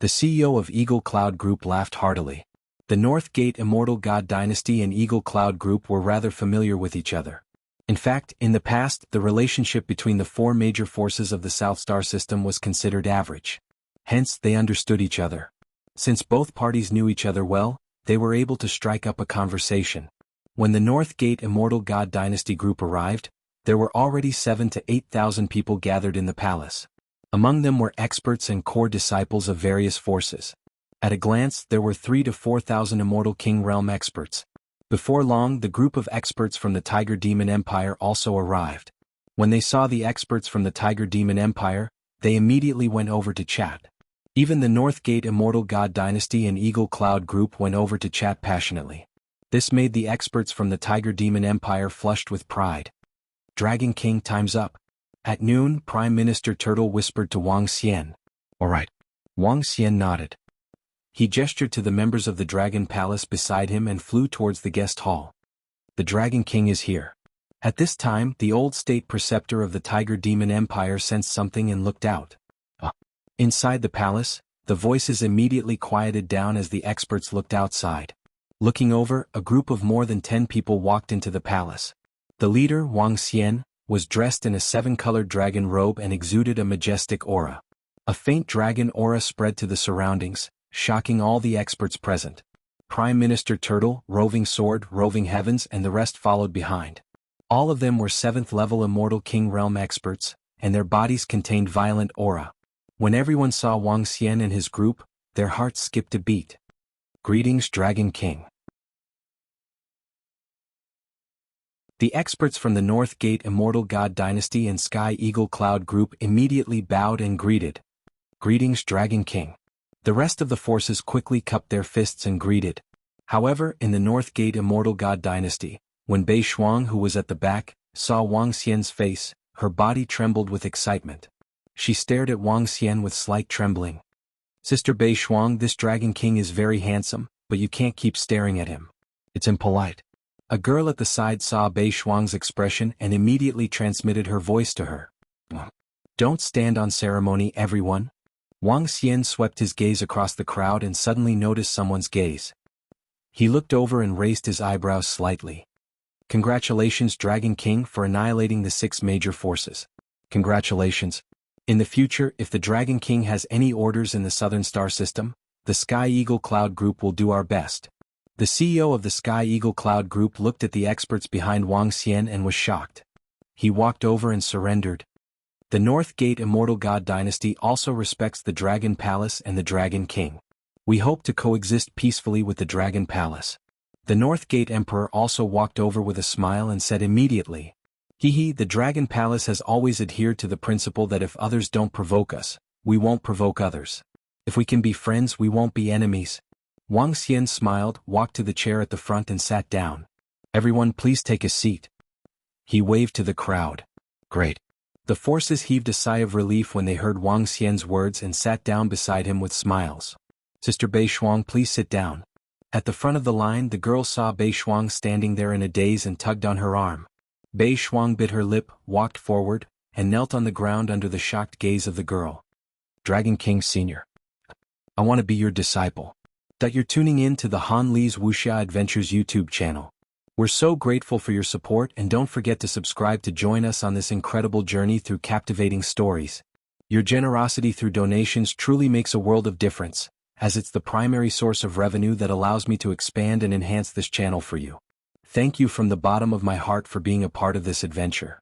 The CEO of Eagle Cloud Group laughed heartily. The North Gate Immortal God Dynasty and Eagle Cloud Group were rather familiar with each other. In fact, in the past, the relationship between the four major forces of the South Star System was considered average. Hence, they understood each other. Since both parties knew each other well, they were able to strike up a conversation. When the North Gate Immortal God Dynasty group arrived, there were already 7,000 to 8,000 people gathered in the palace. Among them were experts and core disciples of various forces. At a glance, there were 3,000 to 4,000 Immortal King Realm experts. Before long, the group of experts from the Tiger Demon Empire also arrived. When they saw the experts from the Tiger Demon Empire, they immediately went over to chat. Even the North Gate Immortal God Dynasty and Eagle Cloud Group went over to chat passionately. This made the experts from the Tiger Demon Empire flushed with pride. Dragon King, time's up. At noon, Prime Minister Turtle whispered to Wang Xian. All right. Wang Xian nodded. He gestured to the members of the Dragon Palace beside him and flew towards the guest hall. The Dragon King is here. At this time, the old state preceptor of the Tiger Demon Empire sensed something and looked out. Inside the palace, the voices immediately quieted down as the experts looked outside. Looking over, a group of more than 10 people walked into the palace. The leader, Wang Xian, was dressed in a 7-colored dragon robe and exuded a majestic aura. A faint dragon aura spread to the surroundings, shocking all the experts present. Prime Minister Turtle, Roving Sword, Roving Heavens and the rest followed behind. All of them were 7th-level Immortal King Realm experts, and their bodies contained violent aura. When everyone saw Wang Xian and his group, their hearts skipped a beat. Greetings, Dragon King. The experts from the North Gate Immortal God Dynasty and Sky Eagle Cloud Group immediately bowed and greeted. Greetings, Dragon King. The rest of the forces quickly cupped their fists and greeted. However, in the North Gate Immortal God Dynasty, when Bei Shuang, who was at the back, saw Wang Xian's face, her body trembled with excitement. She stared at Wang Xian with slight trembling. Sister Bei Shuang, this Dragon King is very handsome, but you can't keep staring at him. It's impolite. A girl at the side saw Bei Shuang's expression and immediately transmitted her voice to her. Don't stand on ceremony, everyone. Wang Xian swept his gaze across the crowd and suddenly noticed someone's gaze. He looked over and raised his eyebrows slightly. Congratulations, Dragon King, for annihilating the 6 major forces. Congratulations. In the future, if the Dragon King has any orders in the Southern Star System, the Sky Eagle Cloud Group will do our best. The CEO of the Sky Eagle Cloud Group looked at the experts behind Wang Xian and was shocked. He walked over and surrendered. The North Gate Immortal God Dynasty also respects the Dragon Palace and the Dragon King. We hope to coexist peacefully with the Dragon Palace. The North Gate Emperor also walked over with a smile and said immediately, the Dragon Palace has always adhered to the principle that if others don't provoke us, we won't provoke others. If we can be friends, we won't be enemies. Wang Xian smiled, walked to the chair at the front and sat down. Everyone please take a seat. He waved to the crowd. Great. The forces heaved a sigh of relief when they heard Wang Xian's words and sat down beside him with smiles. Sister Bei Shuang, please sit down. At the front of the line, the girl saw Bei Shuang standing there in a daze and tugged on her arm. Bei Shuang bit her lip, walked forward, and knelt on the ground under the shocked gaze of the girl. Dragon King Sr. I want to be your disciple. That you're tuning in to the Han Li's Wuxia Adventures YouTube channel. We're so grateful for your support and don't forget to subscribe to join us on this incredible journey through captivating stories. Your generosity through donations truly makes a world of difference, as it's the primary source of revenue that allows me to expand and enhance this channel for you. Thank you from the bottom of my heart for being a part of this adventure.